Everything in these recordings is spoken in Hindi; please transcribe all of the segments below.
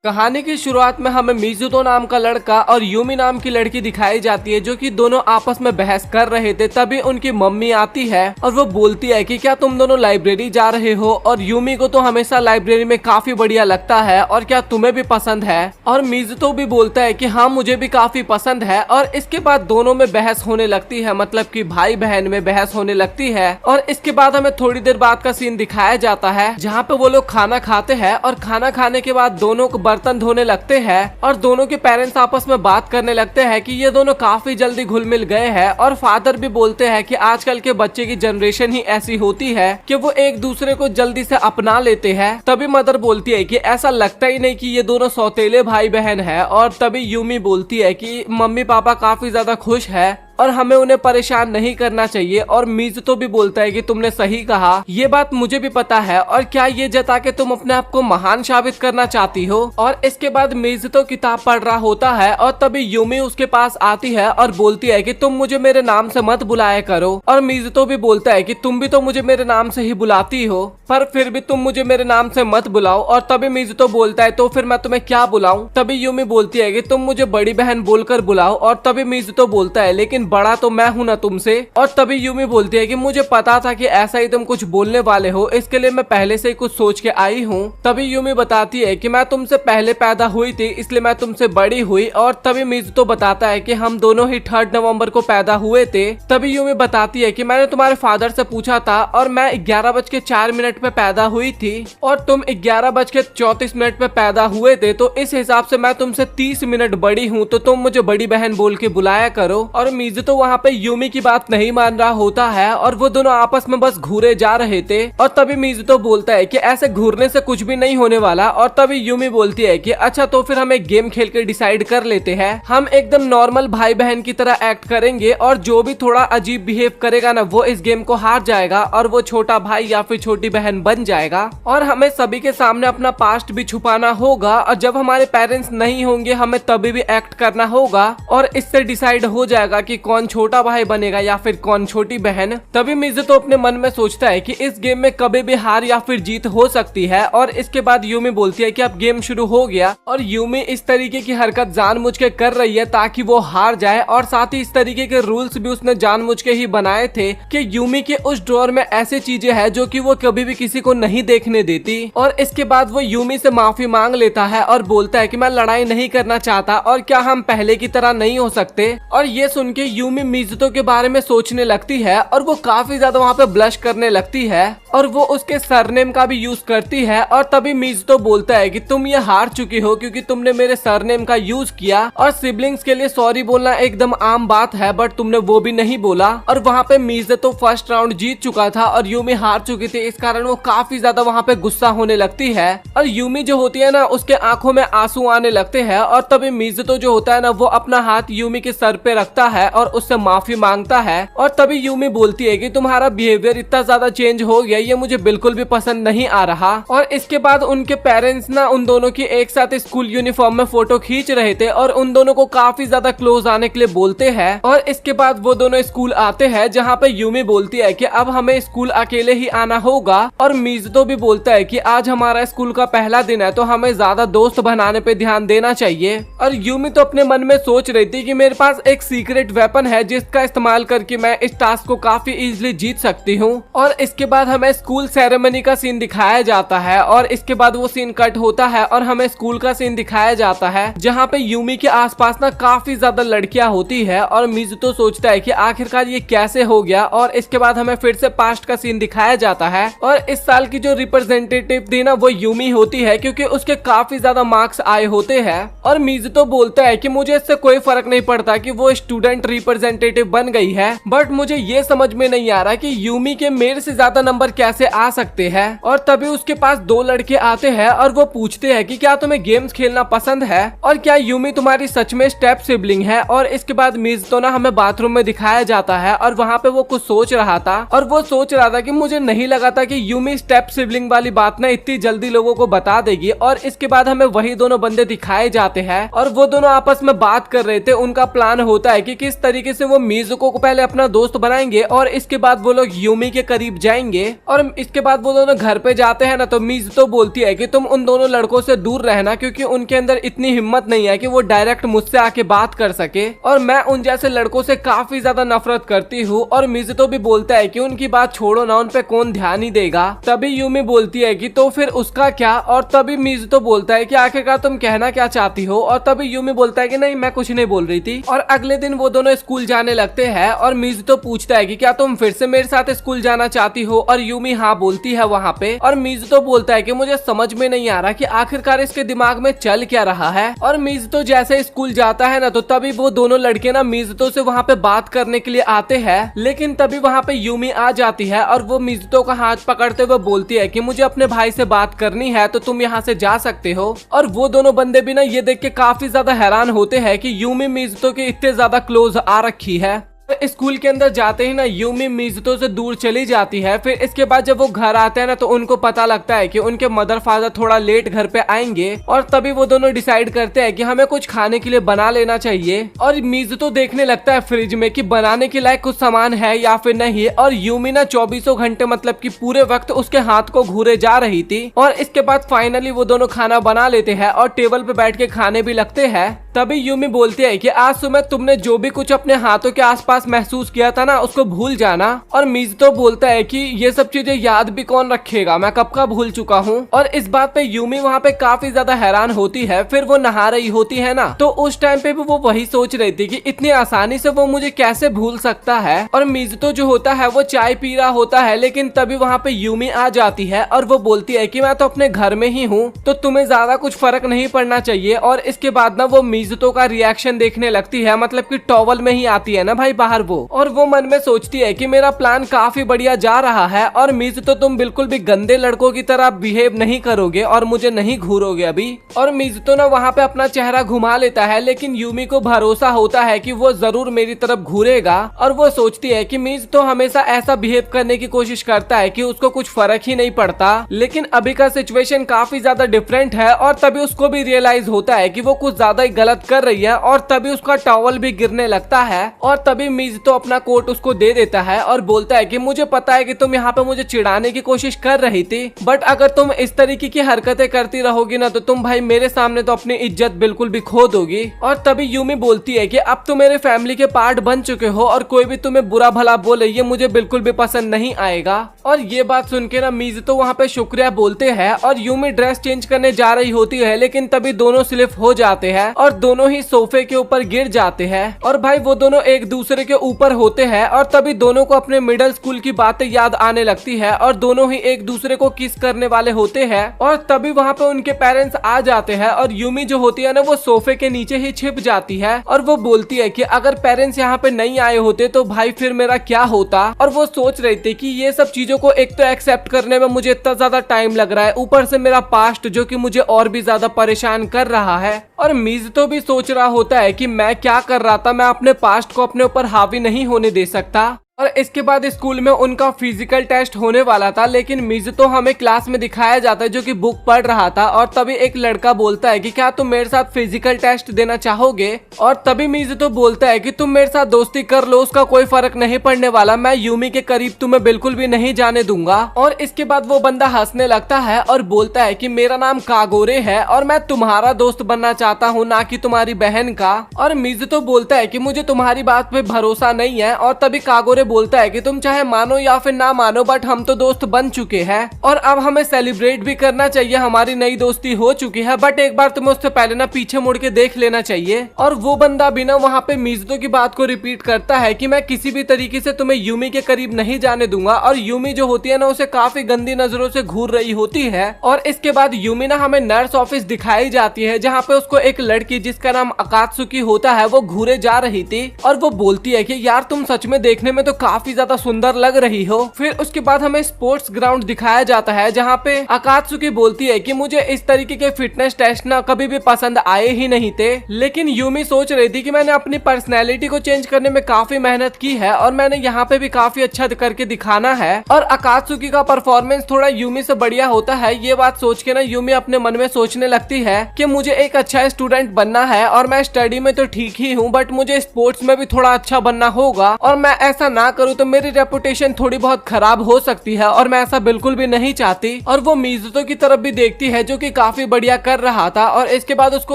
कहानी की शुरुआत में हमें मिजुतो नाम का लड़का और यूमी नाम की लड़की दिखाई जाती है, जो कि दोनों आपस में बहस कर रहे थे। तभी उनकी मम्मी आती है और वो बोलती है कि क्या तुम दोनों लाइब्रेरी जा रहे हो, और यूमी को तो हमेशा लाइब्रेरी में काफी बढ़िया लगता है, और क्या तुम्हें भी पसंद है। और मिजुतो भी बोलता है कि हाँ मुझे भी काफी पसंद है। और इसके बाद दोनों में बहस होने लगती है, मतलब कि भाई बहन में बहस होने लगती है। और इसके बाद हमें थोड़ी देर बाद का सीन दिखाया जाता है, जहाँ पे वो लोग खाना खाते हैं, और खाना खाने के बाद दोनों को बर्तन धोने लगते हैं, और दोनों के पेरेंट्स आपस में बात करने लगते हैं कि ये दोनों काफी जल्दी घुल मिल गए हैं। और फादर भी बोलते हैं कि आजकल के बच्चे की जनरेशन ही ऐसी होती है कि वो एक दूसरे को जल्दी से अपना लेते हैं। तभी मदर बोलती है कि ऐसा लगता ही नहीं कि ये दोनों सौतेले भाई बहन है। और तभी यूमी बोलती है कि मम्मी पापा काफी ज्यादा खुश है और हमें उन्हें परेशान नहीं करना चाहिए। और मिजुतो भी बोलता है कि तुमने सही कहा, ये बात मुझे भी पता है, और क्या ये जता के तुम अपने आप को महान साबित करना चाहती हो। और इसके बाद मिजुतो किताब पढ़ रहा होता है, और तभी यूमी उसके पास आती है और बोलती है कि तुम मुझे मेरे नाम से मत बुलाया करो। और मिजुतो भी बोलता है कि तुम भी तो मुझे मेरे नाम से ही बुलाती हो, पर फिर भी तुम मुझे मेरे नाम से मत बुलाओ। और तभी मिजुतो बोलता है तो फिर मैं तुम्हें क्या बुलाऊं। तभी यूमी बोलती है कि तुम मुझे बड़ी बहन बोलकर बुलाओ। और तभी मिजुतो बोलता है लेकिन बड़ा तो मैं हूं ना तुमसे। और तभी यूमी बोलती है कि मुझे पता था कि ऐसा ही तुम कुछ बोलने वाले हो, इसके लिए मैं पहले से ही कुछ सोच के आई हूँ। तभी यूमी बताती है कि मैं तुमसे पहले पैदा हुई थी, इसलिए मैं तुमसे बड़ी हुई। और तभी मिजुतो बताता है कि हम दोनों ही 3 नवंबर को पैदा हुए थे। तभी यूमी बताती है कि मैंने तुम्हारे फादर से पूछा था, और मैं 11:04 पे पैदा हुई थी, और तुम 11:34 पे पैदा हुए थे, तो इस हिसाब से मैं तुमसे 30 मिनट बड़ी हूँ, तो तुम मुझे बड़ी बहन बोल के बुलाया करो। और मिजुतो वहाँ पे यूमी की बात नहीं मान रहा होता है, और वो दोनों आपस में बस घूरे जा रहे थे। और तभी मिजुतो बोलता है कि ऐसे घूरने से कुछ भी नहीं होने वाला। और तभी यूमी बोलती है कि अच्छा तो फिर हम एक गेम खेल के डिसाइड कर लेते हैं, हम एकदम नॉर्मल भाई बहन की तरह एक्ट करेंगे, और जो भी थोड़ा अजीब बिहेव करेगा ना वो इस गेम को हार जाएगा, और वो छोटा भाई या फिर छोटी बहन बन जाएगा। और हमें सभी के सामने अपना पास्ट भी छुपाना होगा, और जब हमारे पेरेंट्स नहीं होंगे हमें तभी भी एक्ट करना होगा, और इससे डिसाइड हो जाएगा कि कौन छोटा भाई बनेगा या फिर कौन छोटी बहन। तभी मिजुतो अपने मन में सोचता है कि इस गेम में कभी भी हार या फिर जीत हो सकती है। और इसके बाद यूमी बोलती है कि अब गेम शुरू हो गया, और यूमी इस तरीके की हरकत जानबूझ के कर रही है ताकि वो हार जाए। और साथ ही इस तरीके के रूल्स भी उसने जानबूझ के ही बनाए थे कि यूमी के उस ड्रॉअर में ऐसी चीजें हैं जो कि वो कभी भी किसी को नहीं देखने देती। और इसके बाद वो यूमी से माफी मांग लेता है और बोलता है कि मैं लड़ाई नहीं करना चाहता, और क्या हम पहले की तरह नहीं हो सकते। और ये सुन के यूमी मिजुतो के बारे में सोचने लगती है, और वो काफी ज्यादा वहाँ पे ब्लश करने लगती है, और वो उसके सरनेम का भी यूज करती है। और तभी मिजुतो बोलता है कि तुम ये हार चुकी हो क्योंकि तुमने मेरे सरनेम का यूज किया, और सिबलिंग्स के लिए सॉरी बोलना एकदम आम बात है, बट तुमने वो भी नहीं बोला। और वहाँ पे मिजुतो फर्स्ट राउंड जीत चुका था और यूमी हार चुकी थी, इस कारण वो काफी ज्यादा वहाँ पे गुस्सा होने लगती है। और यूमी जो होती है ना उसके आंखों में आंसू आने लगते हैं। और तभी मिजुतो जो होता है ना वो अपना हाथ यूमी के सर पे रखता है और उससे माफी मांगता है। और तभी यूमी बोलती है कि तुम्हारा बिहेवियर इतना ज्यादा चेंज हो गया, ये मुझे बिल्कुल भी पसंद नहीं आ रहा। और इसके बाद उनके पेरेंट्स ना उन दोनों की एक साथ स्कूल यूनिफॉर्म में फोटो खींच रहे थे, और उन दोनों को काफी ज्यादा क्लोज आने के लिए बोलते हैं। और इसके बाद वो दोनों स्कूल आते हैं, जहाँ पे यूमी बोलती है कि अब हमें स्कूल अकेले ही आना होगा। और मिजुतो भी बोलता है कि आज हमारा स्कूल का पहला दिन है, तो हमें ज्यादा दोस्त बनाने पे ध्यान देना चाहिए। और यूमी तो अपने मन में सोच रही थी कि मेरे पास एक सीक्रेट वेपन है जिसका इस्तेमाल करके मैं इस टास्क को काफी इजीली जीत सकती हूँ। और इसके बाद हमें स्कूल सेरेमनी का सीन दिखाया जाता है, और इसके बाद वो सीन कट होता है और हमें स्कूल का सीन दिखाया जाता है, जहाँ पे यूमी के आसपास ना काफी ज्यादा लड़कियां होती है। और मिजुतो सोचता है कि आखिरकार ये कैसे हो गया। और इसके बाद हमें फिर से पास्ट का सीन दिखाया जाता है, और इस साल की जो रिप्रेजेंटेटिव थी ना वो यूमी होती है, क्योंकि उसके काफी ज्यादा मार्क्स आए होते हैं। और मिजुतो बोलता है कि मुझे इससे कोई फर्क नहीं पड़ता कि वो स्टूडेंट रिप्रेजेंटेटिव बन गई है, बट मुझे ये समझ में नहीं आ रहा कि यूमी के मेरे से ज्यादा नंबर कैसे आ सकते हैं। और तभी उसके पास 2 लड़के आते हैं और वो पूछते हैं कि क्या तुम्हें गेम्स खेलना पसंद है, और क्या यूमी तुम्हारी सच में स्टेप सिबलिंग है। और इसके बाद मिजुतो ना हमें बाथरूम में दिखाया जाता है, और वहाँ पे वो कुछ सोच रहा था, और वो सोच रहा था कि मुझे नहीं लगा था कि यूमी स्टेप सिबलिंग वाली बात ना इतनी जल्दी लोगों को बता देगी। और इसके बाद हमें वही दोनों बंदे दिखाए जाते हैं, और वो दोनों आपस में बात कर रहे थे। उनका प्लान होता है कि किस तरीके से वो मिजुको को पहले अपना दोस्त बनाएंगे और इसके बाद वो लोग यूमी के करीब जाएंगे और इसके बाद वो दोनों घर पे जाते हैं ना, तो मिजुतो बोलती है कि तुम उन दोनों लड़कों से दूर रहना, क्योंकि उनके अंदर इतनी हिम्मत नहीं है कि वो डायरेक्ट मुझसे आके बात कर सके और मैं उन जैसे लड़कों से काफी ज्यादा नफरत करती हूँ। और मिजुतो भी बोलता है कि उनकी बात छोड़ो ना, उन पे कौन ध्यान ही देगा। तभी यूमी बोलती है कि तो फिर उसका क्या, और तभी मिजुतो बोलता है कि आखिरकार तुम कहना क्या चाहती हो। और तभी यूमी बोलता है कि नहीं, मैं कुछ नहीं बोल रही थी। और अगले दिन वो दोनों स्कूल जाने लगते हैं और मिजुतो पूछता है कि क्या तुम फिर से मेरे साथ स्कूल जाना चाहती हो, और यूमी हाँ बोलती है वहाँ पे। और मिजुतो बोलता है कि मुझे समझ में नहीं आ रहा कि आखिरकार इसके दिमाग में चल क्या रहा है। और मिजुतो जैसे स्कूल जाता है ना, तो तभी वो दोनों लड़के ना मिजुतो से वहाँ पे बात करने के लिए आते हैं, लेकिन तभी वहाँ पे यूमी आ जाती है और वो मिजुतो का हाथ पकड़ते हुए बोलती है कि मुझे अपने भाई से बात करनी है, तो तुम यहाँ से जा सकते हो। और वो दोनों बंदे भी ना ये देख के काफी ज्यादा हैरान होते हैं कि यूमी मिजुतो के इतने ज्यादा क्लोज आ रखी है। स्कूल के अंदर जाते ही ना यूमी मिजुतो से दूर चली जाती है। फिर इसके बाद जब वो घर आते हैं ना, तो उनको पता लगता है कि उनके मदर फादर थोड़ा लेट घर पे आएंगे और तभी वो दोनों डिसाइड करते हैं कि हमें कुछ खाने के लिए बना लेना चाहिए। और मिजुतो देखने लगता है फ्रिज में कि बनाने के लायक कुछ सामान है या फिर नहीं। और यूमी ना 24 घंटे मतलब कि पूरे वक्त उसके हाथ को घूरे जा रही थी। और इसके बाद फाइनली वो दोनों खाना बना लेते हैं और टेबल पे बैठ के खाने भी लगते हैं। तभी यूमी बोलती है कि आज सुबह तुमने जो भी कुछ अपने हाथों के आसपास महसूस किया था ना, उसको भूल जाना। और मिजुतो बोलता है कि ये सब चीजें याद भी कौन रखेगा, मैं कब का भूल चुका हूँ। और इस बात पे यूमी वहाँ पे काफी ज्यादा हैरान होती है। फिर वो नहा रही होती है ना, तो उस टाइम पे भी वो वही सोच रही थी कि इतनी आसानी से वो मुझे कैसे भूल सकता है। और मिजुतो जो होता है वो चाय पी रहा होता है, लेकिन तभी वहाँ पे यूमी आ जाती है और वो बोलती है कि मैं तो अपने घर में ही हूँ, तो तुम्हें ज्यादा कुछ फर्क नहीं पड़ना चाहिए। और इसके बाद ना वो मिजुतो का रिएक्शन देखने लगती है, मतलब कि टॉवल में ही आती है ना भाई बाहर वो। और वो मन में सोचती है कि मेरा प्लान काफी बढ़िया जा रहा है और मिजुतो तुम बिल्कुल भी गंदे लड़कों की तरह बिहेव नहीं करोगे और मुझे नहीं घूरोगे अभी। और मिजुतो ना वहाँ पे अपना चेहरा घुमा लेता है, लेकिन यूमी को भरोसा होता है कि वो जरूर मेरी तरफ घूरेगा। और वो सोचती है कि मिजुतो हमेशा ऐसा बिहेव करने की कोशिश करता है कि उसको कुछ फर्क ही नहीं पड़ता, लेकिन अभी का सिचुएशन काफी ज्यादा डिफरेंट है। और तभी उसको भी रियलाइज होता है कि वो कुछ ज्यादा ही गलत कर रही है और तभी उसका टॉवल भी गिरने लगता है। और तभी मिजुतो अपना कोट उसको दे देता है और बोलता है कि मुझे पता है कि तुम यहाँ पे मुझे चिढ़ाने की कोशिश कर रही थी, बट अगर तुम इस तरीके की हरकतें करती रहोगी ना, तो तुम भाई मेरे सामने तो अपनी इज्जत बिल्कुल भी खो दोगी। और तभी यूमी बोलती है कि अब तुम मेरे फैमिली के पार्ट बन चुके हो और कोई भी तुम्हें बुरा भला बोले ये मुझे बिल्कुल भी पसंद नहीं आएगा। और ये बात सुन के ना मिजुतो वहाँ पे शुक्रिया बोलते हैं और यूमी ड्रेस चेंज करने जा रही होती है, लेकिन तभी दोनों स्लिप हो जाते हैं और दोनों ही सोफे के ऊपर गिर जाते हैं। और भाई वो दोनों एक दूसरे के ऊपर होते हैं और तभी दोनों को अपने मिडिल स्कूल की बातें याद आने लगती है और दोनों ही एक दूसरे को किस करने वाले होते हैं। और तभी वहाँ पे उनके पेरेंट्स आ जाते हैं और यूमी जो होती है ना, वो सोफे के नीचे ही छिप जाती है और वो बोलती है कि अगर पेरेंट्स यहाँ पे नहीं आए होते तो भाई फिर मेरा क्या होता। और वो सोच रही थी कि ये सब चीजों को एक तो एक्सेप्ट करने में मुझे इतना ज्यादा टाइम लग रहा है, ऊपर से मेरा पास्ट जो कि मुझे और भी ज्यादा परेशान कर रहा है। और मिजुतो भी सोच रहा होता है कि मैं क्या कर रहा था, मैं अपने पास्ट को अपने ऊपर हावी नहीं होने दे सकता। और इसके बाद स्कूल में उनका फिजिकल टेस्ट होने वाला था, लेकिन मिजुतो हमें क्लास में दिखाया जाता है जो कि बुक पढ़ रहा था। और तभी एक लड़का बोलता है कि क्या तुम मेरे साथ फिजिकल टेस्ट देना चाहोगे। और तभी मिजुतो बोलता है कि तुम मेरे साथ दोस्ती कर लो, उसका कोई फर्क नहीं पड़ने वाला, मैं यूमी के करीब तुम्हें बिल्कुल भी नहीं जाने दूंगा। और इसके बाद वो बंदा हंसने लगता है और बोलता है कि मेरा नाम कागोरे है और मैं तुम्हारा दोस्त बनना चाहता हूँ, ना कि तुम्हारी बहन का। और मिजुतो बोलता है कि मुझे तुम्हारी बात पे भरोसा नहीं है। और तभी कागोरे बोलता है कि तुम चाहे मानो या फिर ना मानो, बट हम तो दोस्त बन चुके हैं और अब हमें सेलिब्रेट भी करना चाहिए, हमारी नई दोस्ती हो चुकी है, बट एक बार तुम्हें उससे पहले ना पीछे मुड़ के देख लेना चाहिए। और वो बंदा भी ना वहाँ पे मिजुतो की बात को रिपीट करता है कि मैं किसी भी तरीके से तुम्हें यूमी के करीब नहीं जाने दूंगा। और यूमी जो होती है ना, उसे काफी गंदी नजरों से घूर रही होती है। और इसके बाद यूमी ना हमें नर्स ऑफिस दिखाई जाती है, जहाँ पे उसको एक लड़की जिसका नाम अकात्सुकी होता है वो घूरे जा रही थी। और वो बोलती है कि यार तुम सच में देखने में तो तो काफी ज्यादा सुंदर लग रही हो। फिर उसके बाद हमें स्पोर्ट्स ग्राउंड दिखाया जाता है जहाँ पे अकात्सुकी बोलती है कि मुझे इस तरीके के फिटनेस टेस्ट ना कभी भी पसंद आए ही नहीं थे, लेकिन यूमी सोच रही थी कि मैंने अपनी पर्सनैलिटी को चेंज करने में काफी मेहनत की है और मैंने यहाँ पे भी काफी अच्छा करके दिखाना है और अकात्सुकी का परफॉर्मेंस थोड़ा यूमी से बढ़िया होता है। ये बात सोच के ना यूमी अपने मन में सोचने लगती है कि मुझे एक अच्छा स्टूडेंट बनना है और मैं स्टडी में तो ठीक ही हूँ बट मुझे स्पोर्ट्स में भी थोड़ा अच्छा बनना होगा और मैं ऐसा ना करूँ तो मेरी रेपुटेशन थोड़ी बहुत खराब हो सकती है और मैं ऐसा बिल्कुल भी नहीं चाहती। और वो मिज़ुतो की तरफ भी देखती है जो कि काफी बढ़िया कर रहा था और इसके बाद उसको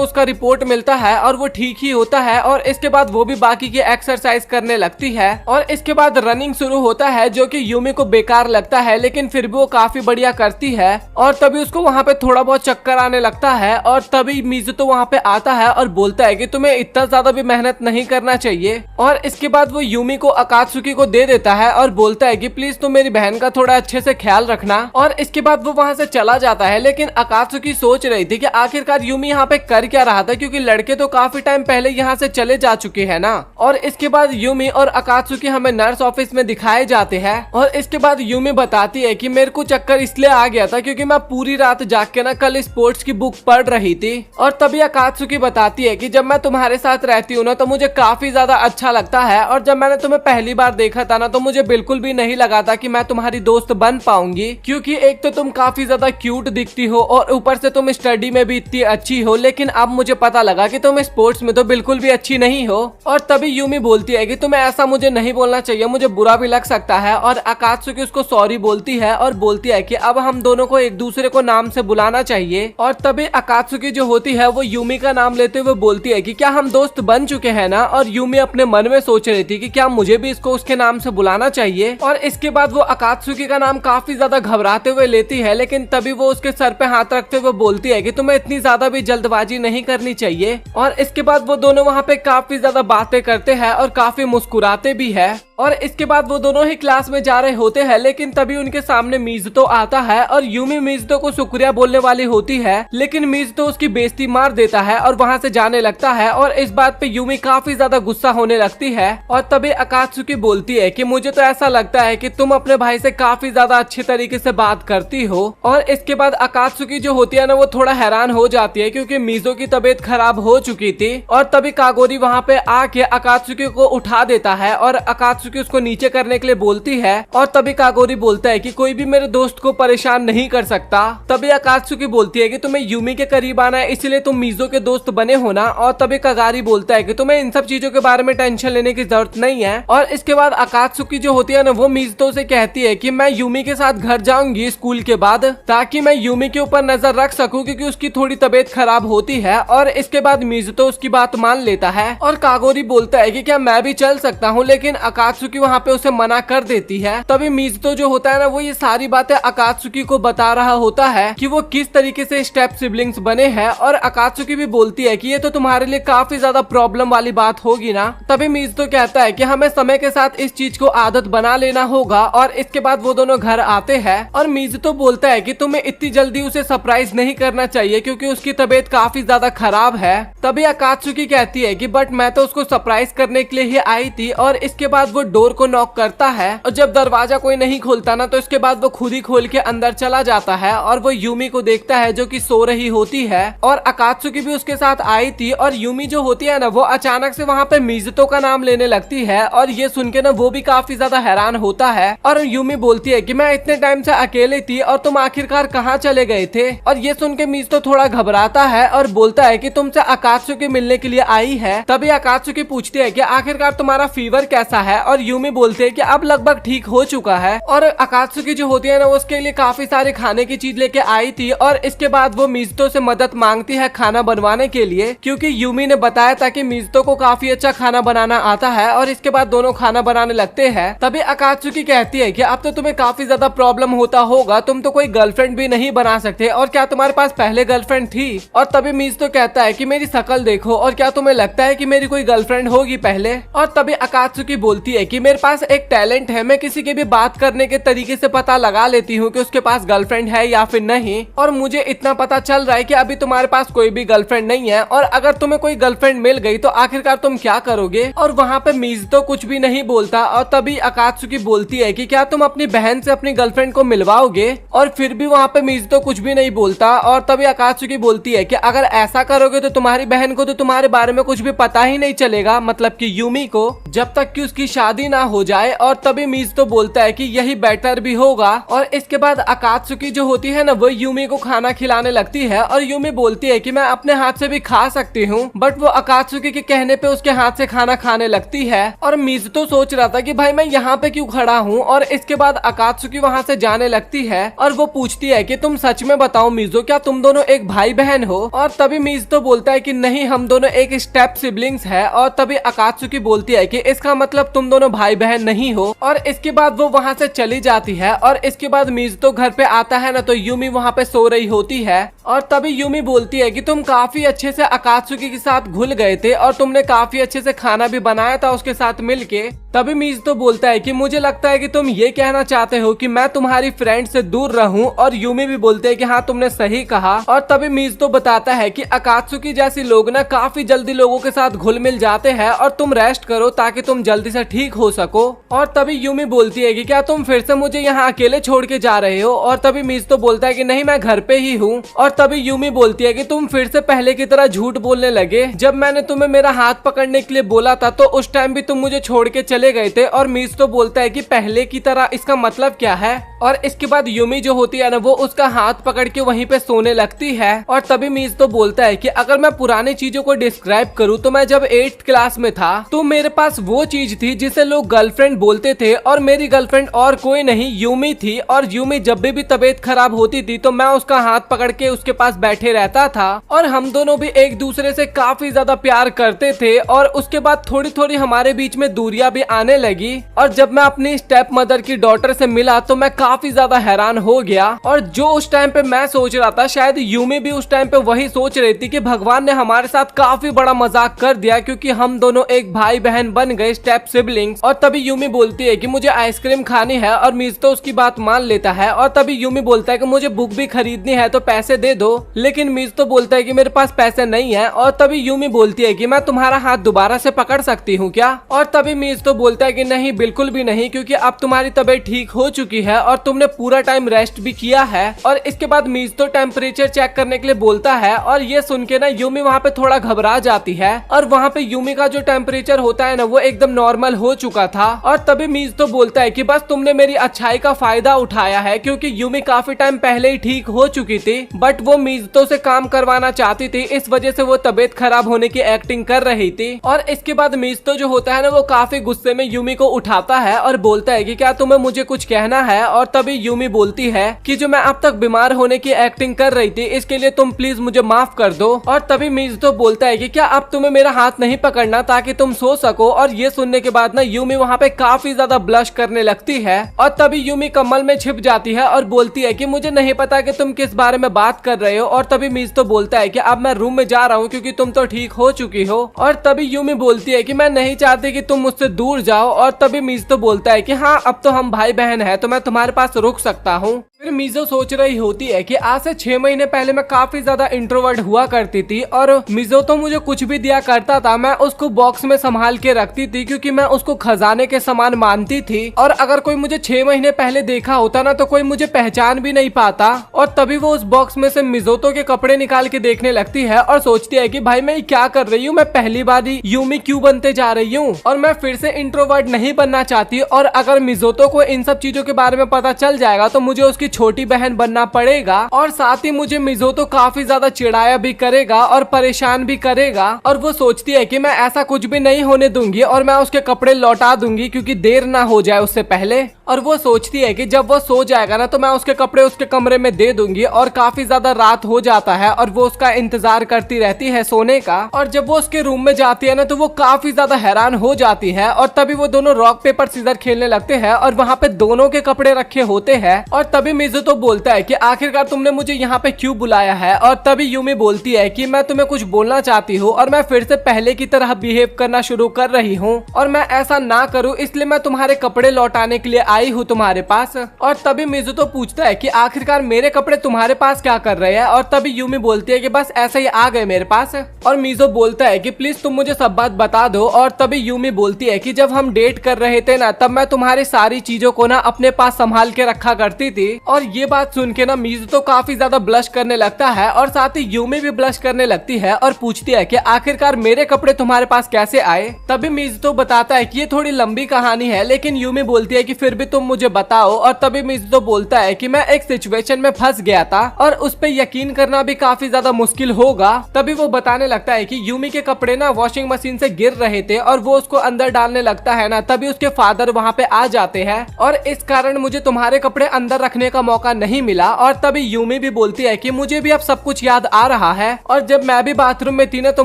उसका रिपोर्ट मिलता है और वो ठीक ही होता है और इसके बाद वो भी बाकी की एक्सरसाइज करने लगती है और इसके बाद रनिंग शुरू होता है जो कि यूमी को बेकार लगता है, लेकिन फिर भी वो काफी बढ़िया करती है और तभी उसको वहाँ पे थोड़ा बहुत चक्कर आने लगता है और तभी मिज़ुतो वहाँ पे आता है और बोलता है कि तुम्हें इतना ज्यादा भी मेहनत नहीं करना चाहिए। और इसके बाद वो यूमी को अकात्सुकी को दे देता है और बोलता है कि प्लीज तुम मेरी बहन का थोड़ा अच्छे से ख्याल रखना और इसके बाद वो वहाँ से चला जाता है। लेकिन अकात्सुकी सोच रही थी कि आखिरकार यूमी यहाँ पे कर क्या रहा था, क्योंकि लड़के तो काफी टाइम पहले यहाँ से चले जा चुके हैं ना। और इसके बाद यूमी और अकात्सुकी हमें नर्स ऑफिस में दिखाए जाते हैं और इसके बाद यूमी बताती है कि मेरे को चक्कर इसलिए आ गया था क्योंकि मैं पूरी रात जाग के ना कल स्पोर्ट्स की बुक पढ़ रही थी। और तभी अकात्सुकी बताती है कि जब मैं तुम्हारे साथ रहती हूँ ना तो मुझे काफी ज्यादा अच्छा लगता है और जब मैंने तुम्हें पहली बार देखा था ना तो मुझे बिल्कुल भी नहीं लगा था कि मैं तुम्हारी दोस्त बन पाऊंगी, क्योंकि एक तो तुम काफी ज्यादा क्यूट दिखती हो और ऊपर से तुम स्टडी में भी इतनी अच्छी हो, लेकिन अब मुझे पता लगा कि तुम स्पोर्ट्स में तो बिल्कुल भी अच्छी नहीं हो। और तभी यूमी बोलती है कि तुम्हें ऐसा मुझे नहीं बोलना चाहिए, मुझे बुरा भी लग सकता है। और अकात्सुकी उसको सॉरी बोलती है और बोलती है कि अब हम दोनों को एक दूसरे को नाम से बुलाना चाहिए। और तभी अकात्सुकी जो होती है वो यूमी का नाम लेते हुए बोलती है कि क्या हम दोस्त बन चुके हैं ना। और यूमी अपने मन में सोच रही थी कि क्या मुझे भी इसको उसके नाम से बुलाना चाहिए। और इसके बाद वो अकात्सुकी का नाम काफी ज्यादा घबराते हुए लेती है, लेकिन तभी वो उसके सर पे हाथ रखते हुए बोलती है कि तुम्हें इतनी ज्यादा भी जल्दबाजी नहीं करनी चाहिए। और इसके बाद वो दोनों वहाँ पे काफी ज्यादा बातें करते हैं और काफी मुस्कुराते भी है। और इसके बाद वो दोनों ही क्लास में जा रहे होते हैं, लेकिन तभी उनके सामने मिज़ुतो आता है और यूमी मिज़ुतो को शुक्रिया बोलने वाली होती है, लेकिन मिज़ुतो उसकी बेइज्जती मार देता है और वहाँ से जाने लगता है। और इस बात पे यूमी काफी ज्यादा गुस्सा होने लगती है। और तभी अकात्सुकी बोलती है कि मुझे तो ऐसा लगता है कि तुम अपने भाई से काफी ज्यादा अच्छे तरीके से बात करती हो। और इसके बाद अकात्सुकी जो होती है ना वो थोड़ा हैरान हो जाती है क्योंकि मिज़ो की तबीयत खराब हो चुकी थी। और तभी कागोरी वहाँ पे आके अकात्सुकी को उठा देता है और अकात्सुकी उसको नीचे करने के लिए बोलती है। और तभी कागोरी बोलता है कि कोई भी मेरे दोस्त को परेशान नहीं कर सकता। तभी अकात्सुकी बोलती है कि तुम्हें यूमी के करीब आना है इसलिए तुम मिज़ो के दोस्त बने हो ना। और तभी कागारी बोलता है कि तुम्हें इन सब चीजों के बारे में टेंशन लेने की जरूरत नहीं है। और इसके बाद अकात्सुकी जो होती है ना वो मिज़ुतो से कहती है कि मैं यूमी के साथ घर जाऊंगी स्कूल के बाद, ताकि मैं यूमी के ऊपर नजर रख सकूं क्योंकि उसकी थोड़ी तबीयत खराब होती है। और इसके बाद मिज़ुतो उसकी बात मान लेता है और कागोरी बोलता है कि क्या मैं भी चल सकता हूं, लेकिन अकात्सुकी वहाँ पे उसे मना कर देती है। तभी मिज़ुतो जो होता है ना वो ये सारी बातें अकात्सुकी को बता रहा होता है कि वो किस तरीके से स्टेप सिबलिंग्स बने हैं। और अकात्सुकी भी बोलती है कि ये तो तुम्हारे लिए काफी ज्यादा प्रॉब्लम वाली बात होगी ना। तभी मिज़ुतो कहता है कि हमें समय के साथ इस चीज को आदत बना लेना होगा। और इसके बाद वो दोनों घर आते हैं और मिज़ुतो बोलता है कि तुम्हें इतनी जल्दी उसे सरप्राइज नहीं करना चाहिए क्योंकि उसकी तबीयत काफी ज्यादा खराब है। तभी अकात्सुकी कहती है कि बट मैं तो उसको सरप्राइज करने के लिए ही आई थी। और इसके बाद वो डोर को नॉक करता है और जब दरवाजा कोई नहीं खोलता ना तो इसके बाद वो खुद ही खोल के अंदर चला जाता है और वो यूमी को देखता है जो कि सो रही होती है। और अकात्सुकी भी उसके साथ आई थी और यूमी जो होती है ना वो अचानक से वहाँ पे मिज़ुतो का नाम लेने लगती है। और ये सुन के ना वो भी काफी ज्यादा हैरान होता है और यूमी बोलती है कि मैं इतने टाइम से अकेले थी और तुम आखिरकार कहाँ चले गए थे। और ये सुन के मिज़ुतो थोड़ा घबराता है और बोलता है कि तुमसे अकात्सुकी मिलने के लिए आई है। तभी अकात्सुकी पूछती है कि आखिरकार तुम्हारा फीवर कैसा है। और यूमी बोलते है कि अब लगभग ठीक हो चुका है। और अकात्सुकी जो होती है ना उसके लिए काफी सारे खाने की चीज लेके आई थी। और इसके बाद वो मिज़ुतो से मदद मांगती है खाना बनवाने के लिए, क्योंकि यूमी ने बताया था कि मिज़ुतो को काफी अच्छा खाना बनाना आता है। और इसके बाद दोनों खाना बनाने लगते हैं। तभी अकात्सुकी कहती है कि अब तो तुम्हें काफी ज्यादा प्रॉब्लम होता होगा, तुम तो कोई गर्लफ्रेंड भी नहीं बना सकते, और क्या तुम्हारे पास पहले गर्लफ्रेंड थी। और तभी मिज़ुतो कहता है कि मेरी शक्ल देखो और क्या तुम्हें लगता है कि मेरी कोई गर्लफ्रेंड होगी पहले। और तभी अकात्सुकी बोलती है कि मेरे पास एक टैलेंट है, मैं किसी के भी बात करने के तरीके से पता लगा लेती हूँ कि उसके पास गर्लफ्रेंड है या फिर नहीं, और मुझे इतना पता चल रहा है कि अभी तुम्हारे पास कोई भी गर्लफ्रेंड नहीं है, और अगर तुम्हें कोई गर्लफ्रेंड मिल गई तो आखिरकार तुम क्या करोगे। और वहाँ पे मिजुतो कुछ भी नहीं बोलता, और तभी अकात्सुकी बोलती है कि क्या तुम अपनी बहन से अपनी गर्लफ्रेंड को मिलवाओगे, और फिर भी वहाँ पे मिजुतो कुछ भी नहीं बोलता। और तभी अकात्सुकी बोलती है कि अगर ऐसा करोगे तो तुम्हारी बहन को तो तुम्हारे बारे में कुछ भी पता ही नहीं चलेगा, मतलब कि यूमी को, जब तक कि उसकी शादी ना हो जाए। और तभी मिजुतो बोलता है कि यही बेटर भी होगा। और इसके बाद अकात्सुकी जो होती है ना, वो यूमी को खाना खिलाने लगती है, और यूमी बोलती है कि मैं अपने हाथ से भी खा सकती हूँ, बट वो अकात्सुकी के कहने पे उसके हाथ से खाना खाने लगती है। और मिजुतो सोच रहा था कि भाई मैं यहाँ पे क्यों खड़ा हूँ। और इसके बाद अकात्सुकी वहाँ से जाने लगती है, और वो पूछती है कि तुम सच में बताओ मिजो, क्या तुम दोनों एक भाई बहन हो। और तभी मिजुतो बोलता है कि नहीं, हम दोनों एक स्टेप सिबलिंग्स है। और तभी अकात्सुकी बोलती है कि इसका मतलब तुम दोनों भाई बहन नहीं हो। और इसके बाद वो वहाँ से चली जाती है। और इसके बाद मिजुतो घर पे आता है ना, तो यूमी वहाँ पे सो रही होती है। और तभी यूमी बोलती है कि तुम काफी अच्छे से अकात्सुकी के साथ घुल गए थे, और तुमने काफी अच्छे से खाना भी बनाया था उसके साथ मिलके। तभी मिजुतो बोलता है कि मुझे लगता है कि तुम ये कहना चाहते हो कि मैं तुम्हारी फ्रेंड से दूर रहूं। और यूमी भी बोलते हैं कि हाँ, तुमने सही कहा। और तभी मिजुतो बताता है कि अकात्सुकी जैसी लोग ना काफी जल्दी लोगों के साथ घुल मिल जाते हैं, और तुम रेस्ट करो ताकि तुम जल्दी से ठीक हो सको। और तभी यूमी बोलती है कि क्या तुम फिर से मुझे यहाँ अकेले छोड़ के जा रहे हो। और तभी मिजुतो बोलता है कि नहीं, मैं घर पे ही हूँ। और तभी यूमी बोलती है कि तुम फिर से पहले की तरह झूठ बोलने लगे, जब मैंने तुम्हें मेरा हाथ पकड़ने के लिए बोला था तो उस टाइम भी तुम मुझे छोड़ के चले गए थे। और मिजुतो बोलता है कि पहले की तरह इसका मतलब क्या है। और इसके बाद यूमी जो होती है ना, वो उसका हाथ पकड़ के वहीं पे सोने लगती है। और तभी मिजुतो बोलता है कि अगर मैं पुरानी चीजों को डिस्क्राइब करूँ तो मैं जब 8th क्लास में था तो मेरे पास वो चीज थी जिसे लोग गर्लफ्रेंड बोलते थे, और मेरी गर्लफ्रेंड और कोई नहीं यूमी थी। और यूमी जब भी तबीयत खराब होती थी तो मैं उसका हाथ पकड़ के उसके पास बैठे रहता था, और हम दोनों भी एक दूसरे से काफी ज्यादा प्यार करते थे। और उसके बाद थोड़ी थोड़ी हमारे बीच में दूरियां भी आने लगी। और जब मैं अपनी स्टेप मदर की डॉटर से मिला तो मैं काफी ज्यादा हैरान हो गया। और जो उस टाइम पे मैं सोच रहा था, शायद यूमी भी उस टाइम पे वही सोच रही थी कि भगवान ने हमारे साथ काफी बड़ा मजाक कर दिया, क्योंकि हम दोनों एक भाई बहन बन गए, स्टेप सिबलिंग्स। और तभी यूमी बोलती है कि मुझे आइसक्रीम खानी है, और मिजुतो उसकी बात मान लेता है। और तभी यूमी बोलता है कि मुझे बुक भी खरीदनी है तो पैसे दे दो, लेकिन मिजुतो बोलता है कि मेरे पास पैसे नहीं है। और तभी यूमी बोलती है कि मैं तुम्हारा हाथ दोबारा से पकड़ सकती हूँ क्या। और तभी मिजुतो बोलता है कि नहीं, बिल्कुल भी नहीं, क्योंकि अब तुम्हारी तबीयत ठीक हो चुकी है और तुमने पूरा टाइम रेस्ट भी किया है। और इसके बाद मिजुतो टेम्परेचर चेक करने के लिए बोलता है, और ये सुन के ना यूमी वहाँ पे थोड़ा घबरा जाती है। और वहाँ पे यूमी का जो टेम्परेचर होता है ना, वो एकदम नॉर्मल हो चुका था। और तभी मिजुतो बोलता है कि बस तुमने मेरी अच्छाई का फायदा उठाया है, क्योंकि यूमी काफी टाइम पहले ही ठीक हो चुकी थी, बट वो मिजुतो से काम करवाना चाहती थी, इस वजह से वो तबीयत खराब होने की एक्टिंग कर रही थी। और इसके बाद मिजुतो जो होता है ना, वो काफी गुस्से में यूमी को उठाता है और बोलता है कि क्या तुम्हें मुझे कुछ कहना है। और तभी यूमी बोलती है कि जो मैं अब तक बीमार होने की एक्टिंग कर रही थी, इसके लिए तुम प्लीज मुझे माफ कर दो। और तभी मिजुतो बोलता है कि क्या अब तुम्हें मेरा हाथ नहीं पकड़ना ताकि तुम सो सको। और ये सुनने के बाद ना यूमी वहाँ पे काफी ज्यादा ब्लश करने लगती है। और तभी यूमी कम्बल में छिप जाती है और बोलती है कि मुझे नहीं पता कि तुम किस बारे में बात कर रहे हो। और तभी मिजुतो बोलता है कि अब मैं रूम में जा रहा हूँ, क्योंकि तुम तो ठीक हो चुकी हो। और तभी यूमी बोलती है कि मैं नहीं चाहती कि तुम मुझसे दूर जाओ। और तभी मिजुतो बोलता है कि हाँ, अब तो हम भाई बहन हैं, तो मैं तुम्हारे पास रुक सकता हूँ। फिर मिजो सोच रही होती है कि आज से 6 महीने पहले मैं काफी ज्यादा इंट्रोवर्ट हुआ करती थी, और मिजो तो मुझे कुछ भी दिया करता था, मैं उसको बॉक्स में संभाल के रखती थी, क्योंकि मैं उसको खजाने के समान मानती थी। और अगर कोई मुझे 6 महीने पहले देखा होता ना, तो कोई मुझे पहचान भी नहीं पाता। और तभी वो उस बॉक्स में से मिजोतो के कपड़े निकाल के देखने लगती है और सोचती है कि भाई मैं क्या कर रही हूँ, मैं पहली बार ही यूमी क्यों बनते जा रही हूँ, और मैं फिर से इंट्रोवर्ट नहीं बनना चाहती। और अगर मिजोतो को इन सब चीजों के बारे में पता चल जाएगा तो मुझे उसकी छोटी बहन बनना पड़ेगा, और साथ ही मुझे मिजोतो काफी ज्यादा चिढ़ाया भी करेगा और परेशान भी करेगा। और वो सोचती है कि मैं ऐसा कुछ भी नहीं होने दूंगी और मैं उसके कपड़े लौटा दूंगी, क्योंकि देर ना हो जाए उससे पहले। और वो सोचती है कि जब वो सो जाएगा ना, तो मैं उसके कपड़े उसके कमरे में दे दूंगी। और काफी ज्यादा रात हो जाता है और वो उसका इंतजार करती रहती है सोने का। और जब वो उसके रूम में जाती है ना, तो वो काफी ज्यादा हैरान हो जाती है। और तभी वो दोनों रॉक पेपर सीजर खेलने लगते हैं और वहाँ पे दोनों के कपड़े रखे होते हैं। और तभी मिज़ुतो बोलता है कि आखिरकार तुमने मुझे यहाँ पे क्यों बुलाया है। और तभी यूमी बोलती है कि मैं तुम्हें कुछ बोलना चाहती हूँ और मैं फिर से पहले की तरह बिहेव करना शुरू कर रही हूँ और मैं ऐसा ना करूँ, इसलिए मैं तुम्हारे कपड़े लौटाने के लिए आई हूँ तुम्हारे पास। और तभी मिज़ुतो पूछता है कि आखिरकार मेरे कपड़े तुम्हारे पास क्या कर रहे हैं। और तभी यूमी बोलती है कि बस ऐसे ही आ गए मेरे पास। और मिज़ो बोलता है कि प्लीज तुम मुझे सब बात बता दो। और तभी यूमी बोलती है कि जब हम डेट कर रहे थे ना, तब मैं तुम्हारी सारी चीजों को ना अपने पास संभाल के रखा करती थी। और ये बात सुन के ना मिज़ुतो काफी ज्यादा ब्लश करने लगता है और साथ ही यूमी भी ब्लश करने लगती है और पूछती है कि आखिरकार मेरे कपड़े तुम्हारे पास कैसे आए। तभी मिज़ुतो बताता है कि ये थोड़ी लंबी कहानी है, लेकिन यूमी बोलती है कि फिर भी तुम मुझे बताओ। और तभी मिज़ुतो बोलता है कि मैं एक सिचुएशन में फंस गया था और उस पे यकीन करना भी काफी ज्यादा मुश्किल होगा। तभी वो बताने लगता है कि यूमी के कपड़े ना वॉशिंग मशीन से गिर रहे थे और वो उसको अंदर डालने लगता है ना, तभी उसके फादर वहाँ पे आ जाते हैं और इस कारण मुझे तुम्हारे कपड़े अंदर रखने का मौका नहीं मिला। और तभी यूमी भी बोलती है कि मुझे भी अब सब कुछ याद आ रहा है और जब मैं भी बाथरूम में थी ना, तो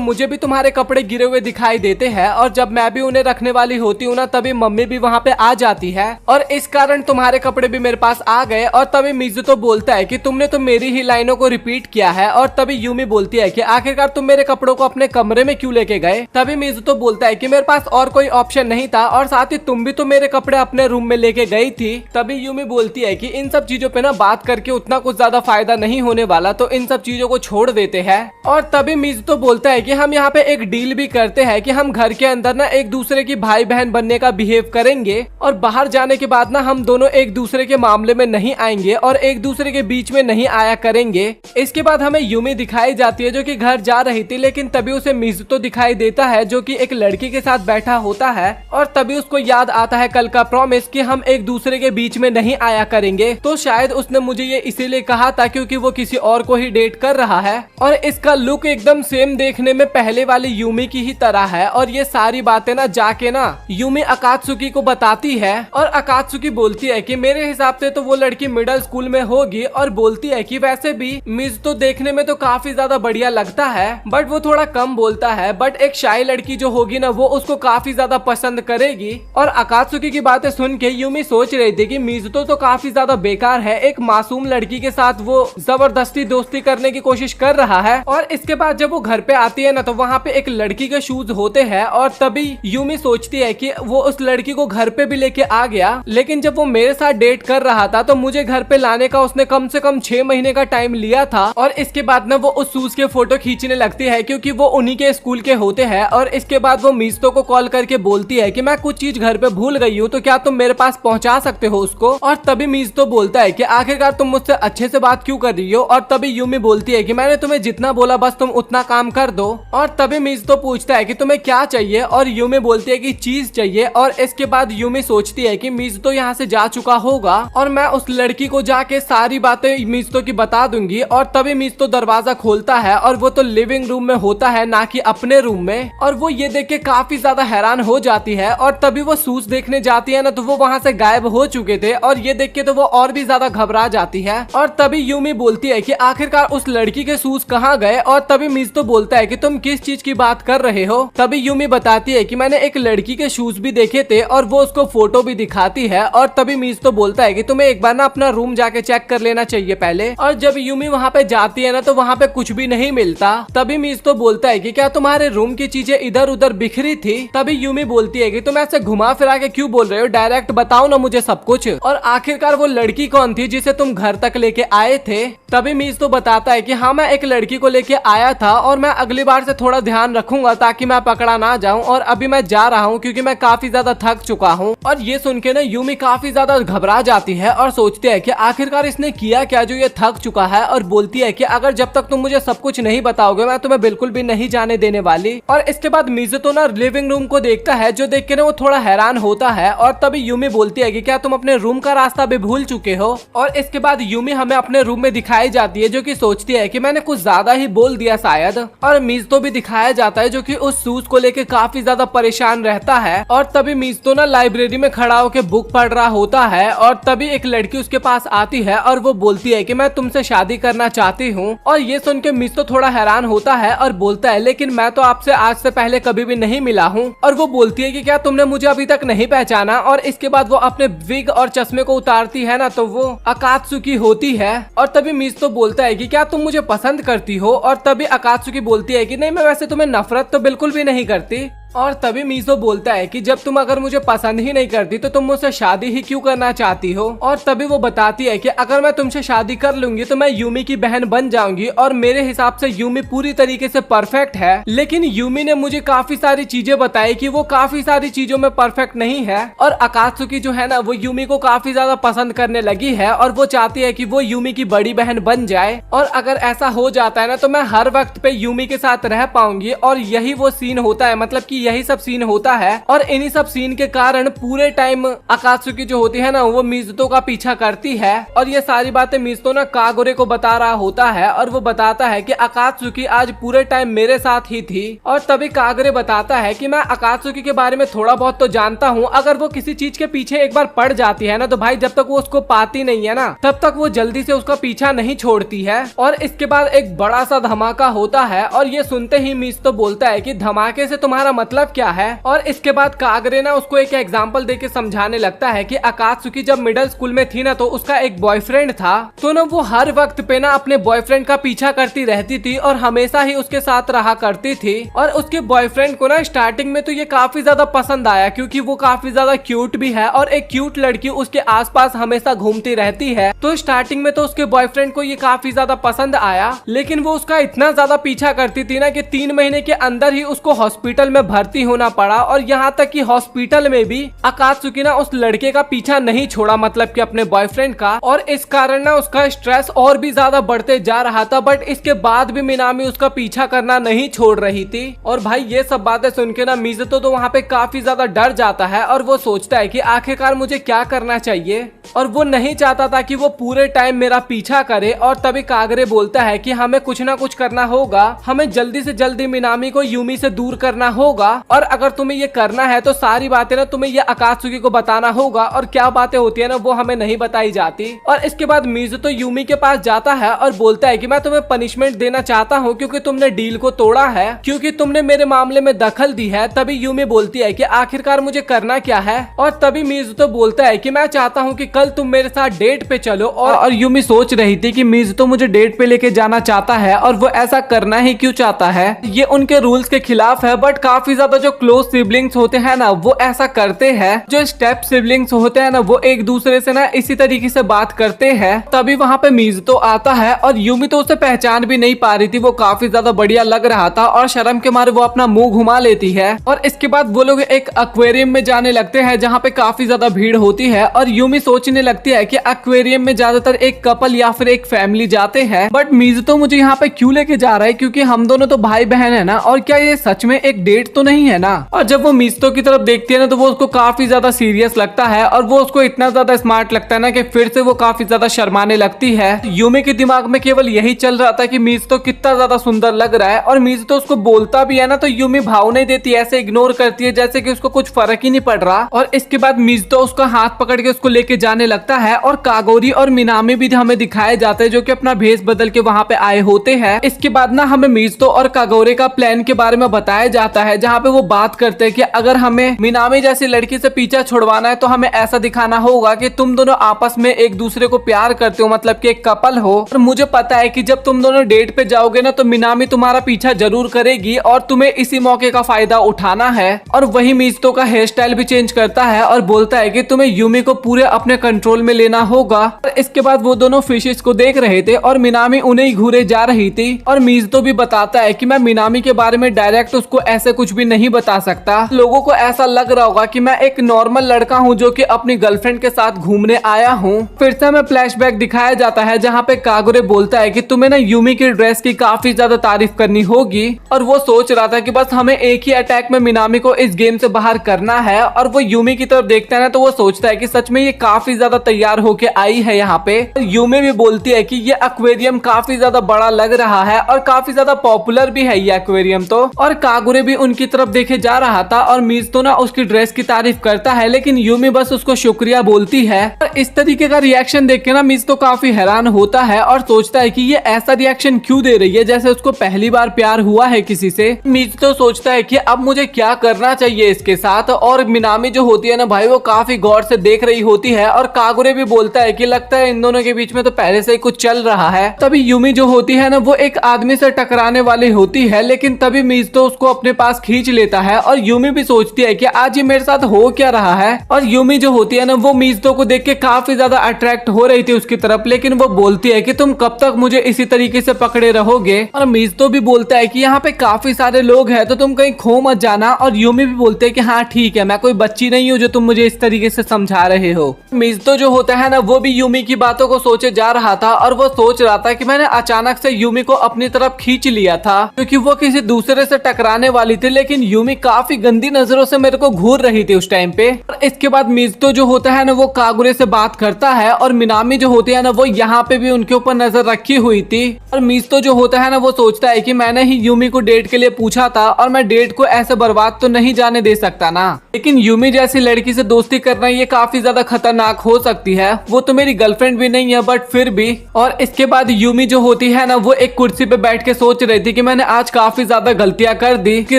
मुझे भी तुम्हारे कपड़े गिरे हुए दिखाई देते हैं और जब मैं भी उन्हें रखने वाली होती हूँ ना, तभी मम्मी भी वहाँ पे आ जाती है और इस कारण तुम्हारे कपड़े भी मेरे पास आ गए। और तभी मिज़ुतो बोलता है कि तुमने तो मेरी ही लाइनों को रिपीट किया है। और तभी यूमी बोलती है कि आखिरकार तुम मेरे कपड़ों को अपने कमरे में क्यों लेके गए। तभी मिज़ुतो बोलता है कि मेरे पास और कोई ऑप्शन नहीं था और साथ ही तुम भी तो मेरे कपड़े अपने रूम में लेके गई थी। तभी यूमी बोलती है कि इन सब चीजों पे ना बात करके उतना कुछ ज्यादा फायदा नहीं होने वाला, तो इन सब चीजों को छोड़ देते हैं। और तभी मिज़ुतो बोलता है कि हम यहाँ पे एक डील भी करते हैं कि हम घर के अंदर ना एक दूसरे की भाई बहन बनने का बिहेव करेंगे और बाहर जाने के बाद ना हम दोनों एक दूसरे के मामले में नहीं आएंगे और एक दूसरे के बीच में नहीं आया करेंगे। इसके बाद हमें यूमी दिखाई जाती है जो कि घर जा रही थी, लेकिन तभी उसे मिज़ुतो दिखाई देता है जो कि एक लड़की के साथ बैठा होता है और तभी उसको याद आता है कल का प्रॉमिस कि हम एक दूसरे के बीच में नहीं आया करेंगे। तो शायद उसने मुझे ये इसीलिए कहा था क्योंकि वो किसी और को ही डेट कर रहा है। और इसका लुक एकदम सेम देखने में पहले वाली यूमी की ही तरह है। और ये सारी बातें ना जाके ना यूमी अकात्सुकी को बताती है और अकात्सुकी बोलती है कि मेरे हिसाब से तो वो लड़की मिडिल स्कूल में होगी और बोलती है कि वैसे भी मिज़ुतो देखने में तो काफी ज्यादा बढ़िया लगता है, बट वो थोड़ा कम बोलता है, बट एक शाई लड़की जो होगी ना वो उसको काफी ज्यादा पसंद करेगी। और अकात्सुकी की बातें सुन के यूमी सोच रही थी कि मिज़ुतो तो काफी ज्यादा बेकार है, एक मासूम लड़की के साथ वो जबरदस्ती दोस्ती करने की कोशिश कर रहा है। और इसके बाद जब वो घर पे आती है ना, तो वहाँ पे एक लड़की के शूज होते हैं और तभी यूमी सोचती है कि वो उस लड़की को घर पे भी लेके आ गया, लेकिन जब वो मेरे साथ डेट कर रहा था तो मुझे घर पे लाने का उसने कम से कम 6 महीने का टाइम लिया था। और इसके बाद ना वो उस शूज के फोटो खींचने लगती है क्योंकि वो उन्हीं के स्कूल के होते हैं। और इसके बाद वो मिज़ुतो को कॉल करके बोलती है कि मैं कुछ चीज घर पे भूल गई हूँ, तो क्या तुम मेरे पास पहुँचा सकते हो उसको। और तभी मिज़ुतो बोलता है कि आखिरकार तुम मुझसे अच्छे से बात क्यों कर रही हो। और तभी यूमी बोलती है कि मैंने तुम्हें जितना बोला बस तुम उतना काम कर दो। और तभी मिज़ुतो पूछता है कि तुम्हें क्या चाहिए और यूमी बोलती है कि चीज चाहिए। और इसके बाद यूमी सोचती है कि मिज़ुतो यहाँ से जा चुका होगा और मैं उस लड़की को जाके सारी बातें मिज़ुतो की बता दूंगी। और तभी मिज़ुतो दरवाजा खोलता है और वो तो लिविंग रूम में होता है, ना कि अपने रूम में। और वो ये देख के काफी ज्यादा हैरान हो जाती है और तभी वो शूज देखने जाती है ना, तो वो वहाँ से गायब हो चुके थे। और ये देख के तो वो और भी ज्यादा घबरा जाती है। और तभी यूमी बोलती है कि आखिरकार उस लड़की के शूज कहाँ गए। और तभी मिज़ुतो बोलता है कि तुम किस चीज की बात कर रहे हो। तभी यूमी बताती है कि मैंने एक लड़की के शूज भी देखे थे और वो उसको फोटो भी दिखाती है। और तभी मिज़ुतो बोलता है कि तुम्हें एक बार ना अपना रूम जाके चेक कर लेना चाहिए पहले। और जब यूमी वहाँ पे जाती है ना, तो वहाँ पे कुछ भी नहीं मिलता। तभी मिज़ुतो बोलता है कि क्या तुम्हारे रूम की चीजें इधर उधर बिखरी थी। तभी यूमी बोलती है कि तुम ऐसे घुमा फिरा के क्यों बोल रहे हो, डायरेक्ट बताओ ना मुझे सब कुछ। और आखिरकार वो लड़की कौन थी जिसे तुम घर तक लेके आए थे। तभी मिज़ुतो बताता है कि हाँ, मैं एक लड़की को लेके आया था और मैं अगली बार से थोड़ा ध्यान रखूंगा ताकि मैं पकड़ा ना जाऊं। और अभी मैं जा रहा हूं क्योंकि मैं काफी ज्यादा थक चुका हूं। और ये सुन के ना यूमी काफी ज्यादा घबरा जाती है और सोचती है कि आखिरकार इसने किया क्या जो ये थक चुका है। और बोलती है कि अगर जब तक तुम मुझे सब कुछ नहीं बताओगे मैं तुम्हें बिल्कुल भी नहीं जाने देने वाली। और इसके बाद मिज़ुतो ना लिविंग रूम को देखता है, जो देख के ना वो थोड़ा हैरान होता है। और तभी यूमी बोलती है कि क्या तुम अपने रूम का रास्ता भी भूल चुके हो। और इसके बाद यूमी हमें अपने रूम में दिखाई जाती है, जो कि सोचती है कि मैंने कुछ ज्यादा ही बोल दिया शायद। और मिज़ुतो भी दिखाया जाता है जो कि उस शूज को लेके काफी ज्यादा परेशान रहता है। और तभी मिज़ुतो ना लाइब्रेरी में खड़ा होकर बुक पढ़ रहा होता है और तभी एक लड़की उसके पास आती है और वो बोलती है कि मैं तुमसे शादी करना चाहती हूँ। और ये सुन के मिज़ुतो थोड़ा हैरान होता है और बोलता है लेकिन मैं तो आपसे आज से पहले कभी भी नहीं मिला हूँ। और वो बोलती है कि क्या तुमने मुझे अभी तक नहीं पहचाना। और इसके बाद वो अपने विग और चश्मे को उतारती है ना, तो वो अकात्सुकी होती है। और तभी मिज़ुतो बोलता है कि क्या तुम मुझे पसंद करती हो। और तभी अकात्सुकी बोलती है कि नहीं, मैं वैसे तुम्हें नफरत तो बिल्कुल भी नहीं करती। और तभी मिज़ुतो बोलता है कि जब तुम अगर मुझे पसंद ही नहीं करती तो तुम मुझसे शादी ही क्यों करना चाहती हो। और तभी वो बताती है कि अगर मैं तुमसे शादी कर लूंगी तो मैं यूमी की बहन बन जाऊंगी और मेरे हिसाब से यूमी पूरी तरीके से परफेक्ट है। लेकिन यूमी ने मुझे काफी सारी चीजें बताई कि वो काफी सारी चीजों में परफेक्ट नहीं है। और अकात्सुकी जो है ना, वो यूमी को काफी ज्यादा पसंद करने लगी है और वो चाहती है कि वो यूमी की बड़ी बहन बन जाए। और अगर ऐसा हो जाता है ना तो मैं हर वक्त पे यूमी के साथ रह पाऊंगी। और यही वो सीन होता है, मतलब कि यही सब सीन होता है। और इन्हीं सब सीन के कारण पूरे टाइम अकात्सुकी जो होती है ना, वो मिज़ुतो का पीछा करती है। और ये सारी बातें मिज़ुतो ना कागोरे को बता रहा होता है और वो बताता है कि अकात्सुकी आज पूरे टाइम मेरे साथ ही थी। और तभी कागोरे बताता है कि मैं अकात्सुकी के बारे में थोड़ा बहुत तो जानता हूँ। अगर वो किसी चीज के पीछे एक बार पड़ जाती है ना, तो भाई जब तक वो उसको पाती नहीं है ना, तब तक वो जल्दी से उसका पीछा नहीं छोड़ती है। और इसके बाद एक बड़ा सा धमाका होता है। और ये सुनते ही मिज़ुतो बोलता है कि धमाके से तुम्हारा मतलब क्या है। और इसके बाद कागरे ना उसको एक एग्जांपल देके समझाने लगता है कि अकात्सुकी जब मिडिल स्कूल में थी ना, तो उसका एक बॉयफ्रेंड था। तो ना वो हर वक्त पे ना अपने बॉयफ्रेंड का पीछा करती रहती थी और हमेशा ही उसके साथ रहा करती थी। और उसके बॉयफ्रेंड को ना स्टार्टिंग में तो ये काफी ज्यादा पसंद आया, क्योंकि वो काफी ज्यादा क्यूट भी है और एक क्यूट लड़की उसके आसपास हमेशा घूमती रहती है। तो स्टार्टिंग में तो उसके बॉयफ्रेंड को ये काफी ज्यादा पसंद आया, लेकिन वो उसका इतना ज्यादा पीछा करती थी ना कि 3 महीने के अंदर ही उसको हॉस्पिटल में भर्ती होना पड़ा। और यहाँ तक कि हॉस्पिटल में भी अकात्सुकी ना उस लड़के का पीछा नहीं छोड़ा, मतलब कि अपने बॉयफ्रेंड का। और इस कारण ना उसका स्ट्रेस और भी ज्यादा बढ़ते जा रहा था। बट इसके बाद भी मिनामी उसका पीछा करना नहीं छोड़ रही थी। और भाई ये सब बातें सुन के ना मिज़ुतो तो वहाँ पे काफी ज्यादा डर जाता है और वो सोचता है कि आखिरकार मुझे क्या करना चाहिए। और वो नहीं चाहता था कि वो पूरे टाइम मेरा पीछा करे। और तभी कागरे बोलता है कि हमें कुछ ना कुछ करना होगा, हमें जल्दी से जल्दी मिनामी को यूमी से दूर करना होगा। और अगर तुम्हें ये करना है तो सारी बातें ना तुम्हें ये अकात्सुकी को बताना होगा। और क्या बातें होती है ना, वो हमें नहीं बताई जाती। और इसके बाद मिज़ुतो यूमी के पास जाता है और बोलता है कि मैं तुम्हें पनिशमेंट देना चाहता हूँ, क्योंकि तुमने डील को तोड़ा है, क्योंकि तुमने मेरे मामले में दखल दी है। तभी यूमी बोलती है कि आखिरकार मुझे करना क्या है। और तभी मिज़ुतो बोलता है कि मैं चाहता हूँ कि कल तुम मेरे साथ डेट पे चलो। और यूमी सोच रही थी कि मिज़ुतो मुझे डेट पे लेके जाना चाहता है और वो ऐसा करना ही क्यों चाहता है, ये उनके रूल्स के खिलाफ है। बट काफी ज्यादा जो क्लोज सिबलिंग्स होते हैं ना, वो ऐसा करते हैं। जो स्टेप सिबलिंग्स होते हैं ना, वो एक दूसरे से ना इसी तरीके से बात करते हैं। तभी वहाँ पे मिज़ुतो आता है और यूमी तो उसे पहचान भी नहीं पा रही थी, वो काफी ज्यादा बढ़िया लग रहा था और शर्म के मारे वो अपना मुंह घुमा लेती है। और इसके बाद वो लोग एक एक्वेरियम में जाने लगते हैं जहाँ पे काफी ज्यादा भीड़ होती है। और यूमी सोचने लगती है कि एक्वेरियम में ज्यादातर एक कपल या फिर एक फैमिली जाते हैं, बट मिज़ुतो मुझे यहाँ पे क्यों लेके जा रहा है, क्योंकि हम दोनों तो भाई बहन है ना। और क्या ये सच में एक डेट तो नहीं है ना। और जब वो मिज़ुतो की तरफ देखती है ना, तो वो उसको काफी ज्यादा सीरियस लगता है और वो उसको इतना ज्यादा स्मार्ट लगता है ना कि फिर से वो काफी ज्यादा शर्माने लगती है। यूमी के दिमाग में केवल यही चल रहा था कि मिज़ुतो कितना ज्यादा सुंदर लग रहा है। और मिज़ुतो उसको बोलता भी है ना, तो यूमी भाव नहीं देती, ऐसे इग्नोर करती है जैसे कि उसको कुछ फर्क ही नहीं पड़ रहा। और इसके बाद मिज़ुतो उसका हाथ पकड़ के उसको लेके जाने लगता है। और कागोरी और मिनामी भी हमें दिखाए जाते हैं, जो कि अपना भेष बदल के वहाँ पे आए होते हैं। इसके बाद ना हमें मिज़ुतो और कागोरे का प्लान के बारे में बताया जाता है, जहाँ पे वो बात करते हैं कि अगर हमें मिनामी जैसी लड़की से पीछा छुड़वाना है तो हमें ऐसा दिखाना होगा कि तुम दोनों आपस में एक दूसरे को प्यार करते हो, मतलब कि एक कपल हो। और मुझे पता है कि जब तुम दोनों डेट पे जाओगे ना, तो मिनामी तुम्हारा पीछा जरूर करेगी और तुम्हें इसी मौके का फायदा उठाना है। और वही मिज़ुतो का हेयर स्टाइल भी चेंज करता है और बोलता है कि तुम्हें यूमी को पूरे अपने कंट्रोल में लेना होगा। और इसके बाद वो दोनों फिशेस को देख रहे थे और मिनामी उन्हें ही घूरे जा रही थी। और मिज़ुतो भी बताता है कि मैं मिनामी के बारे में डायरेक्ट उसको ऐसे कुछ भी नहीं बता सकता। लोगों को ऐसा लग रहा होगा कि मैं एक नॉर्मल लड़का हूँ जो कि अपनी गर्लफ्रेंड के साथ घूमने आया हूँ। फिर से हमें फ्लैशबैक दिखाया जाता है, जहाँ पे कागुरे बोलता है कि तुम्हें ना यूमी की ड्रेस की काफी ज्यादा तारीफ करनी होगी। और वो सोच रहा था कि बस हमें एक ही अटैक में मिनामी को इस गेम से बाहर करना है। और वो यूमी की तरफ देखता है ना, तो वो सोचता है कि सच में ये काफी ज्यादा तैयार होके आई है यहाँ पे। यूमी भी बोलती है कि ये एक्वेरियम काफी ज्यादा बड़ा लग रहा है और काफी ज्यादा पॉपुलर भी है ये एक्वेरियम तो। और कागुरे भी उनकी तरफ देखे जा रहा था और मीज़ुतो ना उसकी ड्रेस की तारीफ करता है, लेकिन यूमी बस उसको शुक्रिया बोलती है। और इस तरीके का रिएक्शन देख के ना मीज़ुतो काफी हैरान होता है और सोचता है कि ये ऐसा रिएक्शन क्यों दे रही है जैसे उसको पहली बार प्यार हुआ है किसी से। मीज़ुतो सोचता है कि अब मुझे क्या करना चाहिए इसके साथ। और मिनामी जो होती है ना भाई, वो काफी गौर से देख रही होती है और कागुरे भी बोलता है कि लगता है इन दोनों के बीच में तो पहले से ही कुछ चल रहा है। तभी यूमी जो होती है ना, वो एक आदमी से टकराने वाली होती है, लेकिन तभी मीज़ुतो उसको अपने पास खींच लेता है और यूमी भी सोचती है कि आज ये मेरे साथ हो क्या रहा है। और यूमी जो होती है ना, वो मीज़ुतो को देख के काफी ज्यादा अट्रैक्ट हो रही थी उसकी तरफ, लेकिन वो बोलती है कि तुम कब तक मुझे इसी तरीके से पकड़े रहोगे। और मीज़ुतो भी बोलता है कि यहाँ पे काफी सारे लोग हैं तो तुम कहीं खो मत जाना। और यूमी भी बोलते हैं कि हाँ ठीक है, मैं कोई बच्ची नहीं हूँ जो तुम मुझे इस तरीके से समझा रहे हो। मीज़ुतो जो होता है ना, वो भी यूमी की बातों को सोचे जा रहा था और वो सोच रहा था कि मैंने अचानक से यूमी को अपनी तरफ खींच लिया था क्योंकि वो किसी दूसरे से टकराने वाली थी, लेकिन यूमी काफी गंदी नजरों से मेरे को घूर रही थी उस टाइम पे। और इसके बाद मीज़ुतो जो होता है ना, वो कागुरे से बात करता है और मिनामी जो होती है ना, वो यहाँ पे भी उनके ऊपर नजर रखी हुई थी। और मीज़ुतो जो होता है ना, वो सोचता है कि मैंने ही यूमी को डेट के लिए पूछा था और मैं डेट को ऐसे बर्बाद तो नहीं जाने दे सकता ना। लेकिन यूमी जैसी लड़की से दोस्ती करना ये काफी ज्यादा खतरनाक हो सकती है। वो तो मेरी गर्लफ्रेंड भी नहीं है बट फिर भी। और इसके बाद यूमी जो होती है ना, वो एक कुर्सी पे बैठ के सोच रही थी कि मैंने आज काफी ज्यादा गलतियां कर दी, कि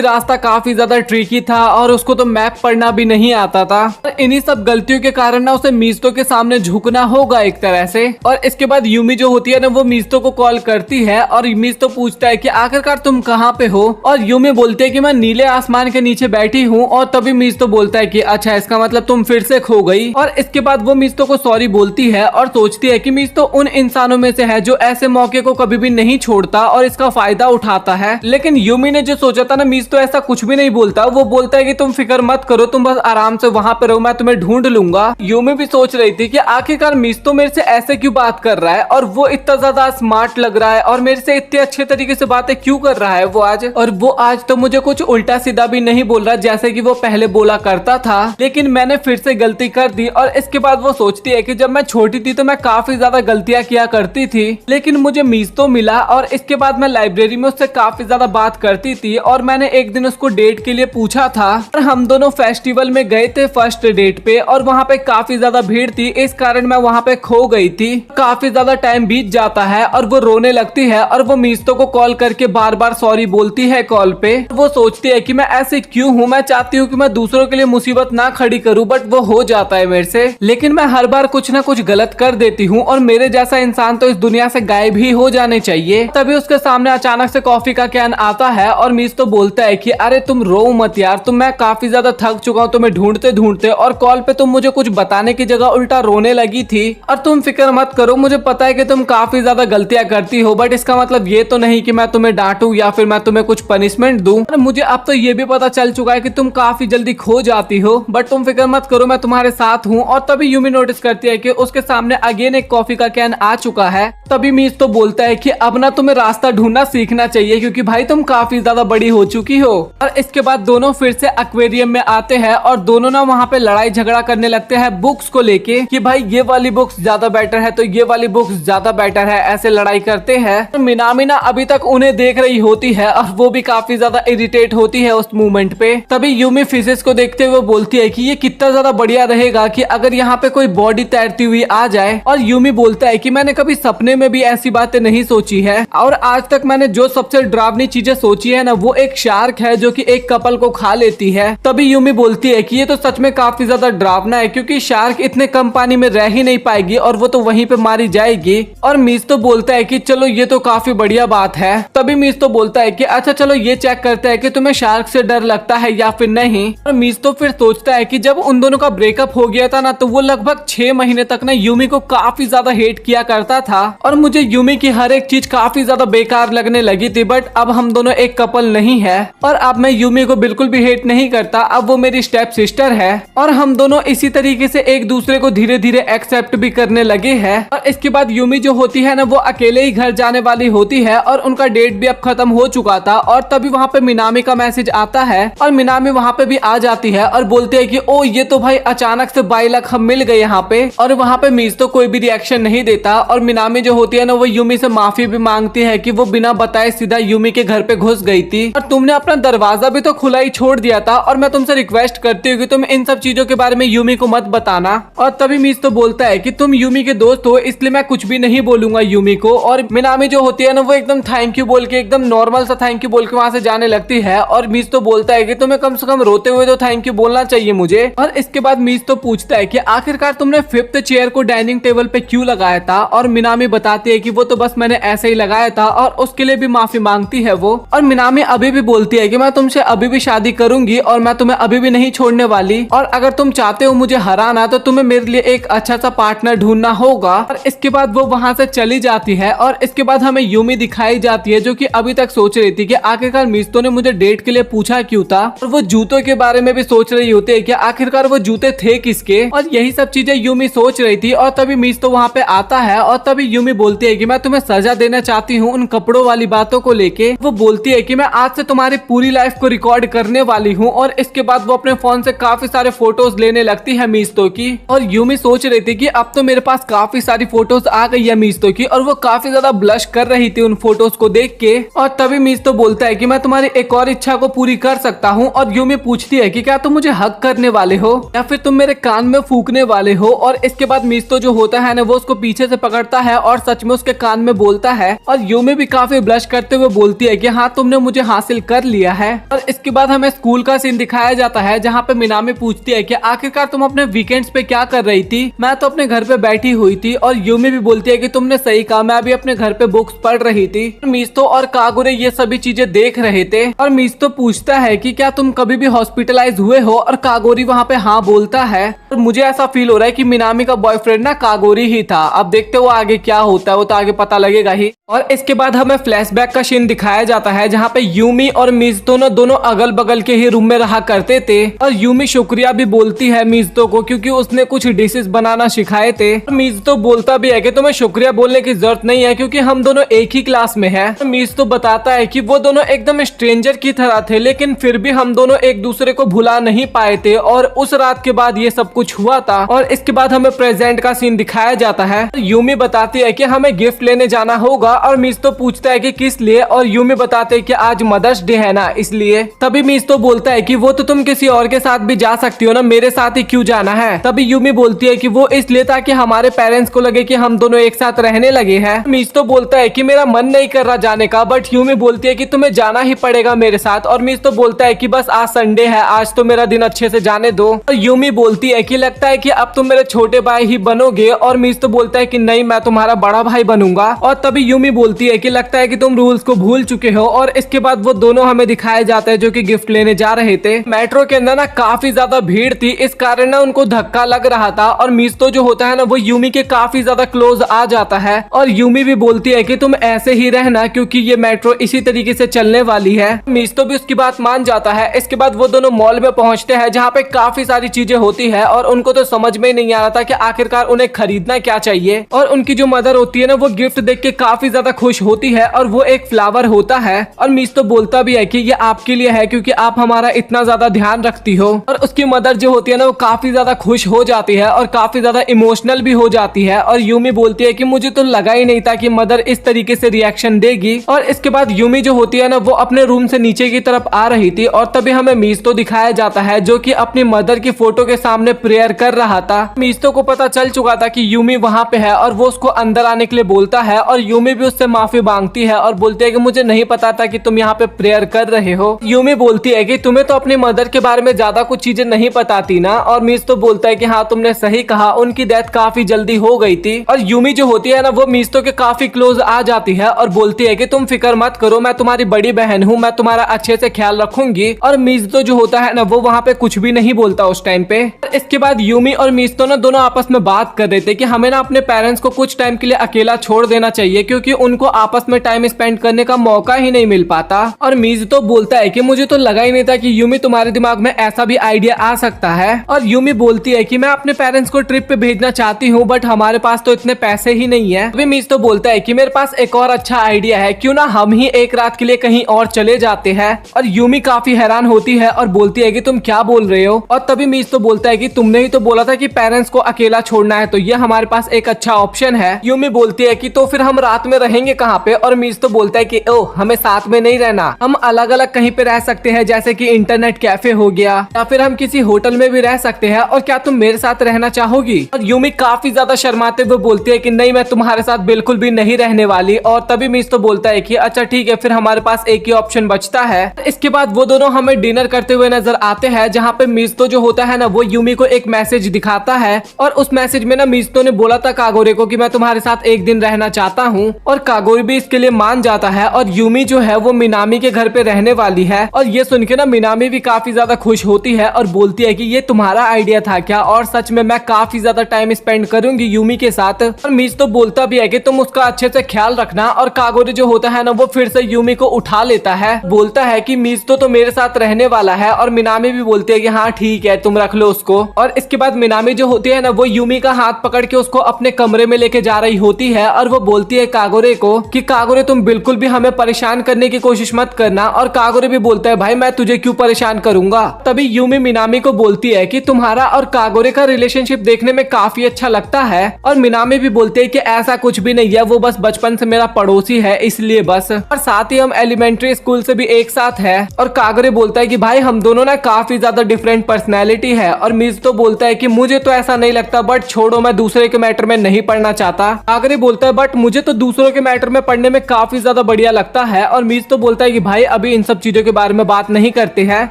रास्ता काफी ज्यादा ट्रिकी था और उसको तो मैप पढ़ना भी नहीं आता था। और इन्हीं सब गलतियों के कारण ना उसे मीज़ुतो के सामने झुकना होगा एक तरह से। और इसके बाद यूमी जो होती है ना, वो मीज़ुतो को कॉल करती है और मीज़ुतो पूछता है कि आखिरकार तुम कहाँ पे हो। और यूमी बोलती है कि मैं नीले आसमान के नीचे बैठी हूँ। और तभी मीज़ुतो बोलता है कि अच्छा, इसका मतलब तुम फिर से खो गई। और इसके बाद वो मीज़ुतो को सॉरी बोलती है और सोचती है कि मीज़ुतो उन इंसानों में से है जो ऐसे मौके को कभी भी नहीं छोड़ता और इसका फायदा उठाता है। लेकिन यूमी ने जो सोचा था ना, मीज़ुतो ऐसा कुछ भी नहीं बोलता। वो बोलता है कि तुम फिक्र मत करो, तुम बस आराम से वहाँ पे रहो, मैं तुम्हें ढूंढ लूंगा। यूमी भी सोच रही थी कि आखिरकार मीज़ुतो मेरे से ऐसे क्यों बात कर रहा है और वो इतना ज्यादा स्मार्ट लग रहा है और मेरे से इतने अच्छे तरीके से बातें क्यों कर रहा है वो आज। और वो आज तो मुझे कुछ उल्टा सीधा भी नहीं बोल रहा जैसे कि वो पहले बोला करता था। लेकिन मैंने फिर से गलती कर दी। और इसके बाद वो सोचती है कि जब मैं छोटी थी तो मैं काफी ज्यादा गलतियां किया करती थी, लेकिन मुझे मीज़ुतो मिला और इसके बाद मैं लाइब्रेरी में उससे काफी ज्यादा बात करती थी और मैंने एक दिन उसको डेट के लिए पूछा था। और हम दोनों फेस्टिवल में गए थे फर्स्ट डेट पे और वहाँ पे काफी ज्यादा भीड़ थी, इस कारण मैं वहाँ पे खो गई थी। काफी ज्यादा टाइम बीत जाता है और वो रोने लगती है और वो मीज़ुतो को कॉल करके बार बार सॉरी बोलती है कॉल पे। वो सोचती है कि मैं ऐसे क्यों हूँ, मैं चाहती हूँ कि मैं दूसरों के लिए मुसीबत ना खड़ी करूँ, बट वो हो जाता है मेरे से। लेकिन मैं हर बार कुछ ना कुछ गलत कर देती हूँ और मेरे जैसा इंसान तो इस दुनिया से गायब ही हो जाने चाहिए। तभी उसके सामने अचानक से कॉफी का कैन आता है और मीज़ुतो बोलता है कि अरे तुम रो मत यार, मैं काफी ज्यादा थक चुका हूँ तुम्हें ढूंढते ढूंढते, और कॉल पे तुम मुझे कुछ बताने की जगह उल्टा रोने लगी थी। और तुम फिक्र मत करो, मुझे पता है कि तुम काफी ज्यादा गलतियां करती हो, बट इसका मतलब ये तो नहीं कि मैं तुम्हें डांटू या फिर मैं तुम्हें कुछ पनिशमेंट दूं। और मुझे अब तो ये भी पता चल चुका है कि तुम काफी जल्दी खो जाती हो, बट तुम फिक्र मत करो, मैं तुम्हारे साथ हूँ। और तभी यूमी नोटिस करती है कि उसके सामने अगेन एक कॉफी का कैन आ चुका है। तभी मीज़ुतो बोलता है कि अब ना तुम्हें रास्ता ढूंढना सीखना चाहिए क्योंकि भाई तुम काफी ज्यादा बड़ी हो चुकी हो। और इसके बाद दोनों फिर से एक्वेरियम में आते हैं और दोनों ना वहाँ पे लड़ाई झगड़ा करने लगते हैं बुक्स को लेके कि भाई ये वाली बुक्स ज्यादा बेटर है तो ये वाली बुक्स ज्यादा बेटर है, ऐसे लड़ाई करते हैं। तो मिनामी ना अभी तक उन्हें देख रही होती है और वो भी काफी ज्यादा इरिटेट होती है उस मोमेंट पे। तभी यूमी फिशिस को देखते हुए बोलती है कि ये कितना ज्यादा बढ़िया रहेगा कि अगर यहाँ पे कोई बॉडी तैरती हुई आ जाए। और यूमी बोलता है कि मैंने कभी सपने में भी ऐसी बातें नहीं सोची है और आज तक मैंने जो सबसे डरावनी चीजें सोची है ना, वो एक शार्क है जो कि एक कपल को खा लेती है। तभी यूमी बोलती है कि ये तो सच में काफी ज्यादा डरावना है क्योंकि शार्क इतने कम पानी में रह ही नहीं पाएगी और वो तो वहीं पे मारी जाएगी। और मीज़ुतो बोलता है कि चलो ये तो काफी बढ़िया बात है। तभी मीज़ुतो बोलता है कि अच्छा चलो ये चेक करते हैं कि तुम्हें शार्क से डर लगता है या फिर नहीं। और मीज़ुतो फिर सोचता है कि जब उन दोनों का ब्रेकअप हो गया था ना, तो वो लगभग 6 महीने तक ना यूमी को काफी ज्यादा हेट किया करता था और मुझे यूमी की हर एक चीज काफी ज्यादा बेकार लगने लगी थी। बट अब हम दोनों एक कपल नहीं है और अब मैं यूमी को बिल्कुल भी हेट नहीं करता, अब वो मेरी स्टेप सिस्टर है और हम दोनों इसी तरीके से एक दूसरे को धीरे धीरे एक्सेप्ट भी करने लगे हैं। और इसके बाद यूमी जो होती है ना, वो अकेले ही घर जाने वाली होती है और उनका डेट भी अब खत्म हो चुका था। और तभी वहाँ पे मिनामी का मैसेज आता है और मिनामी वहाँ पे भी आ जाती है और बोलती है कि ओ ये तो भाई अचानक से 22 लाख हम मिल गए यहाँ पे। और वहाँ पे मीज़ुतो कोई भी रिएक्शन नहीं देता और मिनामी जो होती है ना, वो यूमी से माफी भी मांगती है कि वो बिना बताए सीधा यूमी के घर पे घुस गई थी और तुमने अपना दरवाजा दरवाजा भी तो खुला ही छोड़ दिया था और मैं तुमसे रिक्वेस्ट करती हूँ कि तुम इन सब चीजों के बारे में यूमी को मत बताना। और तभी मीज़तो बोलता है कि तुम यूमी के दोस्त हो इसलिए मैं कुछ भी नहीं बोलूंगा यूमी को। और मिनामी जो होती है ना वो एकदम थैंक यू बोल के, एकदम नॉर्मल सा थैंक यू बोल के वहां से जाने लगती है। और मीज़तो बोलता है कि तुम्हें कम से कम रोते हुए तो थैंक यू बोलना चाहिए मुझे। और इसके बाद मीज़तो पूछता है कि आखिरकार तुमने 5th चेयर को डाइनिंग टेबल पे क्यों लगाया था। और मिनामी बताती है कि वो तो बस मैंने ऐसे ही लगाया था और उसके लिए भी माफी मांगती है वो। और मिनामी अभी भी बोलती है कि मैं तुमसे अभी भी शादी करूंगी और मैं तुम्हें अभी भी नहीं छोड़ने वाली, और अगर तुम चाहते हो मुझे हराना तो तुम्हें मेरे लिए एक अच्छा सा पार्टनर ढूंढना होगा। और इसके बाद वो वहां से चली जाती है। और इसके बाद हमें यूमी दिखाई जाती है जो कि अभी तक सोच रही थी कि आखिरकार मीज़तो ने मुझे डेट के लिए पूछा क्यों था। और वो जूतों के बारे में भी सोच रही होती है कि आखिरकार वो जूते थे किसके, और यही सब चीजें यूमी सोच रही थी। और तभी मीज़तो वहाँ पे आता है और तभी यूमी बोलती है कि मैं तुम्हें सजा देना चाहती हूँ उन कपड़ों वाली बातों को लेके। वो बोलती है कि मैं आज से तुम्हारी पूरी लाइफ को रिकॉर्ड करने वाली हूँ। और इसके बाद वो अपने फोन से काफी सारे फोटोज लेने लगती है मीज़तो की। और यूमी सोच रही थी कि अब तो मेरे पास काफी सारी फोटोज आ गई है मीज़तो की, और वो काफी ज्यादा ब्लश कर रही थी उन फोटोज को देख के। और तभी मीज़तो बोलता है कि मैं तुम्हारी एक और इच्छा को पूरी कर सकता हूँ। और यूमी पूछती है कि क्या तुम मुझे हक करने वाले हो या फिर तुम मेरे कान में फूकने वाले हो। और इसके बाद मीज़तो जो होता है ना वो उसको पीछे से पकड़ता है और सच में उसके कान में बोलता है। और यूमी भी काफी ब्लश करते हुए बोलती है कि हाँ तुमने मुझे हासिल कर लिया है। और इसके बाद हमें स्कूल का सीन दिखाया जाता है जहाँ पे मिनामी पूछती है कि आखिरकार तुम अपने वीकेंड्स पे क्या कर रही थी। मैं तो अपने घर पे बैठी हुई थी। और यूमी भी बोलती है कि तुमने सही कहा, मैं भी अपने घर पे बुक्स पढ़ रही थी। मीज़तो और कागुरे ये सभी चीजें देख रहे थे। और मीज़तो पूछता है कि क्या तुम कभी भी हॉस्पिटलाइज हुए हो। और कागोरी वहाँ पे हाँ बोलता है। और मुझे ऐसा फील हो रहा है कि मिनामी का बॉयफ्रेंड ना कागोरी ही था। अब देखते हो आगे क्या होता है, वो तो आगे पता लगेगा ही। और इसके बाद हमें फ्लैशबैक का सीन दिखाया जाता है जहाँ पे यूमी और मीज़तो दोनों अगल बगल के ही रूम में रहा करते थे। और यूमी शुक्रिया भी बोलती है मीज़तो को क्योंकि उसने कुछ डिशेस बनाना सिखाए थे। मीज़तो बोलता भी है कि तुम्हें शुक्रिया बोलने की जरूरत नहीं है क्योंकि हम दोनों एक ही क्लास में हैं। मीज़तो बताता है कि वो दोनों एकदम स्ट्रेंजर की तरह थे लेकिन फिर भी हम दोनों एक दूसरे को भुला नहीं पाए थे। और उस रात के बाद ये सब कुछ हुआ था। और इसके बाद हमें प्रेजेंट का सीन दिखाया जाता है। यूमी बताती है कि हमें गिफ्ट लेने जाना होगा। और मीज़तो पूछता है कि किस लिए। और यूमी बताते हैं कि आज मदर्स डे है ना इसलिए। तभी मीज़तो बोलता है कि वो तो तुम किसी और के साथ भी जा सकती हो ना, मेरे साथ ही क्यों जाना है। तभी यूमी बोलती है कि वो इसलिए ताकि हमारे पेरेंट्स को लगे कि हम दोनों एक साथ रहने लगे हैं। मीज़तो बोलता है कि मेरा मन नहीं कर रहा जाने का, बट यूमी बोलती है कि तुम्हें जाना ही पड़ेगा मेरे साथ। और मीज़तो बोलता है कि बस आज संडे है, आज तो मेरा दिन अच्छे से जाने दो। और यूमी बोलती है कि लगता है कि अब तुम मेरे छोटे भाई ही बनोगे। और मीज़तो बोलता है कि नहीं, मैं तुम्हारा बड़ा भाई बनूंगा। और तभी यूमी बोलती है कि लगता है कि तुम रूल्स को भूल चुके हो। और इसके बाद वो दोनों हमें दिखाए जाते हैं जो कि गिफ्ट लेने जा रहे थे। मेट्रो के अंदर ना काफी ज्यादा भीड़ थी, इस कारण ना उनको धक्का लग रहा था। और मीज़तो जो होता है ना वो यूमी के काफी ज्यादा क्लोज आ जाता है। और यूमी भी बोलती है कि तुम ऐसे ही रहना क्योंकि ये मेट्रो इसी तरीके से चलने वाली है। मीज़तो भी उसकी बात मान जाता है। इसके बाद वो दोनों मॉल में पहुंचते हैं जहाँ पे काफी सारी चीजें होती है और उनको तो समझ में ही नहीं आ रहा था कि आखिरकार उन्हें खरीदना क्या चाहिए। और उनकी जो मदर होती है ना वो गिफ्ट देख के काफी ज्यादा खुश होती है और वो एक फ्लावर होता है। और मीज़तो बोलता भी है कि ये आपके लिए है क्योंकि आप हमारा इतना ज्यादा ध्यान रखती हो। और उसकी मदर जो होती है ना वो काफी ज्यादा खुश हो जाती है और काफी ज्यादा इमोशनल भी हो जाती है। और यूमी बोलती है कि मुझे तो लगा ही नहीं था कि मदर इस तरीके से रिएक्शन देगी। और इसके बाद यूमी जो होती है ना वो अपने रूम से नीचे की तरफ आ रही थी। और तभी हमें मीज़तो दिखाया जाता है जो कि अपनी मदर की फोटो के सामने प्रेयर कर रहा था। मीज़तो को पता चल चुका था कि यूमी वहाँ पे है और वो उसको अंदर आने के लिए बोलता है। और यूमी भी उससे माफी मांगती है और बोलती है कि मुझे नहीं पता था कि तुम यहाँ पे प्रेयर कर रहे हो। यूमी बोलती है कि तुम्हें तो अपनी मदर के बारे में ज्यादा कुछ चीजें नहीं पता थी ना। और मीज़तो बोलता है कि हाँ तुमने सही कहा, उनकी डेथ काफी जल्दी हो गई थी। और यूमी जो होती है ना वो मीज़तो के काफी क्लोज आ जाती है और बोलती है कि तुम फिक्र मत करो, मैं तुम्हारी बड़ी बहन हूँ, मैं तुम्हारा अच्छे से ख्याल रखूंगी। और मीज़तो जो होता है ना वो वहाँ पे कुछ भी नहीं बोलता उस टाइम पे। इसके बाद यूमी और मीज़तो ना दोनों आपस में बात कर रहे थे कि हमें ना अपने पेरेंट्स को कुछ टाइम के लिए अकेला छोड़ देना चाहिए क्योंकि उनको आपस में टाइम स्पेंड करने का मौका ही नहीं मिल पाता। और मीज़तो बोलता है कि मुझे तो लगा ही नहीं था कि यूमी तुम्हारे दिमाग में ऐसा भी आइडिया आ सकता है। और यूमी बोलती है कि मैं अपने पेरेंट्स को ट्रिप पे भेजना चाहती हूँ बट हमारे पास तो इतने पैसे ही नहीं है। अभी मीज़तो बोलता है कि मेरे पास एक और अच्छा आइडिया है, क्यों ना हम ही एक रात के लिए कहीं और चले जाते हैं। और यूमी काफी हैरान होती है और बोलती है कि तुम क्या बोल रहे हो। और तभी मीज़तो बोलता है कि तुमने ही तो बोला था कि पेरेंट्स को अकेला छोड़ना है, तो ये हमारे पास एक अच्छा ऑप्शन है। यूमी बोलती है कि तो फिर हम रात में रहेंगे कहाँ पे। और मीज़तो बोलता है कि ओह हमें साथ में नहीं रहना, हम अलग अलग कहीं पे रह सकते हैं, जैसे कि इंटरनेट कैफे हो गया या फिर हम किसी होटल में भी रह सकते हैं, और क्या तुम मेरे साथ रहना चाहोगी? और यूमी काफी ज्यादा शर्माते हुए बोलती है कि नहीं, मैं तुम्हारे साथ बिल्कुल भी नहीं रहने वाली। और तभी मीस तो बोलता है कि अच्छा ठीक है, फिर हमारे पास एक ही ऑप्शन बचता है। इसके बाद वो दोनों हमें डिनर करते हुए नजर आते हैं, जहाँ पे मिस्तो जो होता है ना, वो यूमी को एक मैसेज दिखाता है, और उस मैसेज में ना मिस्तो ने बोला था कागोरे को कि मैं तुम्हारे साथ एक दिन रहना चाहता हूँ, और कागोरे भी इसके लिए मान जाता है। और यूमी जो है वो मिनामी के घर पे रहने वाली है, और ये सुन के ना मिनामी भी काफी ज्यादा खुश होती है और बोलती है कि ये तुम्हारा आइडिया था क्या, और सच में मैं काफी ज्यादा टाइम स्पेंड करूंगी यूमी के साथ। और मीस तो बोलता भी है कि तुम उसका अच्छे से ख्याल रखना। और कागोरे जो होता है ना, वो फिर से यूमी को उठा लेता है, बोलता है कि मीस तो मेरे साथ रहने वाला है। और मिनामी भी बोलती है कि हाँ ठीक है, तुम रख लो उसको। और इसके बाद मिनामी जो होती है ना, वो यूमी का हाथ पकड़ के उसको अपने कमरे में लेके जा रही होती है, और वो बोलती है कागोरे को कि कागोरे तुम बिल्कुल भी हमें परेशान करने की कोशिश मत करना। और कागोरे भी बोलता है भाई मैं तुझे क्यों परेशान करूंगा। तभी यूमी मिनामी को बोलती है कि तुम्हारा और कागोरे का रिलेशनशिप देखने में काफी अच्छा लगता है। और मिनामी भी बोलते है कि ऐसा कुछ भी नहीं है, वो बस बचपन से मेरा पड़ोसी है इसलिए बस, और साथ ही हम एलिमेंट्री स्कूल से भी एक साथ है। और कागोरे बोलता है कि भाई हम दोनों ना काफी ज्यादा डिफरेंट पर्सनैलिटी है। और मिज तो बोलता है कि मुझे तो ऐसा नहीं लगता, बट छोड़ो, मैं दूसरे के मैटर में नहीं पढ़ना चाहता। कागोरे बोलता है बट मुझे तो दूसरों के मैटर में पढ़ने में काफी ज्यादा बढ़िया लगता है। और मिज तो बोलता है कि भाई अभी इन सब चीजों के बारे में बात नहीं करते हैं।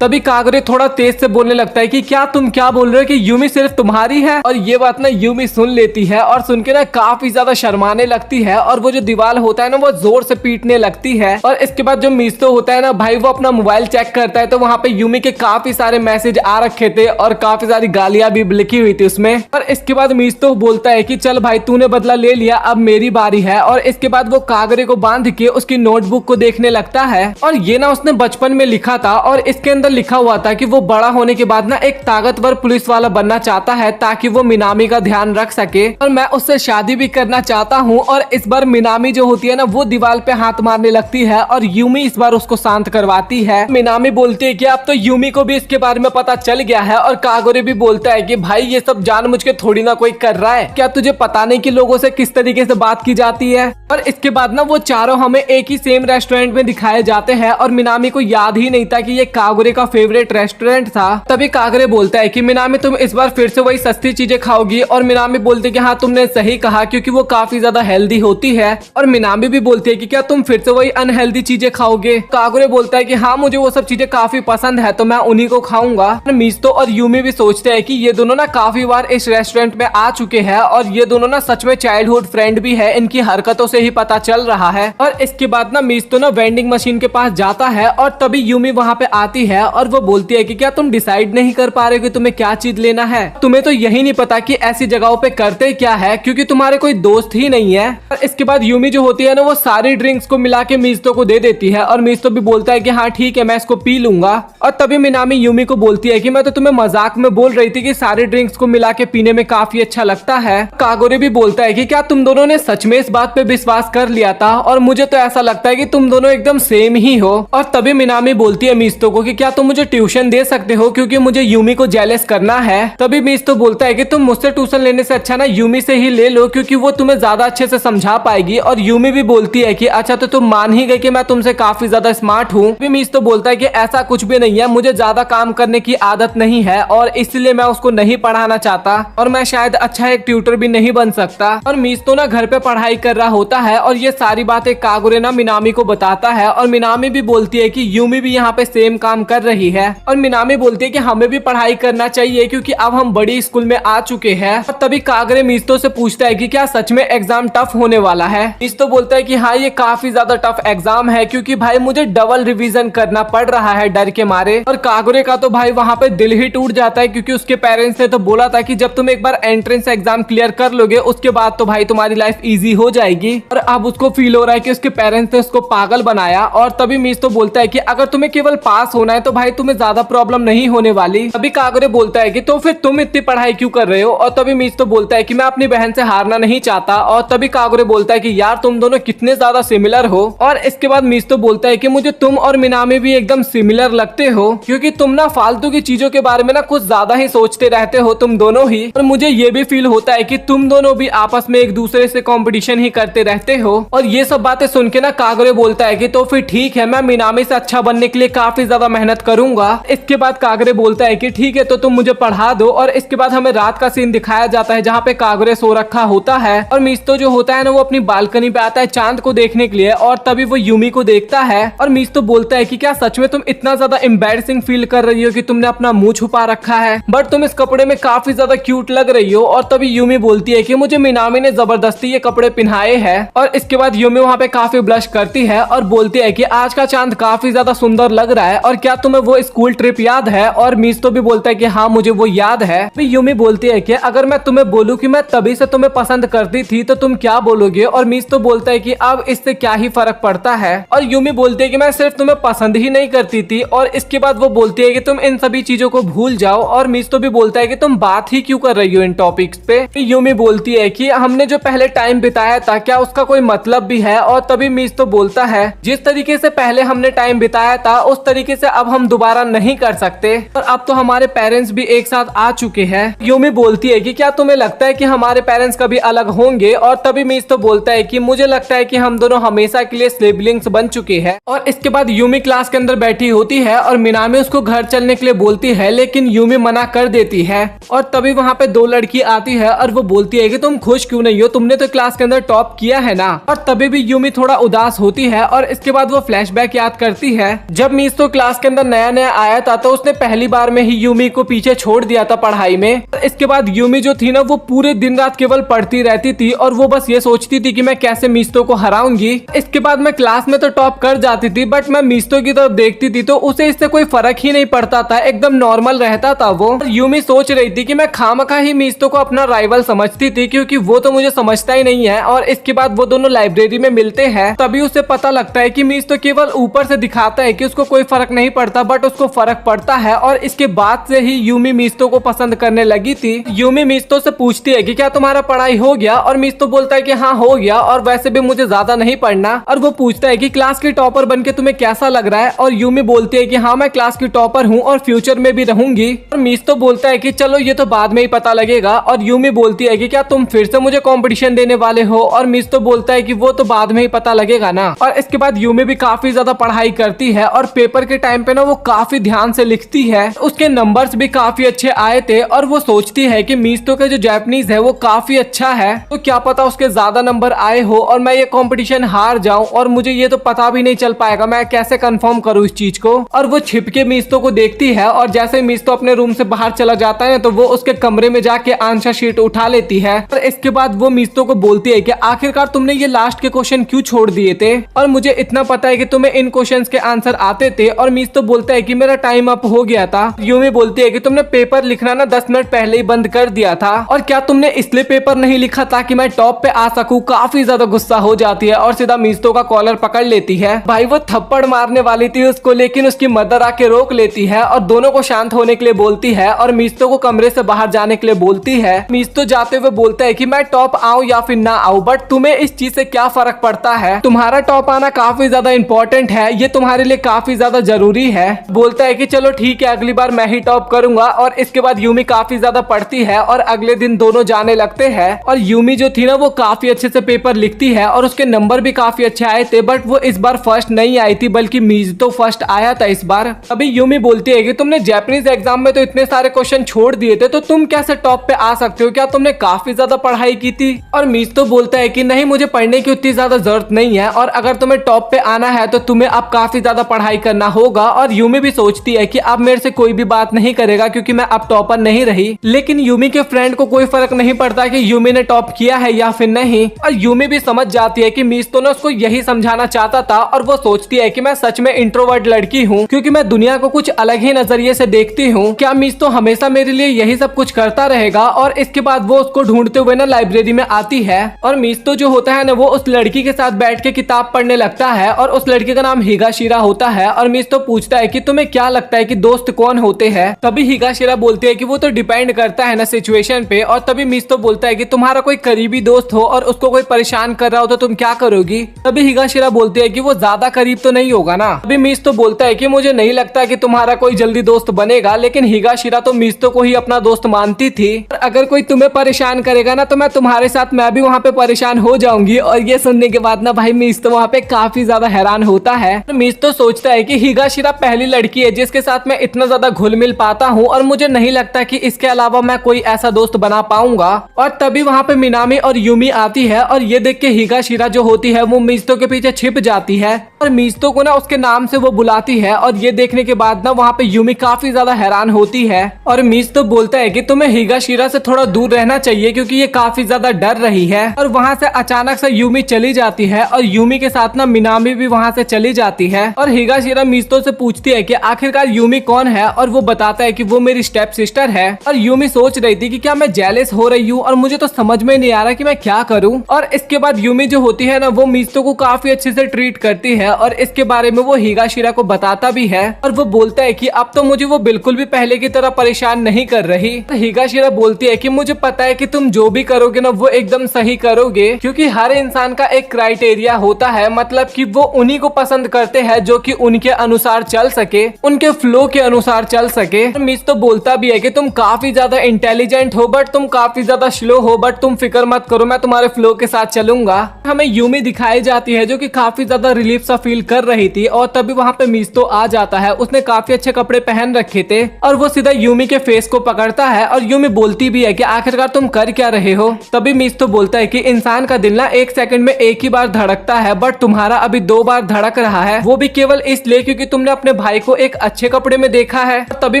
तभी कागोरे थोड़ा तेज से बोलने लगता है कि क्या तुम क्या बोल रहे हो कि यूमी सिर्फ तुम्हारी है। और ये बात ना यूमी सुन लेती है, और सुन के ना काफी ज्यादा शर्माने लगती है, और वो जो दीवार होता है ना, वो जोर से पीटने लगती है। और इसके बाद जो मिस्तो होता है ना भाई, वो अपना मोबाइल चेक करता है, तो वहाँ पे यूमी के काफी सारे मैसेज आ रखे थे, और काफी सारी गालियां भी लिखी हुई थी उसमें। और इसके बाद मिस्तो बोलता है कि चल भाई तूने बदला ले लिया, अब मेरी बारी है। और इसके बाद वो कागरे को बांध के उसकी नोटबुक को देखने लगता है, और ये ना उसने बचपन में लिखा था, और इसके अंदर लिखा हुआ था कि वो बड़ा होने के बाद ना एक ताकतवर पुलिस वाला बनना चाहता है, ताकि वो मिनामी का ध्यान रख सके, और मैं उससे शादी भी करना चाहता हूँ। और इस बार मिनामी जो होती है ना, वो दीवार पे हाथ मारने लगती है, और यूमी इस बार उसको शांत करवाती है। मिनामी बोलती है कि अब तो यूमी को भी इसके बारे में पता चल गया है। और कागोरे भी बोलता है कि भाई ये सब जानबूझ के थोड़ी ना कोई कर रहा है, क्या तुझे पता नहीं कि लोगों से किस तरीके से बात की जाती है। और इसके बाद ना वो चारों हमें एक ही सेम रेस्टोरेंट में दिखाए जाते हैं, और मिनामी को याद ही नहीं था कि ये कागोरे का फेवरेट रेस्टोरेंट था। तभी कागोरे बोलता है कि मिनामी तुम इस बार फिर से वही सस्ती चीजें खाओगी। और मिनामी बोलती है कि हाँ तुमने सही कहा, क्योंकि वो काफी ज्यादा हेल्दी होती है। और मिनामी भी बोलती है कि क्या तुम फिर से वही अनहेल्दी चीजें खाओगे। कागोरे बोलता है कि हाँ मुझे वो सब चीजें काफी पसंद है, तो मैं उन्हीं को खाऊंगा। मिस्तो और यूमी भी सोचते हैं कि ये दोनों ना काफी बार इस रेस्टोरेंट में आ चुके हैं, और ये दोनों ना सच में चाइल्डहुड फ्रेंड भी है, इनकी हरकतों से ही पता चल रहा है। और इसके बाद ना मिस्तो ना वेंडिंग मशीन के पास जाता है, और तभी यूमी वहाँ पे आती है, और वो बोलती है कि क्या तुम डिसाइड नहीं कर पा रहे हो कि तुम्हें क्या चीज लेना है, तुम्हें तो यही नहीं पता कि ऐसी जगहों पे करते क्या है, क्योंकि तुम्हारे कोई दोस्त ही नहीं है। और इसके बाद यूमी जो होती है ना, वो सारी ड्रिंक्स को मिला के मिस्तो को दे देती है, और मिस्तो भी बोलता है कि हाँ ठीक है मैं इसको पी लूंगा। और तभी मिनामी यूमी को बोलती है कि मैं तो तुम्हें मजाक में बोल रही थी कि सारी ड्रिंक्स को मिला के पीने में काफी अच्छा लगता है। कागोरे भी बोलता है कि क्या तुम दोनों ने सच में इस बात पे विश्वास कर लिया था, और मुझे तो ऐसा लगता है कि तुम दोनों एकदम सेम ही हो। और तभी मिनामी बोलती है मिस्तो को कि क्या तुम मुझे ट्यूशन दे सकते हो, क्योंकि मुझे यूमी को जेलस करना है। तभी मिस्तो बोलता है कि तुम मुझसे ट्यूशन लेने से अच्छा ना यूमी से ही ले लो, क्योंकि वो तुम्हें ज्यादा अच्छे से समझा पाएगी। और यूमी भी बोलती है कि अच्छा तो तुम मान ही गए कि मैं तुमसे काफी ज्यादा स्मार्ट हूँ। मिस्तो बोलता है कि ऐसा कुछ भी नहीं है, मुझे ज्यादा काम करने की आदत नहीं है, और इसलिए मैं उसको नहीं पढ़ाना चाहता, और मैं शायद अच्छा एक ट्यूटर भी नहीं बन सकता। और मिस्तो ना घर पे पढ़ाई कर रहा होता है, और ये सारी बातें कागोरे ना मिनामी को बताता है। और मिनामी भी बोलती है कि यूमी भी यहाँ पे सेम काम कर रही है। और मिनामी बोलती है कि हमें भी पढ़ाई करना चाहिए, क्योंकि अब हम बड़ी स्कूल में आ चुके हैं। और तभी कागोरे मिस्तो से पूछता है कि क्या सच में एग्जाम टफ होने वाला है। मिस्तो बोलता है कि हाँ ये काफी ज्यादा टफ एग्जाम है, क्योंकि भाई मुझे डबल रिवीजन करना पड़ रहा है डर के मारे। और कागोरे का तो भाई वहाँ पे दिल ही टूट जाता है, क्योंकि उसके पेरेंट्स ने तो बोला था कि जब तुम एक बार एंट्रेंस एग्जाम क्लियर कर लोगे उसके बाद तो भाई तुम्हारी लाइफ इजी हो जाएगी। और अब उसको फील हो रहा है कि उसके पेरेंट्स ने उसको पागल बनाया। और तभी मिस्तो बोलता है कि अगर तुम्हें केवल पास होना है तो भाई तुम्हें ज्यादा प्रॉब्लम नहीं होने वाली। तभी कागोरे बोलता है कि तो फिर तुम इतनी पढ़ाई क्यों कर रहे हो। और तभी मिस्तो बोलता है कि मैं अपनी बहन से हारना नहीं चाहता। और तभी कागोरे बोलता है कि यार तुम दोनों कितने ज्यादा सिमिलर हो। और इसके बाद मिस्तो बोलता है कि मुझे तुम और मिनामी भी एकदम सिमिलर लगते हो, क्योंकि तुम ना फालतू की चीजों के बारे में ना कुछ ज्यादा ही सोचते रहते हो तुम दोनों ही। और मुझे ये भी फील होता है कि तुम दोनों भी आपस में एक दूसरे से कंपटीशन ही करते रहते हो। और ये सब बातें सुन के ना कागोरे बोलता है कि तो फिर ठीक है, मैं मिनामी से अच्छा बनने के लिए काफी ज्यादा मेहनत करूंगा। इसके बाद कागरे बोलता है कि ठीक है तो तुम मुझे पढ़ा दो। और इसके बाद हमें रात का सीन दिखाया जाता है जहाँ पे कागरे सो रखा होता है और मिस्तो जो होता है ना वो अपनी बालकनी पे आता है चांद को देखने के लिए और तभी वो यूमी को देखता है और मिस्तो बोलता है कि क्या सच में तुम इतना ज्यादा एम्बैरेसिंग फील कर रही हो कि तुमने अपना मुंह छुपा रखा है, बट तुम इस कपड़े में काफी ज्यादा क्यूट लग रही हो। और तभी यूमी बोलती है कि मुझे मिनामी ने जबरदस्ती ये कपड़े पहनाए हैं। और इसके बाद यूमी वहाँ पे काफी ब्लश करती है और बोलती है कि आज का चांद काफी ज्यादा सुंदर लग रहा है और क्या तुम्हें वो स्कूल ट्रिप याद है। और मिस्तो भी बोलता है कि हाँ मुझे वो याद है। यूमी बोलती है कि अगर मैं तुम्हें बोलूं कि मैं तभी से तुम्हें पसंद करती थी तो तुम क्या बोलोगे। और मिस्तो बोलता है कि अब इससे क्या ही फर्क पड़ता है। और यूमी बोलती है कि मैं सिर्फ तुम्हें पसंद ही नहीं करती थी। और इसके बाद वो बोलती है कि तुम इन सभी चीजों को भूल जाओ। और मिस्तो भी बोलता है कि तुम बात ही क्यों कर रही हो इन टॉपिक्स पे। यूमी बोलती है कि हमने जो पहले टाइम बिताया था क्या उसका कोई मतलब भी है। और तभी मिस्तो बोलता है जिस तरीके से पहले हमने टाइम बिताया था उस तरीके से अब हम दोबारा नहीं कर सकते और अब तो हमारे पेरेंट्स भी एक साथ आ चुके हैं। यूमी बोलती है कि क्या तुम्हें लगता है कि हमारे पेरेंट्स कभी अलग होंगे। और तभी मिस्तो बोलता है कि मुझे लगता है कि हम दोनों हमेशा के लिए सिबलिंग्स बन चुके हैं। और इसके बाद यूमी क्लास के अंदर बैठी होती है और मिनामी उसको घर चलने के लिए बोलती है लेकिन यूमी मना कर देती है। और तभी वहाँ पे दो लड़की आती है और वो बोलती है कि तुम खुश क्यों नहीं हो, तुमने तो क्लास के अंदर टॉप किया है ना। और तभी भी यूमी थोड़ा उदास होती है और इसके बाद वो फ्लैशबैक याद करती है जब मिस्तो क्लास के अंदर नया नया आया था तो उसने पहली बार में ही यूमी को पीछे छोड़ दिया था पढ़ाई में। इसके बाद यूमी जो थी ना वो पूरे दिन रात केवल पढ़ती रहती थी और वो बस ये सोचती थी कि मैं कैसे मिस्तो को हराऊंगी। इसके बाद मैं क्लास में तो टॉप कर जाती थी बट मैं मिस्तो की तरफ देखती थी तो उसे इससे कोई फर्क ही नहीं पड़ता था, एकदम नॉर्मल रहता था वो। यूमी सोच रही थी कि मैं खामखा ही मिस्तो को अपना राइवल समझती थी क्योंकि वो तो मुझे समझता ही नहीं है। और इसके बाद वो दोनों लाइब्रेरी में मिलते हैं तभी उसे पता लगता है कि मिस्तो केवल ऊपर से दिखाता है कि उसको कोई फर्क नहीं पड़ता बट उसको फर्क पड़ता है। और इसके बाद से ही यूमी मिस्तो को पसंद करने लगी थी। यूमी मिस्तो से पूछती है कि क्या तुम्हारा पढ़ाई हो गया और मिस्तो बोलता है कि हाँ हो गया और वैसे भी मुझे ज्यादा नहीं पढ़ना। और वो पूछता है कि क्लास की टॉपर बनके तुम्हें कैसा लग रहा है। और यूमी बोलती है कि हाँ मैं क्लास की टॉपर हूँ और फ्यूचर में भी रहूंगी। और मिस्तो बोलता है कि चलो ये तो बाद में ही पता लगेगा। और यूमी बोलती है कि क्या तुम फिर से मुझे कंपटीशन देने वाले हो। और मिस्तो बोलता है कि वो तो बाद में ही पता लगेगा ना। और इसके बाद यूमी भी काफी ज्यादा पढ़ाई करती है और पेपर के टाइम पे ना वो काफी ध्यान से लिखती है। उसके नंबर्स भी काफी अच्छे आए थे और वो सोचती है कि मिस्तो का जो जापानीज है वो काफी अच्छा है तो क्या पता उसके ज्यादा नंबर आए हो और मैं ये कंपटीशन हार जाऊं और मुझे ये तो पता भी नहीं चल पाएगा, मैं कैसे कंफर्म करूं इस चीज को। और वो छिप के मिस्तो को देखती है और जैसे मिस्तो अपने रूम से बाहर चला जाता है तो वो उसके कमरे में जाके आंसर शीट उठा लेती है। और इसके बाद वो मिस्तो को बोलती है कि आखिरकार तुमने ये लास्ट के क्वेश्चन क्यों छोड़ दिए थे और मुझे इतना पता है कि तुम्हें इन क्वेश्चंस के आंसर आते थे। और मिस्तो बोलता है कि मेरा टाइम अप हो गया था। यूमी बोलती है कि तुमने पेपर लिखना ना 10 मिनट पहले ही बंद कर दिया था और क्या तुमने इसलिए पेपर नहीं लिखा ताकि मैं टॉप पे आ सकूं। काफी ज्यादा गुस्सा हो जाती है और सीधा मिस्तो का कॉलर पकड़ लेती है। भाई वो थप्पड़ मारने वाली थी उसको लेकिन उसकी मदर आके रोक लेती है और दोनों को शांत होने के लिए बोलती है और मिस्तो को कमरे से बाहर जाने के लिए बोलती है। मिस्तो जाते हुए बोलता है कि मैं टॉप आऊं या फिर ना आऊं बट तुम्हें इस चीज से क्या फर्क पड़ता है, तुम्हारा टॉप आना काफी ज्यादा इंपॉर्टेंट है, ये तुम्हारे लिए काफी ज्यादा जरूरी है। बोलता है कि चलो ठीक है अगली बार मैं ही टॉप करूंगा। और इसके बाद यूमी काफी ज्यादा पढ़ती है और अगले दिन दोनों जाने लगते हैं। और यूमी जो थी ना वो काफी अच्छे से पेपर लिखती है और उसके नंबर भी काफी अच्छे आए थे बट वो इस बार फर्स्ट नहीं आई थी बल्कि मिजुतो फर्स्ट आया था इस बार। अभी यूमी बोलती है कि तुमने जापानीज एग्जाम में तो इतने सारे क्वेश्चन छोड़ दिए थे तो तुम कैसे टॉप पे आ सकते हो, क्या तुमने काफी ज्यादा पढ़ाई की थी। और मिजुतो बोलता है कि नहीं मुझे पढ़ने की उतनी ज्यादा जरूरत नहीं है और अगर तुम्हें टॉप पे आना है तो तुम्हें अब काफी ज्यादा पढ़ाई करना होगा। और यूमी भी सोचती है कि अब मेरे से कोई भी बात नहीं करेगा क्योंकि मैं अब टॉपर नहीं रही। लेकिन यूमी के फ्रेंड को कोई फर्क नहीं पड़ता कि यूमी ने टॉप किया है या फिर नहीं। और यूमी भी समझ जाती है कि मिजुतो ने उसको यही समझाना चाहता था और वो सोचती है कि मैं सच में इंट्रोवर्ट लड़की हूँ क्योंकि मैं दुनिया को कुछ अलग ही नजरिए से देखती हूँ। क्या मिजुतो हमेशा मेरे लिए यही सब कुछ करता रहेगा। और इसके बाद वो उसको ढूंढते हुए ना लाइब्रेरी में आती है और मिजुतो जो होता है ना वो उस लड़की के साथ बैठ के किताब पढ़ने लगता है और उस लड़की का नाम हिगाशिरा होता है। और मिजुतो पूछता है कि तुम्हें क्या लगता है कि दोस्त कौन होते हैं। तभी हिगाशिरा बोलती है कि वो तो डिपेंड करता है ना सिचुएशन पे। और तभी मिजुतो बोलता है कि तुम्हारा कोई करीबी दोस्त हो और उसको कोई परेशान कर रहा हो तो तुम क्या करोगी। तभी हिगाशिरा बोलती है कि वो ज्यादा करीब तो नहीं होगा ना। तभी मिजुतो बोलता है कि मुझे नहीं लगता कि तुम्हारा कोई जल्दी दोस्त बनेगा। लेकिन हिगाशिरा तो मिजुतो को ही अपना दोस्त मानती थी। अगर कोई तुम्हें परेशान करेगा ना तो मैं तुम्हारे साथ मैं भी वहाँ पे परेशान हो जाऊंगी। और ये सुनने के बाद ना भाई मिजुतो वहाँ पे काफी ज्यादा हैरान होता है। मीस्तो सोचता है कि हिगाशिरा पहली लड़की है जिसके साथ मैं इतना ज्यादा घुल मिल पाता हूँ और मुझे नहीं लगता कि इसके अलावा मैं कोई ऐसा दोस्त बना पाऊंगा। और तभी वहाँ पे मिनामी और यूमी आती है और ये देख के हिगाशिरा जो होती है वो मीस्तो के पीछे छिप जाती है और मीस्तो को ना उसके नाम से वो बुलाती है। और ये देखने के बाद ना वहाँ पे यूमी काफी ज्यादा हैरान होती है और मीस्तो बोलता है कि तुम्हें हिगाशिरा से थोड़ा दूर रहना चाहिए क्योंकि ये काफी ज्यादा डर रही है। और वहाँ से अचानक से यूमी चली जाती है और यूमी के साथ ना मिनामी भी वहाँ से चली जाती है। और हिगाशिरा मीस्तो से पूछती है कि आखिरकार यूमी कौन है और वो बताता है कि वो मेरी स्टेप सिस्टर है। और यूमी सोच रही थी कि क्या मैं जेलस हो रही हूँ और मुझे तो समझ में नहीं आ रहा कि मैं क्या करूँ। और इसके बाद यूमी जो होती है ना वो मीस्तो को काफी अच्छे से ट्रीट करती है और इसके बारे में वो हिगाशिरा को बताता भी है। और वो बोलता है कि अब तो मुझे वो बिल्कुल भी पहले की तरह परेशान नहीं कर रही। तो हिगाशिरा बोलती है कि मुझे पता है कि तुम जो भी करोगे ना वो एकदम सही करोगे क्योंकि हर इंसान का एक क्राइटेरिया होता है, मतलब कि वो उन्हीं को पसंद करते हैं जो कि उनके अनुसार चल सके, उनके फ्लो के अनुसार चल सके। मीस्तो बोलता भी है कि तुम काफी ज्यादा इंटेलिजेंट हो बट तुम काफी ज्यादा स्लो हो, बट तुम फिक्र मत करो, मैं तुम्हारे फ्लो के साथ चलूंगा। हमें यूमी दिखाई जाती है जो कि काफी ज्यादा रिलीफ सा फील कर रही थी और तभी वहाँ पे मीस्तो आ जाता है। उसने काफी अच्छे कपड़े पहन रखे थे और वो सीधा यूमी के फेस को पकड़ता है और यूमी बोलती भी है कि आखिरकार तुम कर क्या रहे हो। तभी मीस्तो बोलता है कि इंसान का दिल ना एक सेकंड में एक ही बार धड़कता है बट तुम्हारा अभी 2 बार धड़क रहा है, वो भी केवल इसलिए क्योंकि तुमने अपने भाई को एक अच्छे कपड़े में देखा है। तभी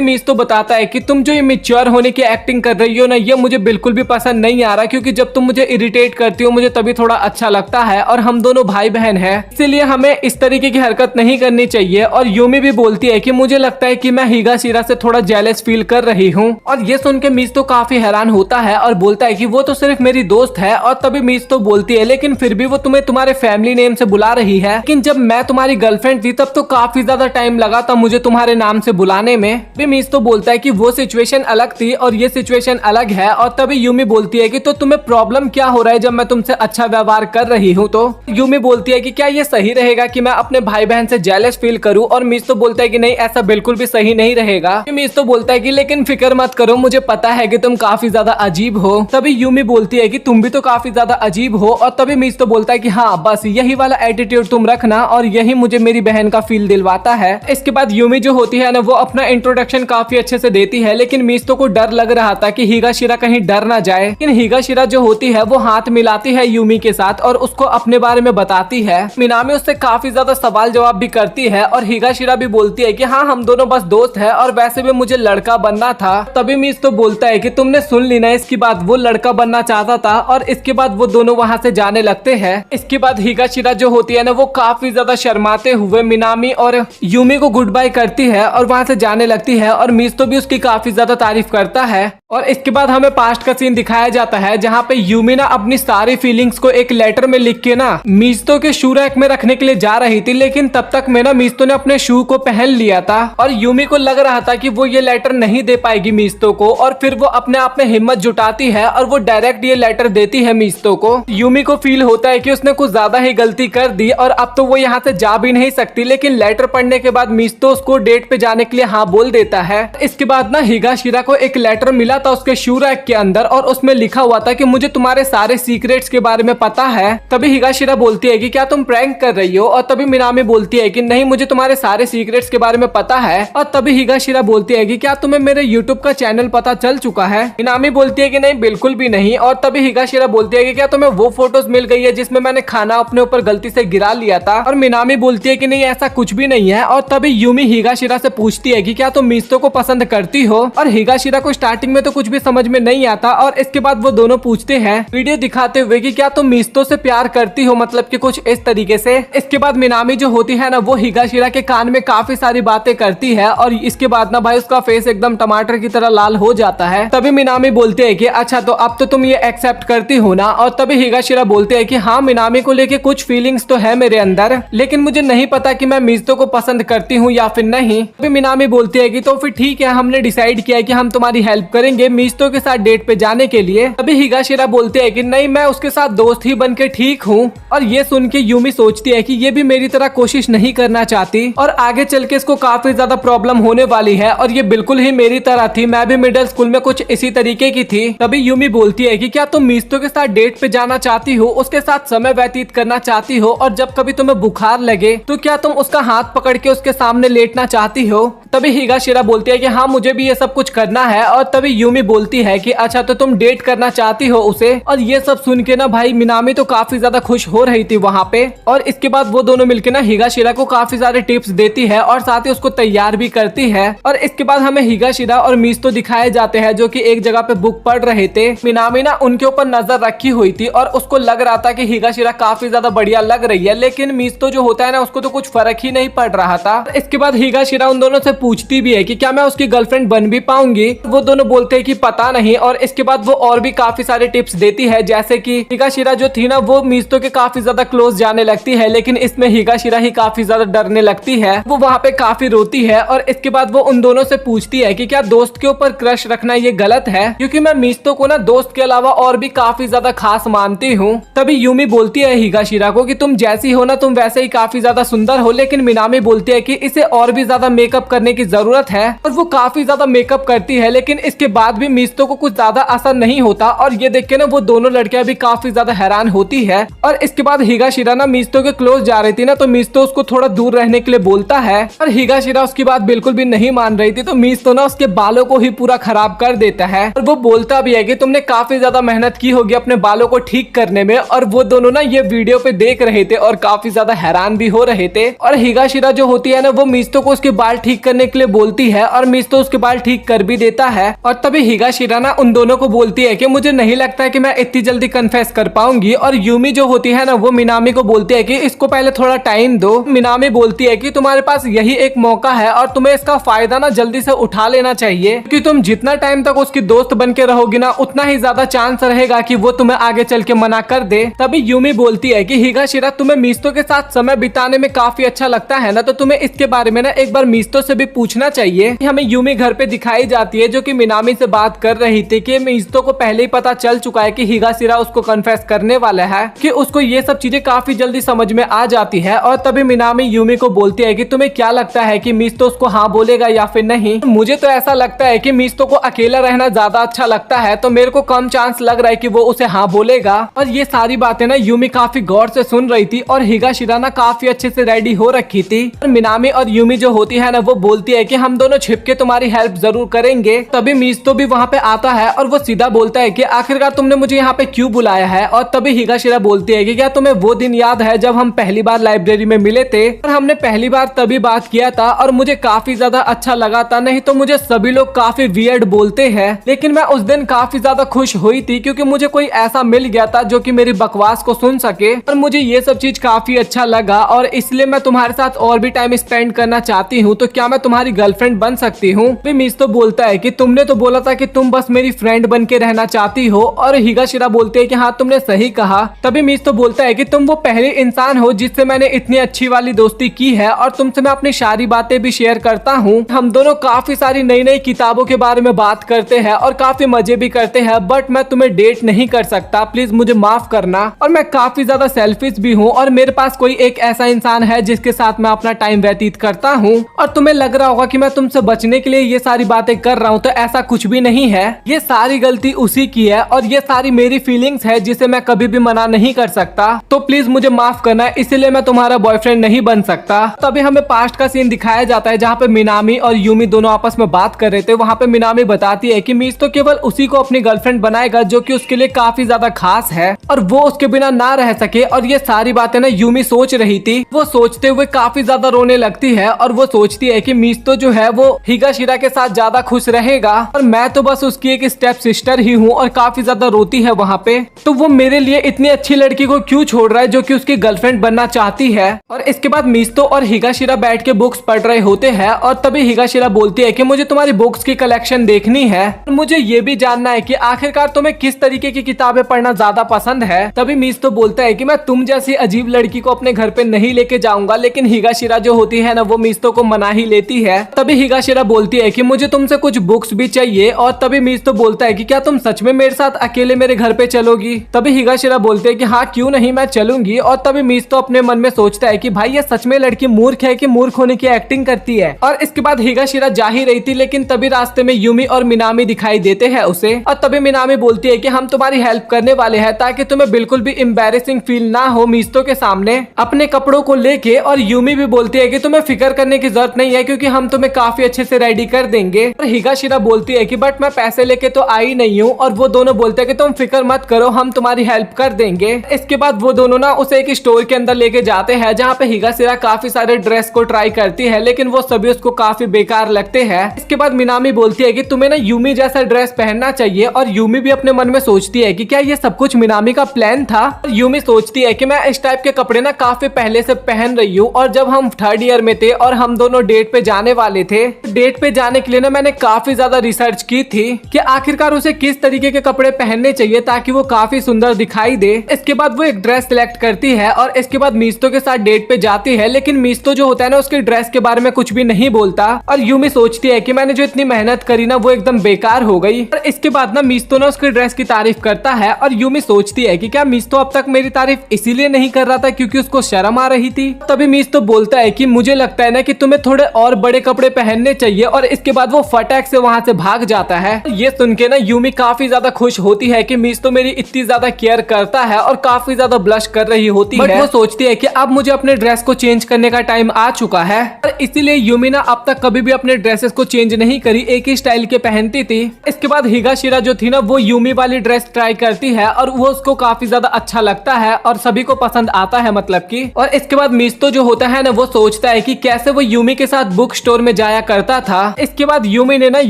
मीस्तो बताता है कि तुम जो ये मैच्योर होने की एक्टिंग कर रही हो ना ये मुझे बिल्कुल भी पसंद नहीं आ रहा क्योंकि जब तुम मुझे इरिटेट करती हो मुझे तभी थोड़ा अच्छा लगता है और हम दोनों भाई बहन हैं, इसीलिए हमें इस तरीके की हरकत नहीं करनी चाहिए। और यूमी भी बोलती है कि मुझे लगता है कि मैं हिगाशिरा से थोड़ा जेलस फील कर रही हूँ। और ये सुन के मीस्तो काफी हैरान होता है और बोलता है कि वो तो सिर्फ मेरी दोस्त है। और तभी मीस्तो बोलती है लेकिन फिर भी वो तुम्हें तुम्हारे फैमिली नेम से बुला रही है, लेकिन जब मैं तुम्हारी गर्लफ्रेंड थी तब तो काफी ज्यादा टाइम लगा था मुझे तुम्हारे नाम से बुलाने में। भी मीस्तो बोलता है कि वो सिचुएशन अलग थी और ये सिचुएशन अलग है। और तभी यूमी बोलती है कि तो तुम्हें प्रॉब्लम क्या हो रहा है जब मैं तुमसे अच्छा व्यवहार कर रही हूँ। तो यूमी बोलती है कि क्या ये सही रहेगा कि मैं अपने भाई बहन से जेलस फील करूँ। और मीस्तो बोलता है कि नहीं ऐसा बिल्कुल भी सही नहीं रहेगा। मीस्तो बोलता है कि लेकिन फिक्र मत करो, मुझे पता है कि तुम काफी ज्यादा अजीब हो। तभी यूमी बोलती है कि तुम भी तो काफी ज्यादा अजीब हो। और तभी मीस्तो बोलता है कि हाँ बस यही वाला एटीट्यूड तुम रखना और यही मुझे मेरी बहन का फील दिलवाता है। इसके बाद यूमी जो होती है ना वो अपना इंट्रोडक्शन काफी अच्छे से देती है, लेकिन मीस्तो को डर लग रहा था कि हिगाशिरा कहीं डर ना जाए। लेकिन हिगाशिरा जो होती है वो हाथ मिलाती है यूमी के साथ और उसको अपने बारे में बताती है। मिनामी उससे काफी ज्यादा सवाल जवाब भी करती है और हिगाशिरा भी बोलती है कि हाँ हम दोनों बस दोस्त है और वैसे भी मुझे लड़का बनना था। तभी मीस्तो बोलता है कि तुमने सुन ली ना इसकी बात, वो लड़का बनना चाहता था। और इसके बाद वो दोनों वहाँ से जाने लगते हैं। इसके बाद हिगाशिरा जो होती है ना वो काफी ज्यादा शर्माते हुए मिनामी और यूमी को गुड बाय करती है और वहाँ से जाने लगती है और मीस्तो भी उसकी काफी ज्यादा तारीफ करता है। और इसके बाद हमें पास्ट का सीन दिखाया जाता है जहाँ पे यूमी ना अपनी सारी फीलिंग्स को एक लेटर में लिख के ना मीस्तो के शू रैक में रखने के लिए जा रही थी, लेकिन तब तक में ना मीस्तो ने अपने शू को पहन लिया था और यूमी को लग रहा था कि वो ये लेटर नहीं दे पाएगी मीस्तो को। और फिर वो अपने आप में हिम्मत जुटाती है और वो डायरेक्ट ये लेटर देती है मीस्तो को। यूमी को फील होता है कि उसने कुछ ज्यादा ही गलती कर दी और अब तो वो यहाँ से जा भी नहीं सकती, लेकिन लेटर पढ़ने के बाद मीस्तो उसको डेट पे जाने के लिए हाँ बोल देता है। इसके बाद ना हिगाशिरा को एक लेटर मिला था उसके शू रैक के अंदर और उसमें लिखा हुआ था कि मुझे तुम्हारे सारे सीक्रेट्स के बारे में पता है। तभी हिगाशिरा बोलती है कि क्या तुम प्रैंक कर रही हो। और तभी मिनामी बोलती है कि नहीं मुझे तुम्हारे सारे सीक्रेट्स के बारे में पता है। और तभी हिगाशिरा बोलती है कि क्या तुम्हें मेरे यूट्यूब का चैनल पता चल चुका है। मिनामी बोलती है कि नहीं बिल्कुल भी नहीं। और तभी हिगाशिरा बोलती है कि क्या तुम्हें वो फोटोज मिल गई है जिसमें मैंने खाना अपने ऊपर गलती से गिरा लिया था। और मिनामी बोलती है कि नहीं ऐसा कुछ भी नहीं है। और तभी यूमी हिगाशिरा से पूछती है कि क्या तुम मीस्तो को पसंद करती हो। और हिगाशिरा को स्टार्टिंग में तो कुछ भी समझ में नहीं आता और इसके बाद वो दोनों पूछते हैं वीडियो दिखाते हुए कि क्या तुम मीस्तो से प्यार करती हो, मतलब कि कुछ इस तरीके से। इसके बाद मिनामी जो होती है ना वो हिगाशिरा के कान में काफी सारी बातें करती है और इसके बाद ना भाई उसका फेस एकदम टमाटर की तरह लाल हो जाता है। तभी मिनामी बोलते हैं कि अच्छा तो अब तो तुम ये एक्सेप्ट करती हो ना। और तभी हिगाशिरा बोलते हैं कि हाँ मिनामी को लेके कुछ फीलिंग्स तो है मेरे अंदर, लेकिन मुझे नहीं पता कि मैं मीस्तो को पसंद करती हूँ या फिर नहीं। तभी मिनामी बोलती है कि तो फिर ठीक है, हमने डिसाइड किया है कि हम तुम्हारी हेल्प करेंगे मीस्तो के साथ डेट पे जाने के लिए। तभी हिगाशिरा बोलते हैं कि नहीं मैं उसके साथ दोस्त ही बन के ठीक हूँ। और ये सुन के यूमी सोचती है कि ये भी मेरी तरह कोशिश नहीं करना चाहती और आगे चल के इसको काफी ज्यादा प्रॉब्लम होने वाली है। और ये बिल्कुल ही मेरी तरह थी, मैं भी मिडिल स्कूल में कुछ इसी तरीके की थी। तभी यूमी बोलती है कि क्या तुम मीस्तो के साथ डेट पे जाना चाहती हो, उसके साथ समय व्यतीत करना चाहती हो और जब कभी तुम्हें बुखार लगे तो क्या तुम उसका हाथ पकड़ के उसके सामने लेटना चाहती हो? तभी हिगाशिरा बोलती है कि हाँ मुझे भी ये सब कुछ करना है। और तभी यूमी बोलती है कि अच्छा तो तुम डेट करना चाहती हो उसे। और ये सब सुन के ना भाई मिनामी तो काफी ज्यादा खुश हो रही थी वहाँ पे। और इसके बाद वो दोनों मिलकर ना हिगाशिरा को काफी सारे टिप्स देती है और साथ ही उसको तैयार भी करती है। और इसके बाद हमें हिगाशिरा और मिस्तो दिखाए जाते हैं जो कि एक जगह पे बुक पढ़ रहे थे। मिनामी ना उनके ऊपर नजर रखी हुई थी और उसको लग रहा था कि हिगाशिरा काफी ज्यादा बढ़िया लग रही है, लेकिन मिस्तो जो होता है ना उसको तो कुछ फर्क ही नहीं पड़ रहा था। इसके बाद हिगाशिरा उन दोनों से पूछती भी है कि क्या मैं उसकी गर्लफ्रेंड बन भी पाऊंगी। वो दोनों बोलते हैं कि पता नहीं। और इसके बाद वो और भी काफी सारे टिप्स देती है, जैसे कि हिगाशिरा जो थी ना वो मिस्तो के काफी ज्यादा क्लोज जाने लगती है, लेकिन इसमें हिगाशिरा ही काफी ज्यादा डरने लगती है। वो वहाँ पे काफी रोती है। और इसके बाद वो उन दोनों से पूछती है कि क्या दोस्त के ऊपर क्रश रखना ये गलत है, क्योंकि मैं मिस्तो को ना दोस्त के अलावा और भी काफी ज्यादा खास मानती हूँ। तभी यूमी बोलती है हिगाशिरा को कि तुम जैसी हो ना तुम वैसे ही काफी ज्यादा सुंदर हो, लेकिन मिनामी बोलती है कि इसे और भी ज्यादा मेकअप करने की जरूरत है। और वो काफी ज्यादा मेकअप करती है, लेकिन इसके बाद भी मिस्तो को कुछ ज्यादा असर नहीं होता। और ये देख के ना वो दोनों लड़कियां भी काफी ज्यादा हैरान होती है। और इसके बाद हिगाशिरा ना मिस्तो के क्लोज जा रही थी ना, तो मिस्तो उसको थोड़ा दूर रहने के लिए बोलता है। और हिगाशिरा उसकी बात बिल्कुल भी नहीं मान रही थी, तो मिस्तो ना उसके बालों को ही पूरा खराब कर देता है। और वो बोलता भी है कि तुमने काफी ज्यादा मेहनत की होगी अपने बालों को ठीक करने में। और वो दोनों ना ये वीडियो पे देख रहे थे और काफी ज्यादा हैरान भी हो रहे थे। और हिगाशिरा जो होती है ना वो मिस्तो को उसके बाल ठीक करने के लिए बोलती है और मिस्तो उसके बाल ठीक कर भी देता है। और तभी हिगाशिरा ना उन दोनों को बोलती है कि मुझे नहीं लगता है कि मैं इतनी जल्दी कन्फेस कर पाऊंगी। और यूमी जो होती है ना वो मिनामी को बोलती है कि इसको पहले थोड़ा टाइम दो। मिनामी बोलती है कि तुम्हारे पास यही एक मौका है और तुम्हें इसका फायदा ना जल्दी से उठा लेना चाहिए, क्योंकि तुम जितना टाइम तक उसकी दोस्त बन के रहोगी ना उतना ही ज्यादा चांस रहेगा कि वो तुम्हें आगे चल के मना कर दे। तभी यूमी बोलती है कि हिगाशिरा तुम्हें मिस्तो के साथ समय बिताने में काफी अच्छा लगता है ना, तो तुम्हें इसके बारे में ना एक बार मिस्तो से भी पूछना चाहिए। हमें यूमी घर पे दिखाई जाती है जो कि मिनामी से बात कर रही थी कि मिस्तो को पहले ही पता चल चुका है कि हिगाशिरा उसको कन्फेस करने वाला है, कि उसको ये सब चीजें काफी जल्दी समझ में आ जाती है। और तभी मिनामी यूमी को बोलती है कि तुम्हें क्या लगता है कि मिस्तो उसको हाँ बोलेगा या फिर नहीं। मुझे तो ऐसा लगता है कि मिस्तो को अकेला रहना ज्यादा अच्छा लगता है, तो मेरे को कम चांस लग रहा है कि वो उसे हाँ बोलेगा। और ये सारी बातें ना यूमी काफी गौर से सुन रही थी और हिगाशिरा ना काफी अच्छे से रेडी हो रखी थी। और मिनामी और यूमी जो होती है ना वो बोलती है कि हम दोनों छिप के तुम्हारी हेल्प जरूर करेंगे। तभी मिस्तो भी वहाँ पे आता है और वो सीधा बोलता है कि आखिरकार तुमने मुझे यहाँ पे क्यों बुलाया है। और तभी हिगाशिरा बोलती है कि क्या तुम्हें वो दिन याद है जब हम पहली बार लाइब्रेरी में मिले थे और हमने पहली बार तभी बात किया था और मुझे काफी ज्यादा अच्छा लगा था, नहीं तो मुझे सभी लोग काफी वियर्ड बोलते हैं, लेकिन मैं उस दिन काफी ज्यादा खुश हुई थी क्योंकि मुझे कोई ऐसा मिल गया था जो कि मेरी बकवास को सुन सके। और मुझे ये सब चीज काफी अच्छा लगा और इसलिए मैं तुम्हारे साथ और भी टाइम स्पेंड करना चाहती हूँ, तो क्या मैं तुम्हारी गर्लफ्रेंड बन सकती हूँ। मिस्तो बोलता है कि तुमने तो बोला था कि तुम बस मेरी फ्रेंड बन के रहना चाहती हो। और हिगाशिरा बोलते है कि हाँ तुमने सही कहा। तभी मिस्तो बोलता है कि तुम वो पहले इंसान हो जिससे मैंने इतनी अच्छी वाली दोस्ती की है और तुमसे मैं अपनी सारी बातें भी शेयर करता हूँ। हम दोनों काफी सारी नई नई किताबों के बारे में बात करते हैं और काफी मजे भी करते हैं, बट मैं तुम्हें डेट नहीं कर सकता, प्लीज मुझे माफ करना। और मैं काफी ज्यादा सेल्फिश भी हूँ और मेरे पास कोई एक ऐसा इंसान है जिसके साथ मैं अपना टाइम व्यतीत करता हूँ। और तुम्हें लग रहा होगा कि मैं तुमसे बचने के लिए ये सारी बातें कर रहा हूँ, तो ऐसा कुछ भी नहीं है। ये सारी गलती उसी की है और ये सारी मेरी फीलिंग्स है जिसे मैं कभी भी मना नहीं कर सकता, तो प्लीज मुझे माफ करना, इसीलिए मैं तुम्हारा बॉयफ्रेंड नहीं बन सकता। तभी हमें पास्ट का सीन दिखाया जाता है जहाँ पे मिनामी और यूमी दोनों आपस में बात कर रहे थे। वहाँ पे मिनामी बताती है कि मिस्तो केवल उसी को अपनी गर्लफ्रेंड बनाएगा जो कि उसके लिए काफी ज्यादा खास है और वो उसके बिना ना रह सके। और ये सारी बातें ना यूमी सोच रही थी। वो सोचते हुए काफी ज्यादा रोने लगती है और वो सोचती है कि मिस्तो जो है वो हिगाशिरा के साथ ज्यादा खुश रहेगा और मैं तो बस उसकी एक स्टेप सिस्टर ही हूँ। और काफी ज्यादा रोती है वहाँ पे, तो वो मेरे लिए इतनी अच्छी लड़की को क्यों छोड़ रहा है जो कि उसकी गर्लफ्रेंड बनना चाहती है। और इसके बाद मिस्तो और हिगाशिरा बैठ के बुक्स पढ़ रहे होते हैं और तभी हिगाशिरा बोलती है कि मुझे तुम्हारी बुक्स की कलेक्शन देखनी है, मुझे ये भी जानना है कि आखिरकार तुम्हें किस तरीके की किताबें पढ़ना ज्यादा पसंद है। तभी मिस्तो बोलता है कि मैं तुम जैसी अजीब लड़की को अपने घर पे नहीं लेके जाऊंगा, लेकिन हिगाशिरा जो होती है ना वो मिस्तो को मना ही लेती है। तभी हिगाशिरा बोलती है कि मुझे तुमसे कुछ बुक्स भी चाहिए। और तभी मिस्तो बोलता है कि क्या तुम सच में मेरे साथ अकेले मेरे घर पे चलोगी। तभी हिगाशिरा बोलते है कि हाँ क्यों नहीं, मैं चलूंगी। और तभी मिस्तो अपने मन में सोचता है कि भाई ये सच में लड़की मूर्ख है कि मूर्ख होने की एक्टिंग करती है। और इसके बाद हिगाशिरा जा ही रही थी, लेकिन तभी रास्ते में यूमी और मिनामी दिखाई देते हैं उसे। और तभी मिनामी बोलती है कि हम तुम्हारी हेल्प करने वाले हैं ताकि तुम्हें बिल्कुल भी एम्बैरेसिंग फील ना हो मिस्तो के सामने। अपने कपड़ों को लेके, और यूमी भी बोलती है कि तुम्हें फिक्र करने की जरूरत नहीं है क्योंकि हम तुम्हें काफी अच्छे से रेडी कर देंगे। और हिगाशिरा बोलती है कि बट मैं पैसे लेके तो आई नहीं हूँ, और वो दोनों बोलते हैं कि तुम फिक्र मत करो, हम तुम्हारी हेल्प कर देंगे। इसके बाद वो दोनों ना उसे एक स्टोर के अंदर लेके जाते हैं जहाँ पे हिगाशिरा काफी सारे ड्रेस को ट्राई करती है, लेकिन वो सभी उसको काफी बेकार लगते हैं। इसके बाद मिनामी बोलती है कि तुम्हें ना यूमी जैसा ड्रेस पहनना चाहिए, और यूमी भी अपने मन में सोचती है कि क्या ये सब कुछ मिनामी का प्लान था। और यूमी सोचती है कि मैं इस टाइप के कपड़े ना काफी पहले से पहन रही हूँ, और जब हम 3rd ईयर में थे और हम दोनों डेट पे जाने वाले थे, डेट पे जाने के लिए ना मैंने काफी ज्यादा रिसर्च की थी कि आखिरकार उसे किस तरीके के कपड़े पहनने चाहिए ताकि वो काफी सुंदर दिखाई दे। इसके बाद वो एक ड्रेस सिलेक्ट करती है और इसके बाद मिस्तो के साथ डेट पे जाती है, लेकिन मिस्तो जो होता है ना उसके ड्रेस के बारे में कुछ भी नहीं बोलता। और यूमी सोचती है कि मैंने जो इतनी मेहनत करी ना वो एकदम बेकार हो गई। और इसके बाद ना मिस्तो ना उसके ड्रेस की तारीफ करता है, और यूमी सोचती है कि क्या मिस्तो अब तक मेरी तारीफ इसीलिए नहीं कर रहा था क्योंकि उसको शर्म आ रही थी। तभी मिस्तो बोलता है कि मुझे लगता है ना कि तुम्हें थोड़े और बड़े कपड़े पहनने चाहिए, और इसके बाद वो फटाक से वहाँ से भाग जाता है। ये सुन के ना यूमी काफी ज्यादा खुश होती है कि मिस्तो मेरी इतनी ज्यादा केयर करता है, और काफी ज्यादा ब्लश कर रही होती है। वो सोचती है कि अब मुझे अपने ड्रेस को चेंज करने का टाइम आ चुका है, और इसीलिए यूमी ना अब तक कभी भी अपने ड्रेसेस को चेंज नहीं करी, एक ही स्टाइल के पहनती थी। इसके बाद हिगाशिरा जो थी ना वो यूमी वाली ड्रेस ट्राई करती है, और वो उसको काफी ज्यादा अच्छा लगता है और सभी को पसंद आता है मतलब की। और इसके बाद मिस्तो जो होता है ना वो सोचता है कि कैसे वो यूमी के साथ बुक स्टोर में जाया करता था। इसके बाद यूमी ने ना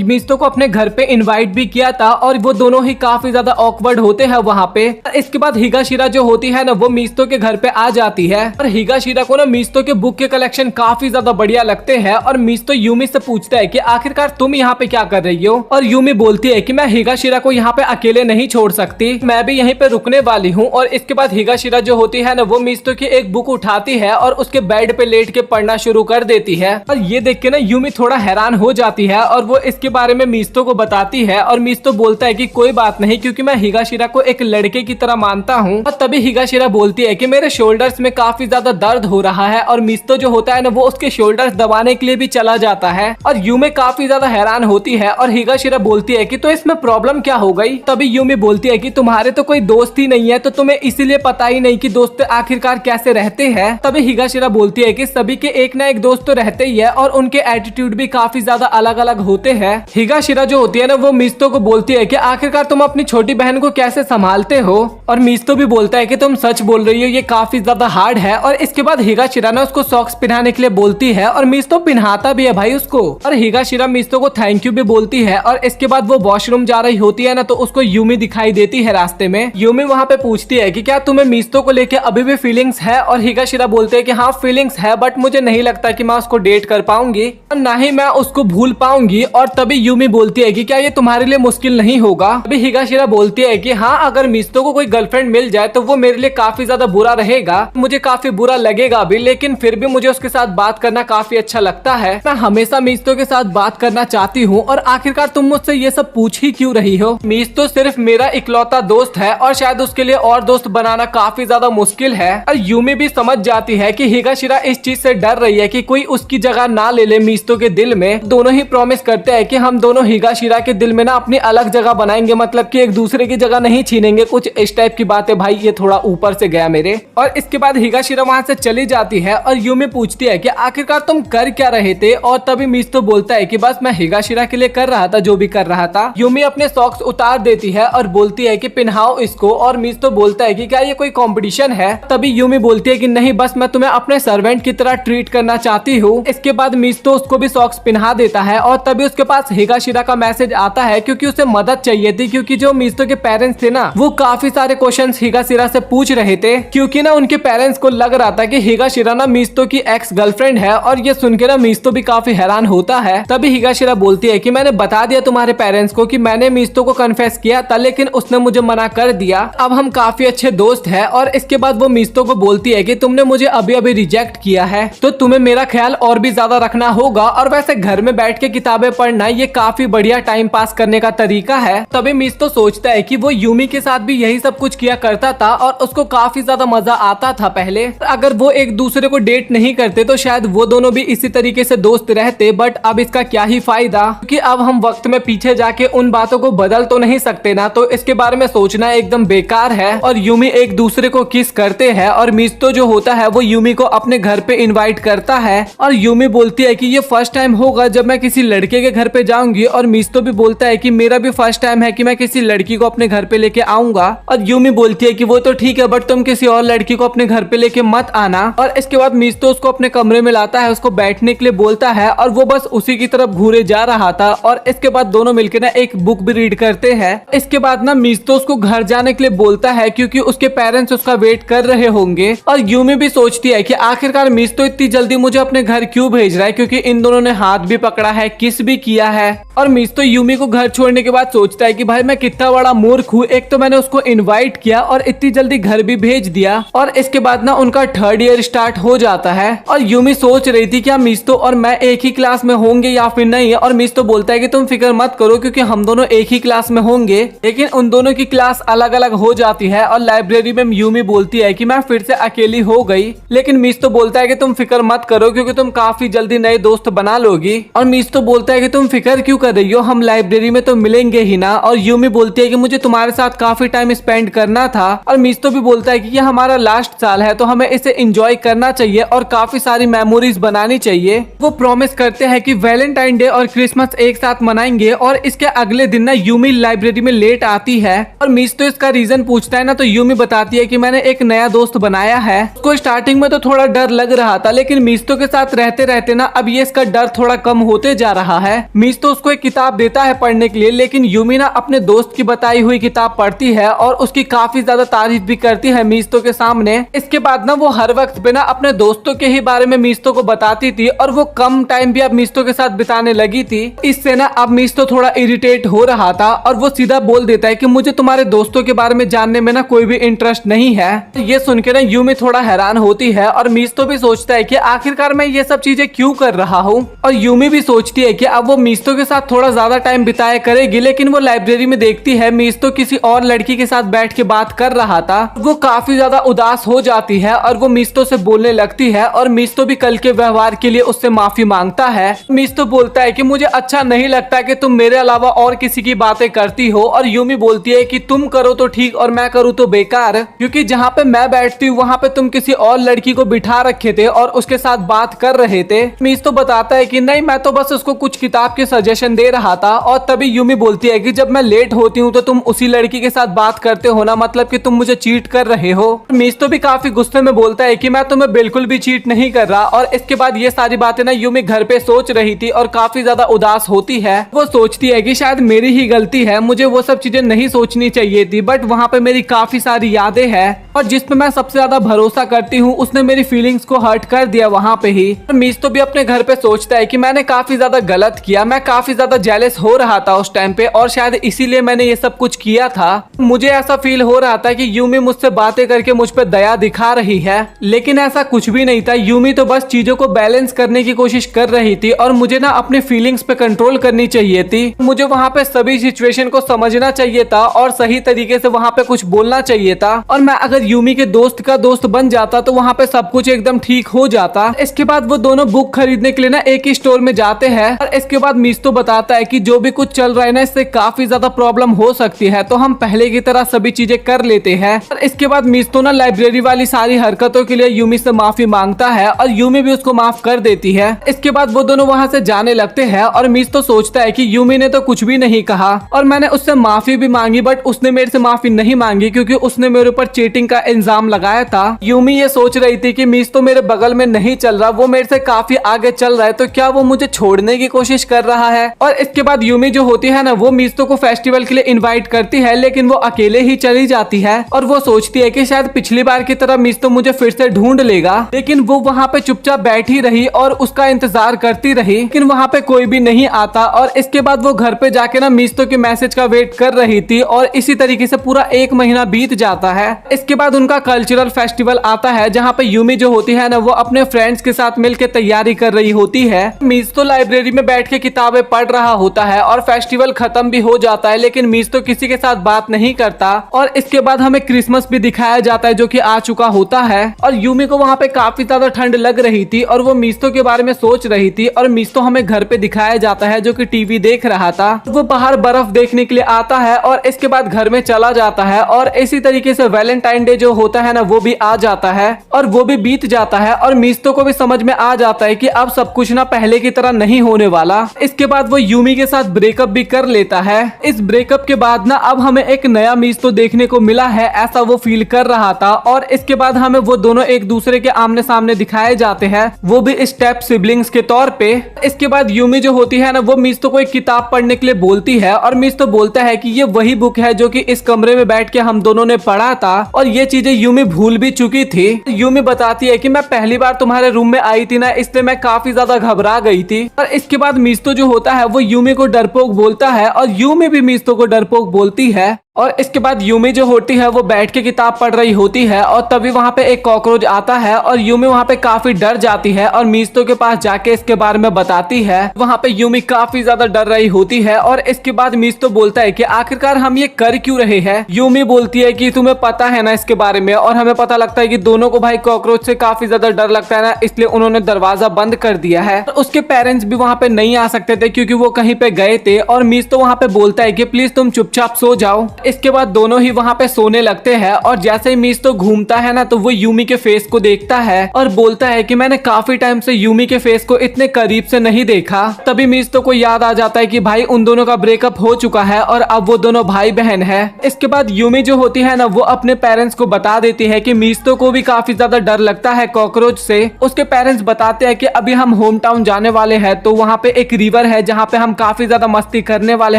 मिस्तो को अपने घर पे इनवाइट भी किया था, और वो दोनों ही काफी ज्यादा ऑकवर्ड होते हैं वहाँ पे। इसके बाद हिगाशिरा जो होती है ना वो मिस्तो के घर पे आ जाती है, और हिगाशिरा को ना मिस्तो के बुक के कलेक्शन काफी ज्यादा बढ़िया लगते हैं। और मिस्तो यूमी से पूछता है कि आखिरकार तुम यहाँ पे क्या कर रही हो। और यूमी बोलती है कि मैं हिगाशिरा को यहाँ पे अकेले नहीं छोड़ सकती, मैं भी यहीं पे रुकने वाली हूँ। और इसके बाद हिगाशिरा जो होती है ना वो मिस्तो की एक बुक उठाती है और उसके बेड पे लेट के पढ़ना शुरू कर देती है। और ये देख के ना यूमी थोड़ा हैरान हो जाती है, और वो इसके बारे में मिस्तो को बताती है। और मिस्तो बोलता है कि कोई बात नहीं, क्योंकि मैं हिगाशिरा को एक लड़के की तरह मानता हूँ। और तभी हिगाशिरा बोलती है कि मेरे शोल्डर्स में काफी ज्यादा दर्द हो रहा है, और मिस्तो जो होता है ना वो उसके शोल्डर्स दबाने के लिए भी चला जाता है। और यूमी काफी ज्यादा हैरान होती है, और हिगाशिरा बोलती है कि तो इसमें प्रॉब्लम क्या हो गई। तभी यूमी बोलती है कि तुम्हारे तो कोई दोस्त ही नहीं है, तो तुम्हें इसीलिए पता ही नहीं कि दोस्त आखिरकार कैसे रहते हैं। तभी हिगाशिरा बोलती है कि सभी के एक ना एक दोस्त तो रहते ही है, और उनके एटीट्यूड भी काफी ज्यादा अलग अलग होते हैं। हिगाशिरा जो होती है ना वो मिस्तो को बोलती है कि आखिरकार तुम अपनी छोटी बहन को कैसे संभालते हो। और मिस्तो भी बोलता है कि तुम सच बोल रही हो, ये काफी ज्यादा हार्ड है। और इसके बाद हिगाशिरा ना उसको सॉक्स पहनाने के लिए बोलती है, और मिस्तो पहनाता भी है भाई उसको। और हिगाशिरा मिस्तो को थैंक यू भी बोलती है। और इसके बाद वो वॉशरूम जा रही होती है ना तो उसको यूमी दिखाई देती है रास्ते में। यूमी वहाँ पे पूछती है कि क्या तुम्हें मिस्तो को लेके अभी भी फीलिंग्स है। और हिगाशिरा बोलते हैं कि हाँ फीलिंग्स है, बट मुझे नहीं लगता कि मैं उसको डेट कर पाऊंगी, और ना ही मैं उसको भूल पाऊंगी। और तभी यूमी बोलती है कि क्या ये तुम्हारे लिए मुश्किल नहीं होगा। तभी हिगाशिरा बोलती है कि हाँ अगर मिस्तो को कोई गर्लफ्रेंड मिल जाए तो वो मेरे लिए काफी ज्यादा बुरा रहेगा, मुझे काफी बुरा लगेगा भी, लेकिन फिर भी मुझे उसके साथ बात करना काफी अच्छा लगता है। मैं हमेशा मिस्तो के साथ बात करना चाहती हूँ, और आखिरकार तुम मुझसे ये सब पूछ ही क्यों रही हो। मिस्तो सिर्फ मेरा इकलौता दोस्त है, और शायद उसके लिए और दोस्त बनाना काफी ज्यादा मुश्किल है। और यूमी भी समझ जाती है कि हिगाशिरा इस चीज से डर रही है कि कोई उसकी जगह ना ले ले मिस्तो के दिल में। दोनों ही प्रॉमिस करते हैं कि हम दोनों हिगाशिरा के दिल में ना अपनी अलग जगह बनाएंगे, मतलब कि एक दूसरे की जगह नहीं छीनेंगे, कुछ इस टाइप की बात है। भाई ये थोड़ा ऊपर से गया मेरे। और इसके बाद हिगाशिरा वहाँ से चली जाती है, और यूमी पूछती है कि आखिरकार तुम कर क्या रहे थे। और तभी मिस्तो बोलता है कि बस मैं हिगाशिरा के लिए कर रहा था जो भी कर रहा था। यूमी अपने सॉक्स उतार देती है और बोलती है कि पहनाओ इसको। और मिस्तो बोलता है कि क्या ये कोई कंपटीशन है। तभी यूमी बोलती है कि नहीं, बस मैं तुम्हें अपने सर्वेंट की तरह ट्रीट करना चाहती हूँ। इसके बाद मिस्तो उसको भी सॉक्स पहना देता है, और तभी उसके पास हिगाशिरा का मैसेज आता है क्योंकि उसे मदद चाहिए थी, क्योंकि जो मिस्तो के पेरेंट्स थे ना वो काफी सारे क्वेश्चंस हिगाशिरा से पूछ रहे थे, क्योंकि ना उनके पेरेंट्स को लग रहा था कि हिगाशिरा ना मिस्तो की एक्स गर्लफ्रेंड है। और ये सुनकर ना मिस्तो भी काफी हैरान होता है। तभी हिगाशिरा बोलती है कि मैंने बता दिया तुम्हारे पेरेंट्स को कि मैंने मिस्तो को कन्फेस किया था, लेकिन उसने मुझे मना कर दिया, अब हम काफी अच्छे दोस्त हैं। और इसके बाद वो मिस्तो को बोलती है कि तुमने मुझे अभी अभी रिजेक्ट किया है, तो तुम्हें मेरा ख्याल और भी ज्यादा रखना होगा। और वैसे घर में बैठ के किताबें पढ़ना ये काफी बढ़िया टाइम पास करने का तरीका है। तभी मिस्तो सोचता है कि वो यूमी के साथ भी यही सब कुछ किया करता था, और उसको काफी ज्यादा मजा आता था पहले। अगर वो एक दूसरे को डेट नहीं करते तो शायद वो दोनों भी इसी तरीके से दोस्त रहते, बट अब इसका क्या ही फायदा, क्योंकि अब हम वक्त में पीछे जाके उन बातों को बदल तो नहीं सकते ना, तो इसके बारे में सोचना एकदम बेकार है। और यूमी एक दूसरे को किस करते हैं, और मिस्तो जो होता है है वो यूमी को अपने घर पे इनवाइट करता है और यूमी बोलती है कि ये फर्स्ट टाइम होगा जब मैं किसी लड़के के घर पे जाऊंगी और मिस्तो भी बोलता है कि मेरा भी फर्स्ट टाइम है कि मैं किसी लड़की को अपने घर पे लेके आऊंगा और यूमी बोलती है कि वो तो ठीक है बट तुम किसी और लड़की को अपने घर पे लेके मत आना। और इसके बाद मिस्तो उसको अपने कमरे में लाता है, उसको बैठने के लिए बोलता है और वो बस उसी की तरफ घूरे जा रहा था और इसके बाद दोनों मिलकर ना एक बुक भी रीड करते हैं। इसके बाद ना मिस्तो उसको घर जाने के लिए बोलता है क्योंकि उसके पेरेंट्स उसका वेट कर रहे होंगे और यूमी भी सोचती है कि आखिरकार मिस्तो इतनी जल्दी मुझे अपने घर क्यों भेज रहा है क्योंकि इन दोनों ने हाथ भी पकड़ा है, किस भी किया है। और मिस्तो यूमी को घर छोड़ने के बाद सोचता है कि भाई मैं कितना बड़ा मूर्ख हूँ, एक तो मैंने उसको इनवाइट किया और इतनी जल्दी घर भी भेज दिया। और इसके बाद ना उनका थर्ड ईयर स्टार्ट हो जाता है और यूमी सोच रही थी क्या मिस्तो और मैं एक ही क्लास में होंगे या फिर नहीं, और मिस्तो बोलता है कि तुम फिक्र मत करो क्योंकि हम दोनों एक ही क्लास में होंगे। लेकिन उन दोनों की क्लास अलग अलग हो जाती है और लाइब्रेरी में यूमी बोलती है कि मैं फिर से अकेली हो गई। लेकिन मिस्तो बोलता है कि तुम फिक्र मत करो क्योंकि तुम काफी जल्दी नए दोस्त बना लोगी। और मिस्तो बोलता है कि तुम फिक्र क्यों कर रही हो, हम लाइब्रेरी में तो मिलेंगे ही ना। और यूमी बोलती है कि मुझे तुम्हारे साथ काफी टाइम स्पेंड करना था। और मिस्तो भी बोलता है कि ये हमारा लास्ट साल है तो हमें इसे एंजॉय करना चाहिए और काफी सारी मेमोरीज बनानी चाहिए। वो प्रॉमिस करते हैं कि वैलेंटाइन डे और क्रिसमस एक साथ मनाएंगे। और इसके अगले दिन ना यूमी लाइब्रेरी में लेट आती है और मिस्तो इसका रीजन पूछता है ना तो यूमी बताती है कि मैंने एक नया दोस्त बनाया है। उसको स्टार्टिंग में तो थोड़ा डर लग रहा था लेकिन मिस्तो के साथ रहते रहते ना अब ये इसका डर थोड़ा कम होते जा रहा है। मिस्तो उसको एक किताब देता है पढ़ने के लिए लेकिन यूमी ना अपने दोस्त की बताई हुई किताब पढ़ती है और उसकी काफी ज्यादा तारीफ भी करती है मिस्तो के सामने। इसके बाद ना वो हर वक्त पे ना अपने दोस्तों के ही बारे में मिस्तो को बताती थी और वो कम टाइम भी अब मिस्तो के साथ बिताने लगी थी। इससे ना अब मिस्तो थोड़ा इरिटेट हो रहा था और वो सीधा बोल देता है कि मुझे तुम्हारे दोस्तों के बारे में जानने में ना कोई भी इंटरेस्ट नहीं है। ये सुन के ना यूमी थोड़ा हैरान होती है और मिस्तो भी सोचता है कि आखिरकार मैं ये सब चीजें क्यों कर रहा हूँ। और यूमी भी सोचती है कि अब वो मिस्तो के साथ थोड़ा ज्यादा टाइम बिताया करेगी। लेकिन वो लाइब्रेरी में देखती है मिस्तो किसी और लड़की के साथ बैठ के बात कर रहा था। वो काफी ज्यादा उदास हो जाती है और वो मिस्तो से बोलने लगती है और मिस्तो भी कल के व्यवहार के लिए उससे माफी मांगता है। मिस्तो बोलता है कि मुझे अच्छा नहीं लगता कि तुम मेरे अलावा और किसी की बातें करती हो। और यूमी बोलती है कि तुम करो तो ठीक और मैं करूँ तो बेकार, क्योंकि जहाँ पे मैं बैठती हूँ वहाँ पे तुम किसी और लड़की को बिठा रखे थे और उसके साथ बात कर रहे थे। मिस्तो बताता है कि नहीं मैं तो बस उसको कुछ किताब के सजेशन दे रहा था। और तभी यूमी बोलती है कि जब मैं लेट होती हूँ तो तुम उसी लड़की के साथ बात करते हो ना, मतलब कि तुम मुझे चीट कर रहे हो। मिस्तो भी काफी गुस्से में बोलता है कि मैं तुम्हें बिल्कुल भी चीट नहीं कर रहा। और इसके बाद ये सारी बातें ना यूमी घर पे सोच रही थी और काफी ज्यादा उदास होती है। वो सोचती है कि शायद मेरी ही गलती है, मुझे वो सब चीजें नहीं सोचनी चाहिए थी, बट वहाँ पे मेरी काफी सारी यादें हैं और जिस पे मैं सबसे ज्यादा भरोसा करती हूँ उसने मेरी फीलिंग्स को हर्ट कर दिया वहाँ पे ही। मिस्तो भी अपने घर पे सोचता है कि मैंने काफी ज्यादा गलत किया, मैं काफी ज्यादा जेलस हो रहा था उस टाइम पे और शायद इसीलिए मैंने ये सब कुछ किया था। मुझे ऐसा फील हो रहा था कि यूमी मुझसे बातें करके मुझ पे दया दिखा रही है, लेकिन ऐसा कुछ भी नहीं था। यूमी तो बस चीजों को बैलेंस करने की कोशिश कर रही थी और मुझे ना अपनी फीलिंग्स पे कंट्रोल करनी चाहिए थी। मुझे वहाँ पे सभी सिचुएशन को समझना चाहिए था और सही तरीके से वहाँ पे कुछ बोलना चाहिए था। और मैं अगर यूमी के दोस्त का दोस्त बन जाता तो वहाँ पे सब कुछ एकदम ठीक हो जाता। इसके बाद वो दोनों बुक खरीदने के लिए ना एक ही स्टोर में जाते हैं और इसके बाद मिस्तो बताता है कि जो भी कुछ चल रहा है ना इससे काफी ज्यादा प्रॉब्लम हो सकती है, तो हम पहले की तरह सभी चीजें कर लेते हैं। और इसके बाद मिस्तो ना लाइब्रेरी वाली सारी हरकतों के लिए यूमी से माफी मांगता है और यूमी भी उसको माफ कर देती है। इसके बाद वो दोनों वहाँ से जाने लगते हैं और मिस्तो सोचता है कि यूमी ने तो कुछ भी नहीं कहा और मैंने उससे माफी भी मांगी बट उसने मेरे से माफी नहीं मांगी क्योंकि उसने मेरे ऊपर चीटिंग का इल्जाम लगाया था। यूमी ये सोच रही थी कि मिस्तो मेरे बगल में नहीं चल रहा, वो मेरे से काफी आगे चल रहा है, तो क्या वो मुझे छोड़ने की कोशिश कर रहा है। और इसके बाद यूमी जो होती है ना वो मिस्तो को फेस्टिवल के लिए इनवाइट करती है लेकिन वो अकेले ही चली जाती है और वो सोचती है कि शायद पिछली बार की तरह मिस्तो मुझे फिर से ढूंढ लेगा। लेकिन वो वहाँ पे चुपचाप बैठी रही और उसका इंतजार करती रही लेकिन वहाँ पे कोई भी नहीं आता। और इसके बाद वो घर पे जाके ना मिस्तो के मैसेज का वेट कर रही थी और इसी तरीके से पूरा एक महीना बीत जाता है। इसके बाद उनका कल्चरल फेस्टिवल आता है जहाँ पे यूमी जो होती है ना वो अपने फ्रेंड्स के साथ मिलकर तैयारी कर रही होती है। मिस्तो लाइब्रेरी में बैठ के किताबें पढ़ रहा होता है और फेस्टिवल खत्म भी हो जाता है लेकिन मिस्तो किसी के साथ बात नहीं करता। और इसके बाद हमें क्रिसमस भी दिखाया जाता है जो कि आ चुका होता है और यूमी को वहाँ पे काफी ज्यादा ठंड लग रही थी और वो मिस्तो के बारे में सोच रही थी। और मिस्तो हमें घर पे दिखाया जाता है जो कि टीवी देख रहा था। वो बाहर बर्फ देखने के लिए आता है और इसके बाद घर में चला जाता है और इसी तरीके से वैलेंटाइन डे जो होता है ना वो भी आ जाता है और वो भी बीत जाता है और मिस्तो को भी समझ में आ जाता है कि अब सब कुछ ना पहले की तरह नहीं होने वाला। इसके बाद वो यूमी के साथ ब्रेकअप भी कर लेता है। इस ब्रेकअप के बाद ना अब हमें एक नया मिस्तो देखने को मिला है, ऐसा वो फील कर रहा था। और इसके बाद हमें वो दोनों एक दूसरे के आमने सामने दिखाए जाते हैं, वो भी स्टेप सिबलिंग्स के तौर पे। इसके बाद यूमी जो होती है ना वो मिस्तो को एक किताब पढ़ने के लिए बोलती है और मिस्तो बोलता है कि ये वही बुक है जो कि इस कमरे में बैठ के हम दोनों ने पढ़ा था और ये चीजें यूमी भूल भी चुकी थी। यूमी बताती है कि मैं पहली बार तुम्हारे रूम में आई थी ना, इसलिए मैं काफी ज्यादा घबरा गई थी। और इसके बाद मिस्तो जो होता है वो यूमी को डरपोक बोलता है और यूमी भी मिस्तो को डरपोक बोलती है। और इसके बाद यूमी जो होती है वो बैठ के किताब पढ़ रही होती है और तभी वहाँ पे एक कॉकरोच आता है और यूमी वहाँ पे काफी डर जाती है और मिस्तो के पास जाके इसके बारे में बताती है। वहाँ पे यूमी काफी ज्यादा डर रही होती है और इसके बाद मिस्तो बोलता है कि आखिरकार हम ये कर क्यों रहे हैं। यूमी बोलती है कि तुम्हें पता है ना इसके बारे में, और हमें पता लगता है कि दोनों को भाई कॉकरोच से काफी ज्यादा डर लगता है ना, इसलिए उन्होंने दरवाजा बंद कर दिया है। उसके पेरेंट्स भी वहाँ पे नहीं आ सकते थे क्योंकि वो कहीं पे गए थे और मिस्तो वहाँ पे बोलता है कि प्लीज तुम चुपचाप सो जाओ। इसके बाद दोनों ही वहाँ पे सोने लगते हैं और जैसे ही मिस्तो घूमता है ना तो वो यूमी के फेस को देखता है और बोलता है कि मैंने काफी टाइम से यूमी के फेस को इतने करीब से नहीं देखा। तभी मिस्तो को याद आ जाता है कि भाई उन दोनों का ब्रेकअप हो चुका है और अब वो दोनों भाई बहन है। इसके बाद यूमी जो होती है ना वो अपने पेरेंट्स को बता देती है कि मिस्तो को भी काफी ज्यादा डर लगता है कॉकरोच से। उसके पेरेंट्स बताते हैं कि अभी हम होम टाउन जाने वाले हैं तो वहाँ पे एक रिवर है जहाँ पे हम काफी ज्यादा मस्ती करने वाले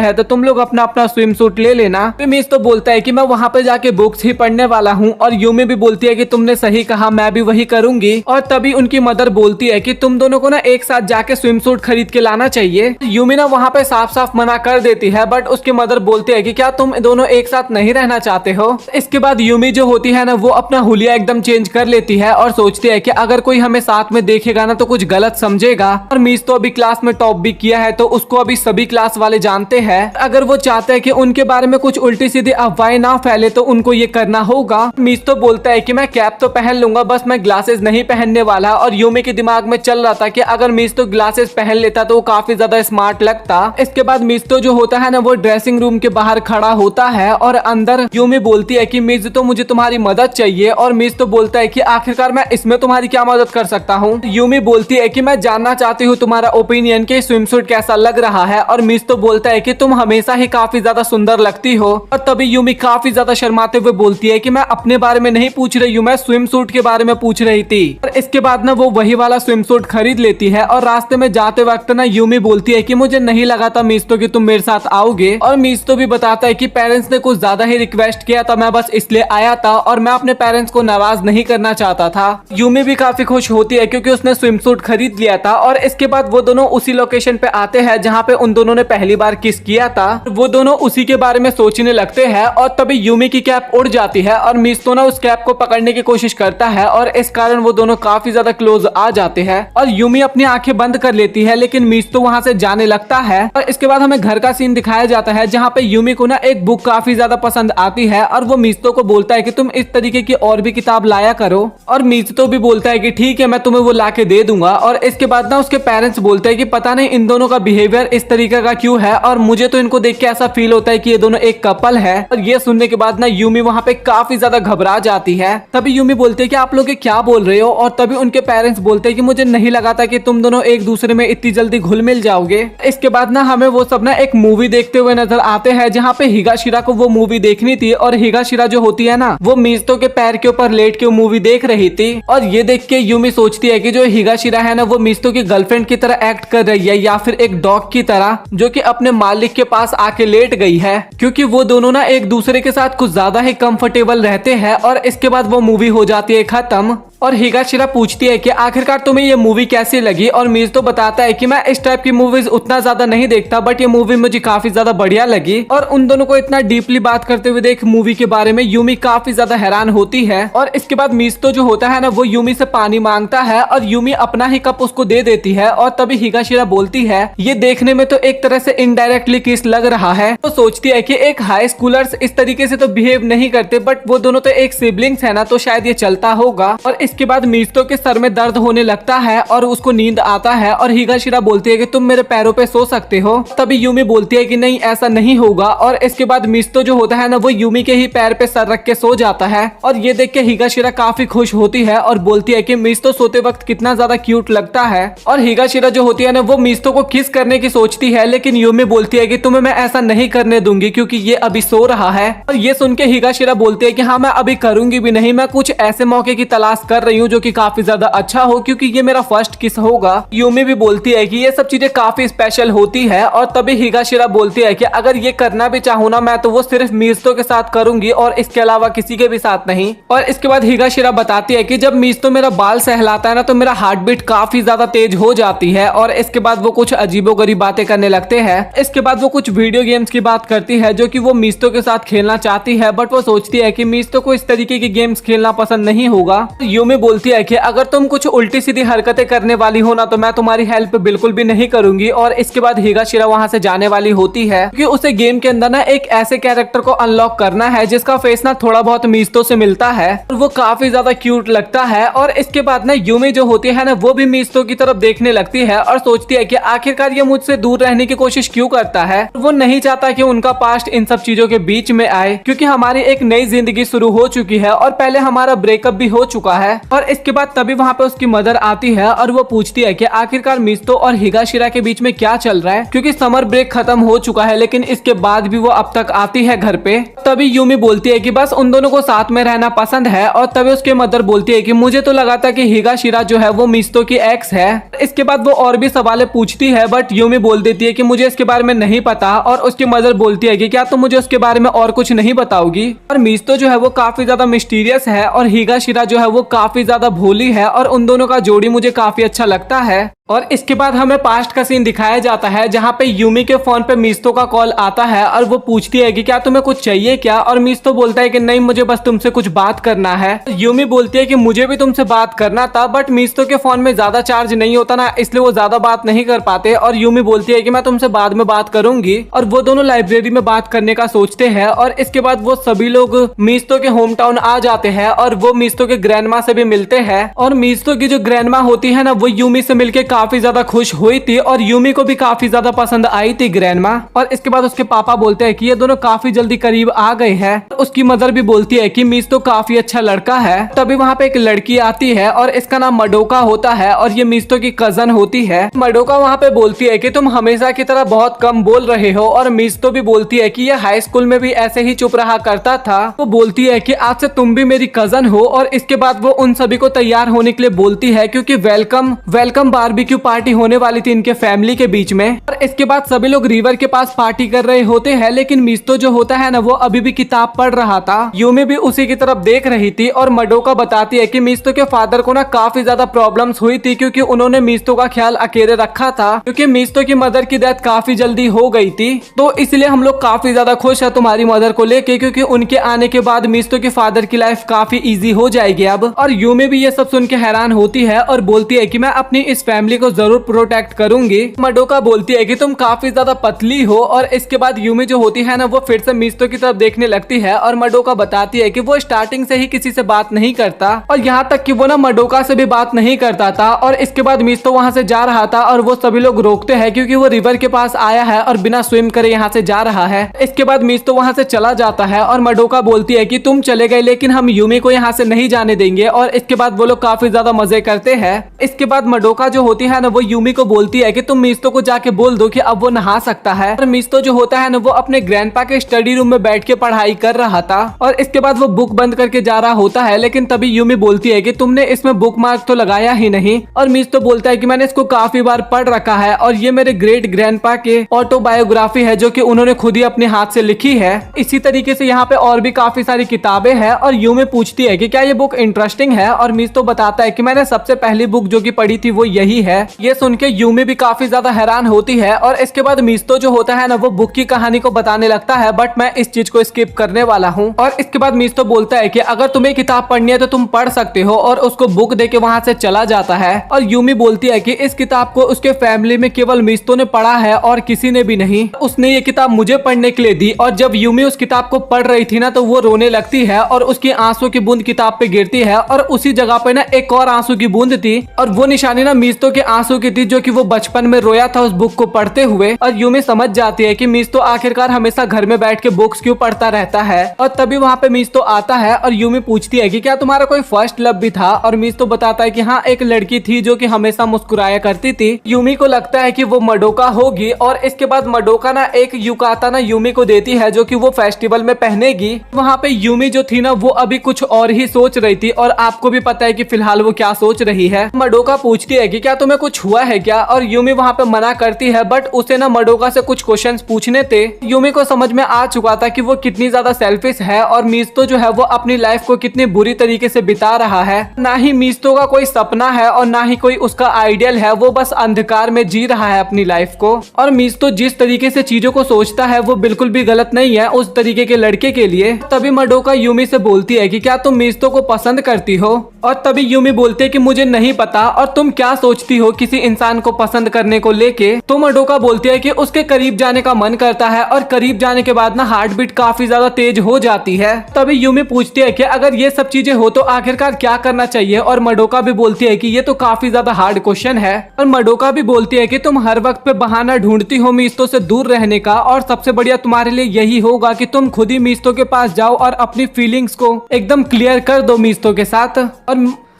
हैं, तो तुम लोग अपना अपना स्विम सूट ले लेना। मिस्तो बोलता है कि मैं वहाँ पे जाके बुक्स ही पढ़ने वाला हूँ और यूमी भी बोलती है कि तुमने सही कहा, मैं भी वही करूंगी। और तभी उनकी मदर बोलती है कि तुम दोनों को ना एक साथ जाके स्विम सूट खरीद के लाना चाहिए। यूमी ना वहाँ पे साफ साफ मना कर देती है, बट उसकी मदर बोलती है कि क्या तुम दोनों एक साथ नहीं रहना चाहते हो। इसके बाद यूमी जो होती है ना वो अपना हुलिया एकदम चेंज कर लेती है और सोचती है कि अगर कोई हमें साथ में देखेगा ना तो कुछ गलत समझेगा। और मीस तो अभी क्लास में टॉप भी किया है तो उसको अभी सभी क्लास वाले जानते हैं। अगर वो चाहते हैं कि उनके बारे में कुछ उल्टी सीधी अफवाहें ना फैले तो उनको ये करना होगा। मीस तो बोलता है कि मैं कैप तो पहन लूंगा, बस मैं ग्लासेस नहीं पहनने वाला। और यूमी के दिमाग में चल रहा था कि अगर मीस तो ग्लासेस पहन लेता तो वो काफी ज्यादा स्मार्ट लगता। इसके बाद मिस्तो जो होता है ना वो ड्रेसिंग रूम के बाहर खड़ा होता है और अंदर यूमी बोलती है कि मिस तो मुझे तुम्हारी मदद चाहिए। और मिस तो बोलता है कि आखिरकार मैं इसमें तुम्हारी क्या मदद कर सकता हूँ। यूमी बोलती है कि मैं जानना चाहती हूँ तुम्हारा ओपिनियन कि स्विमसूट कैसा लग रहा है। और मिस तो बोलता है कि तुम हमेशा ही काफी ज्यादा सुंदर लगती हो। और तभी यूमी काफी ज्यादा शर्माते हुए बोलती है कि मैं अपने बारे में नहीं पूछ रही हूँ, मैं स्विम सूट के बारे में पूछ रही थी। और इसके बाद ना वो वही वाला स्विम सूट खरीद लेती है। और रास्ते में जाते वक्त ना यूमी बोलती है कि मुझे नहीं लगा था मिस्तो कि तुम मेरे साथ आओगे। और मिस्तो भी बताता है कि पेरेंट्स ने कुछ ज्यादा ही रिक्वेस्ट किया था, मैं बस इसलिए आया था और मैं अपने पेरेंट्स को नाराज नहीं करना चाहता था। यूमी भी काफी खुश होती है क्योंकि उसने स्विम सूट खरीद लिया था। और इसके बाद वो दोनों उसी लोकेशन पे आते हैं जहाँ पे उन दोनों ने पहली बार किस किया था। वो दोनों उसी के बारे में सोचने लगते हैं और तभी यूमी की कैप उड़ जाती है और मिस्तो ना उस कैप को पकड़ने की कोशिश करता है और इस कारण वो दोनों काफी ज्यादा क्लोज आ जाते हैं। और यूमी अपनी आंखें बंद कर लेती है लेकिन मिस्तो वहाँ से जाने लगता है। और इसके बाद हमें घर का सीन दिखाया जाता है जहाँ पे यूमी को ना एक बुक काफी ज्यादा पसंद आती है और वो मिस्तो को बोलता है कि तुम इस तरीके की और भी किताब लाया करो। और मिस्तो भी बोलता है कि ठीक है, मैं तुम्हें वो ला के दे दूंगा। और इसके बाद ना उसके पेरेंट्स बोलते हैं कि पता नहीं इन दोनों का बिहेवियर इस तरीके का क्यों है और मुझे तो इनको देख के ऐसा फील होता है कि ये दोनों एक कपल है। और ये सुनने के बाद ना यूमी वहाँ पे काफी ज्यादा घबरा जाती है। तभी यूमी बोलते है कि आप लोग क्या बोल रहे हो। और तभी उनके पेरेंट्स बोलते हैं कि मुझे नहीं लगा था कि तुम दोनों एक दूसरे में इतनी जल्दी घुल मिल जाओगे। इसके बाद ना हमें वो सब ना एक मूवी देखते हुए नजर आते हैं जहाँ पे हिगाशिरा को वो मूवी देखनी थी। और हिगाशिरा जो होती है ना वो मिस्तो के पैर के ऊपर लेट के मूवी देख रही थी। और ये देख के यूमी सोचती है कि जो हिगाशिरा है ना वो मिस्तो की गर्लफ्रेंड की तरह एक्ट कर रही है या फिर एक डॉग की तरह जो कि अपने मालिक के पास आके लेट गई है, क्योंकि वो दोनों ना एक दूसरे के साथ कुछ ज्यादा ही कंफर्टेबल रहते हैं। और इसके बाद वो मूवी हो जाती है खत्म। और हिगाशिरा पूछती है कि आखिरकार तुम्हें ये मूवी कैसी लगी। और मिस्तो बताता है कि मैं इस टाइप की मूवीज उतना ज्यादा नहीं देखता, बट ये मूवी मुझे काफी ज्यादा बढ़िया लगी। और उन दोनों को इतना डीपली बात करते हुए देख मूवी के बारे में यूमी काफी ज्यादा हैरान होती है। और इसके बाद मिस्तो जो होता है ना वो यूमी से पानी मांगता है और यूमी अपना ही कप उसको दे देती है। और तभी हिगाशिरा बोलती है ये देखने में तो एक तरह से इनडायरेक्टली किस लग रहा है। तो सोचती है कि एक हाई स्कूलर्स इस तरीके से तो बिहेव नहीं करते, बट वो दोनों तो एक सिबलिंग्स है ना, तो शायद ये चलता होगा। और इसके बाद मीस्तो के सर में दर्द होने लगता है और उसको नींद आता है और हिगाशिरा बोलती है कि तुम मेरे पैरों पे सो सकते हो। तभी यूमी बोलती है कि नहीं ऐसा नहीं होगा और इसके बाद मीस्तो जो होता है ना वो यूमी के ही पैर पे सर रख के सो जाता है और ये देख के हिगाशिरा काफी खुश होती है और बोलती है कि मीस्तो सोते वक्त कितना ज्यादा क्यूट लगता है। और हिगाशिरा जो होती है ना वो मीस्तो को किस करने की सोचती है, लेकिन यूमी बोलती है कि तुम्हें मैं ऐसा नहीं करने दूंगी क्योंकि ये अभी सो रहा है। और ये सुन के हिगाशिरा बोलती है कि हाँ मैं अभी करूंगी भी नहीं, मैं कुछ ऐसे मौके की तलाश कर रही हूँ जो कि काफी ज्यादा अच्छा हो क्योंकि ये मेरा फर्स्ट किस होगा। यूमी भी बोलती है कि ये सब चीजें काफी स्पेशल होती है और तभी हिगाशिरा बोलती है कि अगर ये करना भी चाहूँ ना मैं तो वो सिर्फ मीस्तो के साथ करूंगी और इसके अलावा किसी के भी साथ नहीं। और इसके बाद हिगाशिरा बताती है कि जब मीस्तो मेरा बाल सहलाता है ना तो मेरा हार्ट बीट काफी ज्यादा तेज हो जाती है और इसके बाद वो कुछ अजीबोगरीब बातें करने लगते हैं। इसके बाद वो कुछ वीडियो गेम्स की बात करती है जो कि वो मीस्तो के साथ खेलना चाहती है, बट वो सोचती है कि मीस्तो को इस तरीके की गेम्स खेलना पसंद नहीं होगा। यूमी बोलती है कि अगर तुम कुछ उल्टी सीधी हरकतें करने वाली हो ना तो मैं तुम्हारी हेल्प बिल्कुल भी नहीं करूंगी। और इसके बाद हिगाशिरा वहां से जाने वाली होती है क्योंकि उसे गेम के अंदर ना एक ऐसे कैरेक्टर को अनलॉक करना है जिसका फेस ना थोड़ा बहुत मीस्तो से मिलता है और वो काफी ज्यादा क्यूट लगता है। और इसके बाद ना यूमी जो होती है ना वो भी मीस्तो की तरफ देखने लगती है और सोचती है कि आखिरकार ये मुझसे दूर रहने की कोशिश क्यों करता है। वो नहीं चाहता कि उनका पास्ट इन सब चीजों के बीच में आए क्योंकि हमारी एक नई जिंदगी शुरू हो चुकी है और पहले हमारा ब्रेकअप भी हो चुका है। और इसके बाद तभी वहाँ पे उसकी मदर आती है और वो पूछती है कि आखिरकार मीस्तो और हिगाशिरा के बीच में क्या चल रहा है क्योंकि समर ब्रेक खत्म हो चुका है लेकिन इसके बाद भी वो अब तक आती है घर पे। तभी यूमी बोलती है कि बस उन दोनों को साथ में रहना पसंद है। और तभी उसके मदर बोलती है कि मुझे तो लगा था कि हिगाशिरा जो है वो मीस्तो की एक्स है। इसके बाद वो और भी सवाल पूछती है बट यूमी बोल देती है कि मुझे इसके बारे में नहीं पता। और उसकी मदर बोलती है कि क्या तुम मुझे उसके बारे में और कुछ नहीं बताओगी। और मीस्तो जो है वो काफी ज्यादा मिस्टीरियस है और हिगाशिरा जो है वो काफी ज्यादा भोली है और उन दोनों का जोड़ी मुझे काफी अच्छा लगता है। और इसके बाद हमें पास्ट का सीन दिखाया जाता है जहाँ पे यूमी के फोन पे मीस्तो का कॉल आता है और वो पूछती है कि क्या तुम्हें कुछ चाहिए क्या। और मीस्तो बोलता है कि नहीं मुझे बस तुमसे कुछ बात करना है। यूमी बोलती है कि मुझे भी तुमसे बात करना था बट मीस्तो के फोन में ज्यादा चार्ज नहीं होता ना इसलिए वो ज्यादा बात नहीं कर पाते। और यूमी बोलती है कि मैं तुमसे बाद में बात करूंगी। और वो दोनों लाइब्रेरी में बात करने का सोचते हैं और इसके बाद वो सभी लोग मीस्तो के होम टाउन आ जाते हैं और वो मीस्तो के ग्रैंडमा से भी मिलते हैं। और मीस्तो की जो ग्रैंडमा होती है ना वो यूमी से मिलके काफी ज्यादा खुश हुई थी और यूमी को भी काफी ज्यादा पसंद आई थी ग्रैंडमा। और इसके बाद उसके पापा बोलते हैं कि ये दोनों काफी जल्दी करीब आ गए हैं। उसकी मदर भी बोलती है कि मीस्तो काफी अच्छा लड़का है। तभी वहाँ पे एक लड़की आती है और इसका नाम मडोका होता है और ये मीस्तो की कजन होती है। मडोका वहाँ पे बोलती है कि तुम हमेशा की तरह बहुत कम बोल रहे हो। और मीस्तो भी बोलती है कि ये हाई स्कूल में भी ऐसे ही चुप रहा करता था। वो बोलती है कि आज से तुम भी मेरी कजन हो। और इसके बाद वो उन सभी को तैयार होने के लिए बोलती है क्योंकि वेलकम बारबेक्यू पार्टी होने वाली थी इनके फैमिली के बीच में। और इसके बाद सभी लोग रिवर के पास पार्टी कर रहे होते हैं लेकिन मीस्तो जो होता है ना वो अभी भी किताब पढ़ रहा था। यूमी भी उसी की तरफ देख रही थी। और मडोका बताती है कि मीस्तो के फादर को ना काफी ज्यादा प्रॉब्लम्स हुई थी क्योंकि उन्होंने मीस्तो का ख्याल अकेले रखा था क्योंकि मीस्तो की मदर की डेथ काफी जल्दी हो गई थी। तो इसलिए हम लोग काफी ज्यादा खुश है तुम्हारी मदर को लेके क्योंकि उनके आने के बाद मीस्तो के फादर की लाइफ काफी इजी हो जाएगी अब। और यूमी भी ये सब सुन के हैरान होती है और बोलती है कि मैं अपनी इस फैमिली को जरूर प्रोटेक्ट करूंगी। मडोका बोलती है कि तुम काफी ज्यादा पतली हो। और इसके बाद यूमी जो होती है ना वो फिर से मीस्तो की तरफ देखने लगती है और मडोका बताती है कि वो स्टार्टिंग से ही किसी से बात नहीं करता और यहाँ तक कि वो ना मडोका से भी बात नहीं करता था। और इसके बाद मीस्तो वहाँ से जा रहा था और वो सभी लोग रोकते हैं क्योंकि वो रिवर के पास आया है और बिना स्विम करे यहाँ से जा रहा है। इसके बाद मीस्तो वहाँ से चला जाता है और मडोका बोलती है कि तुम चले गए लेकिन हम यूमी को यहाँ से नहीं जाने देंगे। और इसके बाद वो लोग काफी ज्यादा मजे करते हैं। इसके बाद मडोका जो होती है ना वो यूमी को बोलती है कि तुम मीस्तो को जाके बोल दो कि अब वो नहा सकता है। और मीस्तो जो होता है ना वो अपने ग्रैंडपा के स्टडी रूम में बैठ के पढ़ाई कर रहा था। और इसके बाद वो बुक बंद करके जा रहा होता है लेकिन तभी यूमी बोलती है कि तुमने इसमें बुक मार्क तो लगाया ही नहीं। और मीस्तो बोलता है कि मैंने इसको काफी बार पढ़ रखा है और ये मेरे ग्रेट ग्रैंडपा के ऑटोबायोग्राफी है जो कि उन्होंने खुद ही अपने हाथ से लिखी है। इसी तरीके से यहाँ पे और भी काफी सारी किताबें हैं। और यूमी पूछती है कि क्या ये बुक इंटरेस्टिंग है और मीस्तो बताता है कि मैंने सबसे पहली बुक जो की पढ़ी थी वो यही है। ये सुन के यूमी भी काफी ज्यादा हैरान होती है और इसके बाद मिस्तो जो होता है ना वो बुक की कहानी को बताने लगता है, बट मैं इस चीज को स्किप करने वाला हूँ। और इसके बाद मिस्तो बोलता है कि अगर तुम्हें किताब पढ़नी है तो तुम पढ़ सकते हो, और उसको बुक देके वहाँ से चला जाता है। और यूमी बोलती है कि इस किताब को उसके फैमिली में केवल मिस्तो ने पढ़ा है और किसी ने भी नहीं। उसने ये किताब मुझे पढ़ने के लिए दी, और जब यूमी उस किताब को पढ़ रही थी ना तो वो रोने लगती है और उसकी आंसू की बूंद किताब पे गिरती है, और उसी जगह पे ना एक और आंसू की बूंद थी, और वो निशानी ना मिस्तो के आंसू की थी जो कि वो बचपन में रोया था उस बुक को पढ़ते हुए। और यूमी समझ जाती है कि मिस्तो आखिरकार हमेशा घर में बैठ के बुक्स क्यों पढ़ता रहता है। और तभी वहाँ पे मिस्तो आता है और यूमी पूछती है कि क्या तुम्हारा कोई फर्स्ट लव भी था, और मिस्तो बताता है कि हाँ, एक लड़की थी जो कि हमेशा मुस्कुराया करती थी। यूमी को लगता है कि वो मडोका होगी, और इसके बाद मडोका ना एक युकाता ना यूमी को देती है जो कि वो फेस्टिवल में पहनेगी। वहाँ पे यूमी जो थी ना वो अभी कुछ और ही सोच रही थी, और आपको भी पता है कि फिलहाल वो क्या सोच रही है। मडोका पूछती है कि क्या तुम्हें कुछ हुआ है क्या, और यूमी वहाँ पे मना करती है, बट उसे ना मडोका से कुछ क्वेश्चंस पूछने थे। यूमी को समझ में आ चुका था कि वो कितनी ज्यादा सेल्फिश है, और मिस्तो जो है वो अपनी लाइफ को कितनी बुरी तरीके से बिता रहा है। ना ही मिस्तो का कोई सपना है और ना ही कोई उसका आइडियल है, वो बस अंधकार में जी रहा है अपनी लाइफ को। और मिस्तो जिस तरीके से चीजों को सोचता है वो बिल्कुल भी गलत नहीं है उस तरीके के लड़के के लिए। तभी मडोका यूमी से बोलती है कि क्या तुम मिस्तो को पसंद करती हो, और तभी यूमी बोलते है कि मुझे नहीं पता, और तुम क्या सोचती हो किसी इंसान को पसंद करने को लेके। तो मडोका बोलती है कि उसके करीब जाने का मन करता है, और करीब जाने के बाद ना हार्ट बीट काफी ज्यादा तेज हो जाती है। तभी यूमी पूछती है कि अगर ये सब चीजें हो तो आखिरकार क्या करना चाहिए, और मडोका भी बोलती है कि ये तो काफी ज्यादा हार्ड क्वेश्चन है। और मडोका भी बोलती है कि तुम हर वक्त पे बहाना ढूंढती हो मिस्तो से दूर रहने का, और सबसे बढ़िया तुम्हारे लिए यही होगा कि तुम खुद ही मिस्तो के पास जाओ और अपनी फीलिंग्स को एकदम क्लियर कर दो मिस्तो के साथ।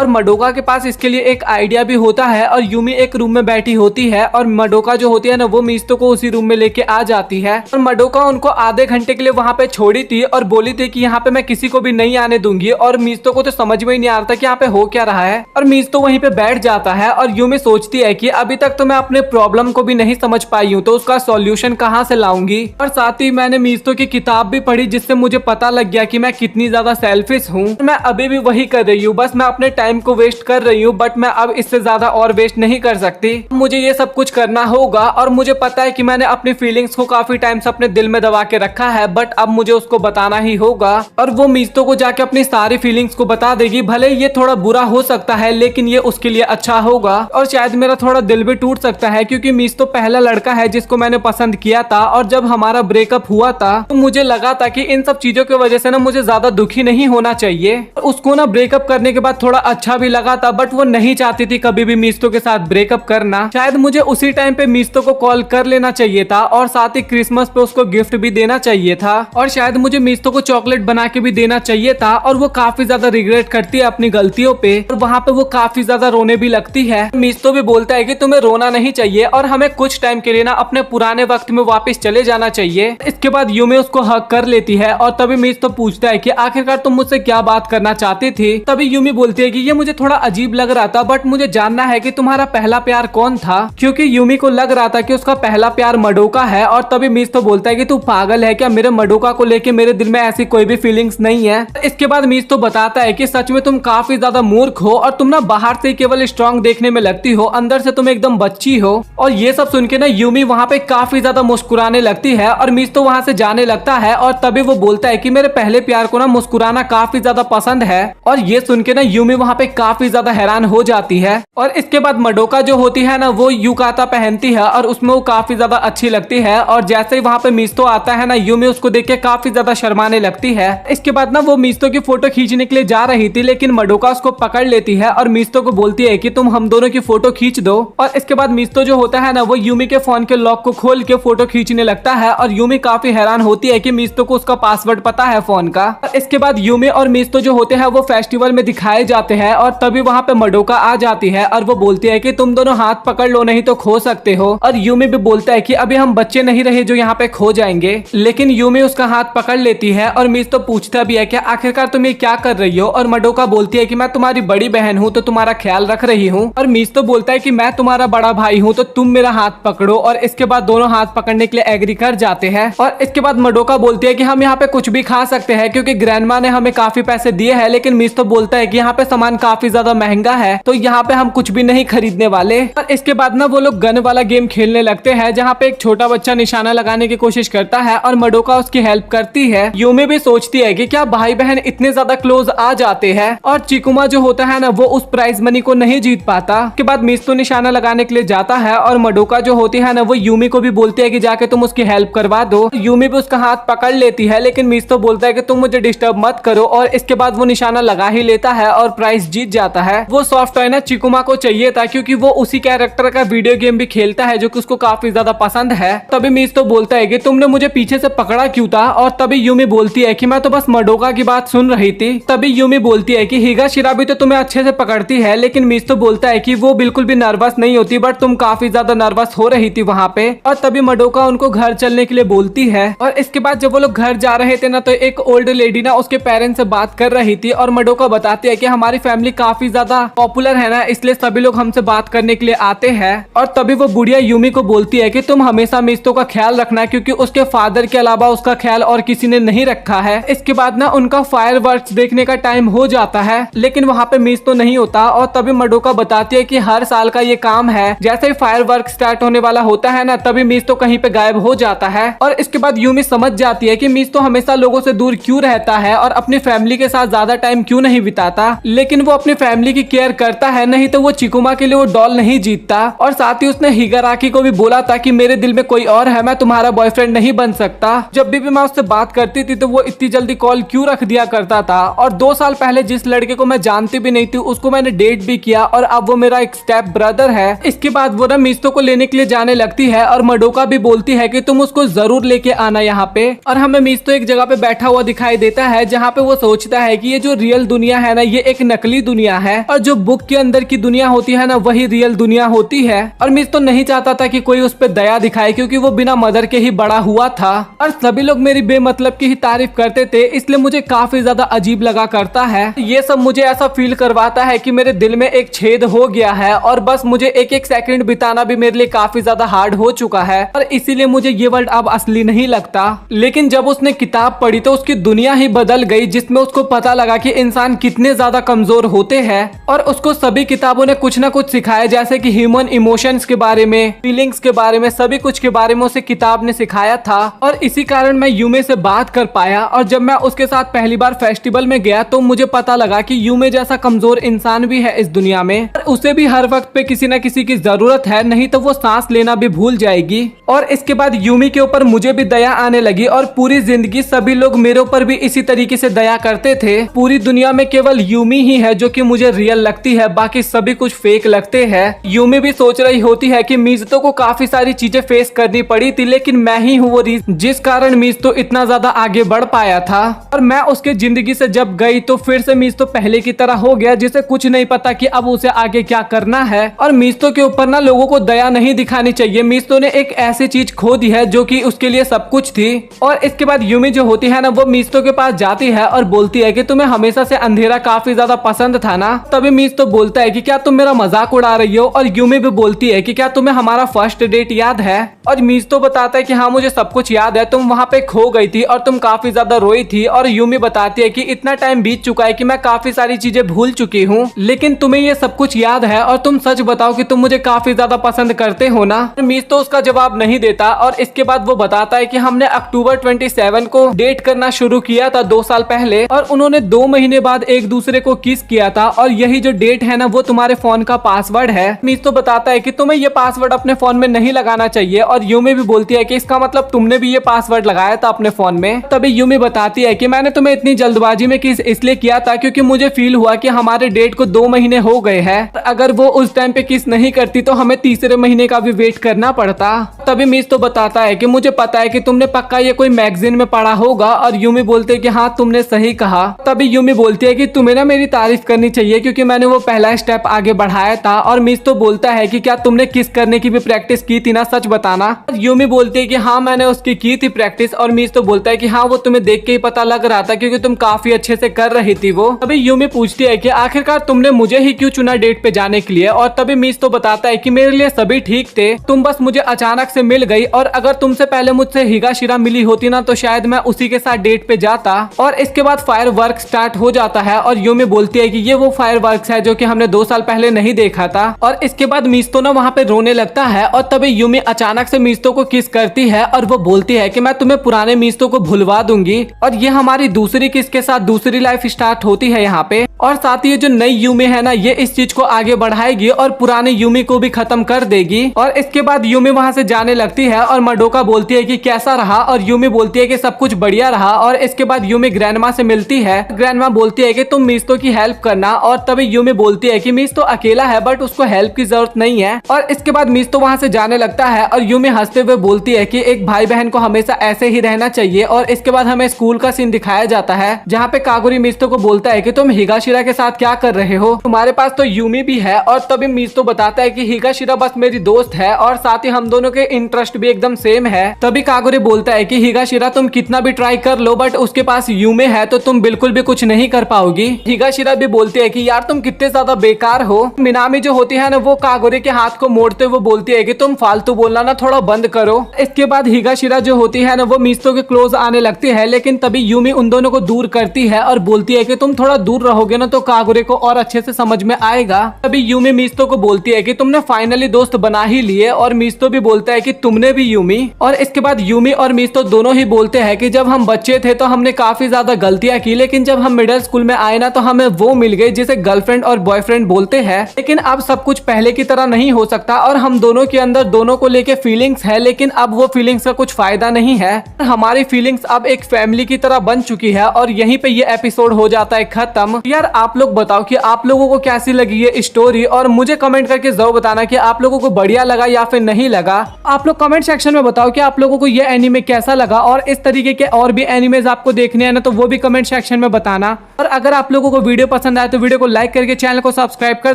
और मडोका के पास इसके लिए एक आइडिया भी होता है, और यूमी एक रूम में बैठी होती है, और मडोका जो होती है ना वो मिस्तो को उसी रूम में लेके आ जाती है। और मडोका उनको आधे घंटे के लिए वहाँ पे छोड़ी थी और बोली थी कि यहाँ पे मैं किसी को भी नहीं आने दूंगी, और मिस्तो को तो समझ में ही नहीं आ रहा था कि यहाँ पे हो क्या रहा है। और मिस्तो वहीं पे बैठ जाता है, और यूमी सोचती है कि अभी तक तो मैं अपने प्रॉब्लम को भी नहीं समझ पाई हूँ, तो उसका सॉल्यूशन कहाँ से लाऊंगी। और साथ ही मैंने मिस्तो की किताब भी पढ़ी जिससे मुझे पता लग गया कि मैं कितनी ज्यादा सेल्फिश हूँ। मैं अभी भी वही कर रही हूँ, बस मैं अपने टाइम को वेस्ट कर रही हूँ, बट मैं अब इससे ज्यादा और वेस्ट नहीं कर सकती। मुझे ये सब कुछ करना होगा, और मुझे पता है कि मैंने अपनी फीलिंग्स को काफी टाइम से अपने दिल में दबा के रखा है, बट अब मुझे उसको बताना ही होगा। और वो मिस्तो को जाके अपनी सारी फीलिंग्स को बता देगी, भले ये थोड़ा बुरा हो सकता है लेकिन ये उसके लिए अच्छा होगा, और शायद मेरा थोड़ा दिल भी टूट सकता है क्योंकि मिस्तो पहला लड़का है जिसको मैंने पसंद किया था, और जब हमारा ब्रेकअप हुआ था तो मुझे लगा था कि इन सब चीजों की वजह से ना मुझे ज्यादा दुखी नहीं होना चाहिए। उसको ना ब्रेकअप करने के बाद थोड़ा अच्छा भी लगा था, बट वो नहीं चाहती थी कभी भी मिस्तो के साथ ब्रेकअप करना। शायद मुझे उसी टाइम पे मिस्तो को कॉल कर लेना चाहिए था, और साथ ही क्रिसमस पे उसको गिफ्ट भी देना चाहिए था, और शायद मुझे मिस्तो को चॉकलेट बना के भी देना चाहिए था। और वो काफी ज्यादा रिग्रेट करती है अपनी गलतियों पे, और वहाँ पे वो काफी ज्यादा रोने भी लगती है। मिस्तो भी बोलता है कि तुम्हें रोना नहीं चाहिए, और हमें कुछ टाइम के लिए ना अपने पुराने वक्त में वापस चले जाना चाहिए। इसके बाद यूमी उसको हक कर लेती है, और तभी मिस्तो पूछता है कि आखिरकार तुम मुझसे क्या बात करना चाहती थी। तभी यूमी बोलती है कि ये मुझे थोड़ा अजीब लग रहा था, बट मुझे जानना है कि तुम्हारा पहला प्यार कौन था, क्योंकि यूमी को लग रहा था कि उसका पहला प्यार मडोका है। और तभी मिस्तो बोलता है कि तू पागल है क्या, मेरे मडोका को लेके मेरे दिल में ऐसी कोई भी फीलिंग्स नहीं है। इसके बाद मिस्तो बताता है कि सच में तुम काफी ज्यादा मूर्ख हो, और तुम ना बाहर से केवल स्ट्रॉन्ग देखने में लगती हो, अंदर से तुम एकदम बच्ची हो। और ये सब सुन के ना यूमी वहाँ पे काफी ज्यादा मुस्कुराने लगती है, और मिस्तो वहाँ से जाने लगता है। और तभी वो बोलता है कि मेरे पहले प्यार को ना मुस्कुराना काफी ज्यादा पसंद है। और ये सुन के ना यूमी वहाँ पे काफी ज्यादा हैरान हो जाती है। और इसके बाद मडोका जो होती है ना वो युकाता पहनती है, और उसमें वो काफी ज्यादा अच्छी लगती है। और जैसे ही वहाँ पे मिस्तो आता है ना यूमी उसको देख के काफी ज्यादा शर्माने लगती है। इसके बाद ना वो मिस्तो की फोटो खींचने के लिए जा रही थी, लेकिन मडोका उसको पकड़ लेती है और मिस्तो को बोलती है कि तुम हम दोनों की फोटो खींच दो। और इसके बाद मिस्तो जो होता है ना वो यूमी के फोन के लॉक को खोल के फोटो खींचने लगता है, और यूमी काफी हैरान होती है कि मिस्तो को उसका पासवर्ड पता है फोन का। इसके बाद यूमी और मिस्तो जो होते हैं वो फेस्टिवल में दिखाए जाते हैं, और तभी वहाँ पे मडोका आ जाती है, और वो बोलती है कि तुम दोनों हाथ पकड़ लो नहीं तो खो सकते हो। और यूमी भी बोलता है कि अभी हम बच्चे नहीं रहे जो यहाँ पे खो जाएंगे, लेकिन यूमी उसका हाथ पकड़ लेती है। और मिस्तो पूछता भी है कि आखिरकार तुम ये क्या कर रही हो, और मडोका बोलती है कि मैं तुम्हारी बड़ी बहन हूँ तो तुम्हारा ख्याल रख रही हूँ। और मिस्तो बोलता है कि मैं तुम्हारा बड़ा भाई हूँ तो तुम मेरा हाथ पकड़ो। और इसके बाद दोनों हाथ पकड़ने के लिए एग्री कर जाते हैं। और इसके बाद मडोका बोलती है कि हम यहाँ पे कुछ भी खा सकते हैं क्योंकि ग्रैंडमा ने हमें काफी पैसे दिए हैं, लेकिन मिस्तो बोलता है कि यहाँ पे सामान सामान काफी ज्यादा महंगा है, तो यहाँ पे हम कुछ भी नहीं खरीदने वाले। और इसके बाद ना वो लोग गन वाला गेम खेलने लगते हैं, जहाँ पे एक छोटा बच्चा निशाना लगाने की कोशिश करता है और मडोका उसकी हेल्प करती है। यूमी भी सोचती है कि क्या भाई बहन इतने ज्यादा क्लोज आ जाते हैं, और चिकुमा जो होता है ना वो उस प्राइज मनी को नहीं जीत पाता। के बाद मिस्तु निशाना लगाने के लिए जाता है और मडोका जो होती है ना वो यूमी को भी बोलती है कि जाके तुम उसकी हेल्प करवा दो। यूमी भी उसका हाथ पकड़ लेती है, लेकिन मिस्तु बोलता है कि तुम मुझे डिस्टर्ब मत करो, और इसके बाद वो निशाना लगा ही लेता है और प्राइज जीत जाता है। वो सॉफ्ट टॉय ना चिकुमा को चाहिए था, क्योंकि वो उसी कैरेक्टर का वीडियो गेम भी खेलता है जो कि उसको काफी ज्यादा पसंद है। तभी मिस्तु बोलता है कि तुमने मुझे पीछे से पकड़ा क्यों था, और तभी यूमी बोलती है कि मैं तो बस मडोका की बात सुन रही थी। तभी यूमी बोलती है कि हिगाशिरा भी तो तुम्हें अच्छे से पकड़ती है, लेकिन मिस्तु बोलता है कि वो बिल्कुल भी नर्वस नहीं होती, बट तुम काफी ज्यादा नर्वस हो रही थी वहाँ पे। और तभी मडोका उनको घर चलने के लिए बोलती है। और इसके बाद जब वो लोग घर जा रहे थे ना, तो एक ओल्ड लेडी ना उसके पेरेंट्स से बात कर रही थी, और मडोका बताती है कि हमारी फैमिली काफी ज्यादा पॉपुलर है ना, इसलिए सभी लोग हमसे बात करने के लिए आते हैं। और तभी वो बुढ़िया यूमी को बोलती है कि तुम हमेशा मिस्तु का ख्याल रखना, क्योंकि उसके फादर के अलावा उसका ख्याल और किसी ने नहीं रखा है। इसके बाद ना उनका फायरवर्क्स देखने का टाइम हो जाता है, लेकिन वहाँ पे मिस्तु नहीं होता। और तभी मडोका बताती है कि हर साल का ये काम है, जैसे ही फायरवर्क स्टार्ट होने वाला होता है ना, तभी मिस्तु कहीं पे गायब हो जाता है। और इसके बाद यूमी समझ जाती है कि मिस्तु हमेशा लोगों से दूर क्यों रहता है और अपनी फैमिली के साथ ज्यादा टाइम क्यों नहीं बिताता, लेकिन वो अपनी फैमिली की केयर करता है, नहीं तो वो चिकुमा के लिए वो डॉल नहीं जीतता। और साथ ही उसने हिगाराकी को भी बोला था कि मेरे दिल में कोई और है, मैं तुम्हारा बॉयफ्रेंड नहीं बन सकता। जब भी मैं उससे बात करती थी तो वो इतनी जल्दी कॉल क्यों रख दिया करता था। और 2 साल पहले जिस लड़के को मैं जानती भी नहीं थी उसको मैंने डेट भी किया, और अब वो मेरा एक स्टेप ब्रदर है। इसके बाद वो ना मिस्तु को लेने के लिए जाने लगती है, और मडोका भी बोलती है कि तुम उसको जरूर लेके आना यहाँ पे। और हमें मिस्तु एक जगह पे बैठा हुआ दिखाई देता है, जहाँ पे वो सोचता है कि ये जो रियल दुनिया है ना ये एक नकली दुनिया है, और जो बुक के अंदर की दुनिया होती है ना वही रियल दुनिया होती है। और मिस्तु नहीं चाहता था कि कोई उस पर दया दिखाए, क्योंकि वो बिना मदर के ही बड़ा हुआ था, और सभी लोग मेरी बेमतलब की ही तारीफ करते थे, इसलिए मुझे काफी ज्यादा अजीब लगा करता है। ये सब मुझे ऐसा फील करवाता है कि मेरे दिल में एक छेद हो गया है, और बस मुझे एक एक सेकंड बिताना भी मेरे लिए काफी ज्यादा हार्ड हो चुका है, और इसीलिए मुझे ये वर्ल्ड अब असली नहीं लगता। लेकिन जब उसने किताब पढ़ी तो उसकी दुनिया ही बदल गई, जिसमें उसको पता लगा कि इंसान कितने ज्यादा कमजोर होते हैं। और उसको सभी किताबों ने कुछ ना कुछ सिखाया, जैसे कि ह्यूमन इमोशंस के बारे में, फीलिंग्स के बारे में, सभी कुछ के बारे में उसे किताब ने सिखाया था। और इसी कारण मैं यूमे से बात कर पाया, और जब मैं उसके साथ पहली बार फेस्टिवल में गया तो मुझे पता लगा कि यूमे जैसा कमजोर इंसान भी है इस दुनिया में, और उसे भी हर वक्त पे किसी न किसी की जरूरत है, नहीं तो वो सांस लेना भी भूल जाएगी। और इसके बाद यूमी के ऊपर मुझे भी दया आने लगी, और पूरी जिंदगी सभी लोग मेरे ऊपर भी इसी तरीके से दया करते थे। पूरी दुनिया में केवल यूमी ही है जो कि मुझे रियल लगती है, बाकी सभी कुछ फेक लगते हैं। यूमी भी सोच रही होती है कि मिज़ुतो को काफी सारी चीजें फेस करनी पड़ी थी, लेकिन मैं ही हूँ वो रीजन जिस कारण मिज़ुतो इतना ज्यादा आगे बढ़ पाया था। और मैं उसके जिंदगी से जब गई तो फिर से मिज़ुतो पहले की तरह हो गया, जिसे कुछ नहीं पता कि अब उसे आगे क्या करना है। और मिज़ुतो के ऊपर ना लोगों को दया नहीं दिखानी चाहिए। मिज़ुतो ने एक ऐसी चीज खो दी है जो कि उसके लिए सब कुछ थी। और इसके बाद यूमी जो होती है ना वो मिज़ुतो के पास जाती है और बोलती है कि तुम्हें हमेशा से अंधेरा काफी ज्यादा पसंद था ना। तभी मिज़ुतो बोलता है कि क्या तुम मेरा मजाक उड़ा रही हो, और यूमी भी बोलती है कि क्या तुम्हें हमारा फर्स्ट डेट याद है। और मिज़ुतो बताता है कि हाँ मुझे सब कुछ याद है, तुम वहाँ पे खो गई थी और तुम काफी ज्यादा रोई थी। और यूमी बताती है कि इतना टाइम बीत चुका है कि मैं काफी सारी चीजें भूल चुकी हूँ, लेकिन तुम्हें ये सब कुछ याद है, और तुम सच बताओ कि तुम मुझे काफी ज्यादा पसंद करते हो ना। मिज़ुतो उसका जवाब नहीं देता, और इसके बाद वो बताता है कि हमने अक्टूबर 27 को डेट करना शुरू किया था 2 साल पहले, और उन्होंने 2 महीने बाद एक दूसरे को किस किया था, और यही जो डेट है ना वो तुम्हारे फोन का पासवर्ड है। मिज़ुतो बताता है कि तुम्हें ये पासवर्ड अपने फोन में नहीं लगाना चाहिए, और यूमी भी बोलती है कि इसका मतलब तुमने भी ये पासवर्ड लगाया था अपने फोन में। तभी यूमी बताती है कि मैंने तुम्हें इतनी जल्दबाजी में किस इसलिए किया था क्योंकि मुझे फील हुआ कि हमारे डेट को 2 महीने हो गए हैं, अगर वो उस टाइम पे किस नहीं करती तो हमें तीसरे महीने का भी वेट करना पड़ता। तभी मिज़ुतो बताता है कि मुझे पता है कि तुमने पक्का ये कोई मैगजीन में पढ़ा होगा, और यूमी बोलते है कि हाँ तुमने सही कहा। तभी यूमी बोलती है कि तुम्हें ना मेरी तारीफ करनी चाहिए क्योंकि मैंने वो पहला स्टेप आगे बढ़ाया था। और मिज़ुतो बोलता है कि क्या तुमने किस करने की भी प्रैक्टिस की थी ना, सच बताना। यूमी बोलती है कि हाँ मैंने उसकी की थी प्रैक्टिस, और मिज़ुतो बोलता है कि हाँ वो तुम्हें देख के ही पता लग रहा था क्योंकि तुम काफी अच्छे से कर रही थी वो। तभी यूमी पूछती है कि आखिरकार तुमने मुझे ही क्यों चुना डेट पे जाने के लिए, और तभी मिज़ुतो बताता है कि मेरे लिए सभी ठीक थे, तुम बस मुझे अचानक से मिल गई, और अगर तुमसे पहले मुझसे हिगाशिरा मिली होती ना तो शायद मैं उसी के साथ डेट पे जाता। और इसके बाद फायर वर्क स्टार्ट हो जाता है, और यूमी बोलती बोलती है कि ये वो फायरवर्क्स है जो कि हमने 2 साल पहले नहीं देखा था। और इसके बाद मिस्तो ना वहाँ पे रोने लगता है और तभी यूमी अचानक से मिस्तो को किस करती है और वो बोलती है कि मैं तुम्हें पुराने मिस्तो को भुलवा दूंगी और ये हमारी दूसरी किस के साथ दूसरी लाइफ स्टार्ट होती है यहाँ पे। और साथ ही जो नई यूमी है ना ये इस चीज को आगे बढ़ाएगी और पुराने यूमी को भी खत्म कर देगी। और इसके बाद यूमी वहाँ से जाने लगती है और मडोका बोलती है कि कैसा रहा, और यूमी बोलती है कि सब कुछ बढ़िया रहा। और इसके बाद यूमी ग्रैंडमा से मिलती है। ग्रैंडमा बोलती है कि तुम मिस्तो की हेल्प करना, और तभी यूमी बोलती है कि मिस्तो अकेला है बट उसको हेल्प की जरूरत नहीं है। और इसके बाद मिस्तो वहाँ से जाने लगता है और यूमी हंसते हुए बोलती है कि एक भाई बहन को हमेशा ऐसे ही रहना चाहिए। और इसके बाद हमें स्कूल का सीन दिखाया जाता है जहाँ पे कागुरी मिस्तो को बोलता है कि तुम हिगाशिरा के साथ क्या कर रहे हो, तुम्हारे पास तो यूमी भी है। और तभी मिस्तो बताता है कि हिगाशिरा बस मेरी दोस्त है और साथ ही हम दोनों के इंटरेस्ट भी एकदम सेम है। तभी कागुरी बोलता है कि हिगाशिरा तुम कितना भी ट्राई कर लो बट उसके पास यूमी है तो तुम बिल्कुल भी कुछ नहीं कर पाओगी। हिगाशिरा भी बोलती है कि यार तुम कितने ज्यादा बेकार हो। मिनामी जो होती है ना वो कागुरी के हाथ को मोड़ते हुए बोलती है कि तुम फालतू बोलना ना थोड़ा बंद करो। इसके बाद हिगाशिरा जो होती है ना वो मिस्तो के क्लोज आने लगती है, लेकिन तभी यूमी उन दोनों को दूर करती है और बोलती है कि तुम थोड़ा दूर रहोगे ना तो कागुरी को और अच्छे से समझ में आएगा। तभी यूमी मिस्तो को बोलती है कि तुमने फाइनली दोस्त बना ही लिए, और मिस्तो भी बोलता है कि तुमने भी यूमी। और इसके बाद यूमी और मिस्तो दोनों ही बोलते हैं कि जब हम बच्चे थे तो हमने काफी ज्यादा गलतियां की, लेकिन जब हम मिडिल स्कूल में आए ना तो हमें वो मिल गई जिसे गर्लफ्रेंड और बॉयफ्रेंड बोलते हैं। लेकिन अब सब कुछ पहले की तरह नहीं हो सकता और हम दोनों के अंदर दोनों को लेके फीलिंग्स है, लेकिन अब वो फीलिंग्स का कुछ फायदा नहीं है। हमारी फीलिंग्स अब एक फैमिली की तरह बन चुकी है। और यहीं पे ये एपिसोड हो जाता है खत्म। यार आप लोग बताओ कि आप लोगों को कैसी लगी ये स्टोरी, और मुझे कमेंट करके जरूर बताना कि आप लोगों को बढ़िया लगा या फिर नहीं लगा। आप लोग कमेंट सेक्शन में बताओ कि आप लोगों को ये एनीमे कैसा लगा, और इस तरीके के और भी एनीमेज आपको देखने हैं ना तो वो भी कमेंट सेक्शन में बताना। और अगर आप लोगों को वीडियो पसंद आए तो वीडियो को लाइक करके चैनल को सब्सक्राइब कर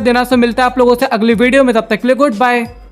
देना। सो मिलता है आप लोगों से अगली वीडियो में, तब तक के लिए गुड बाय।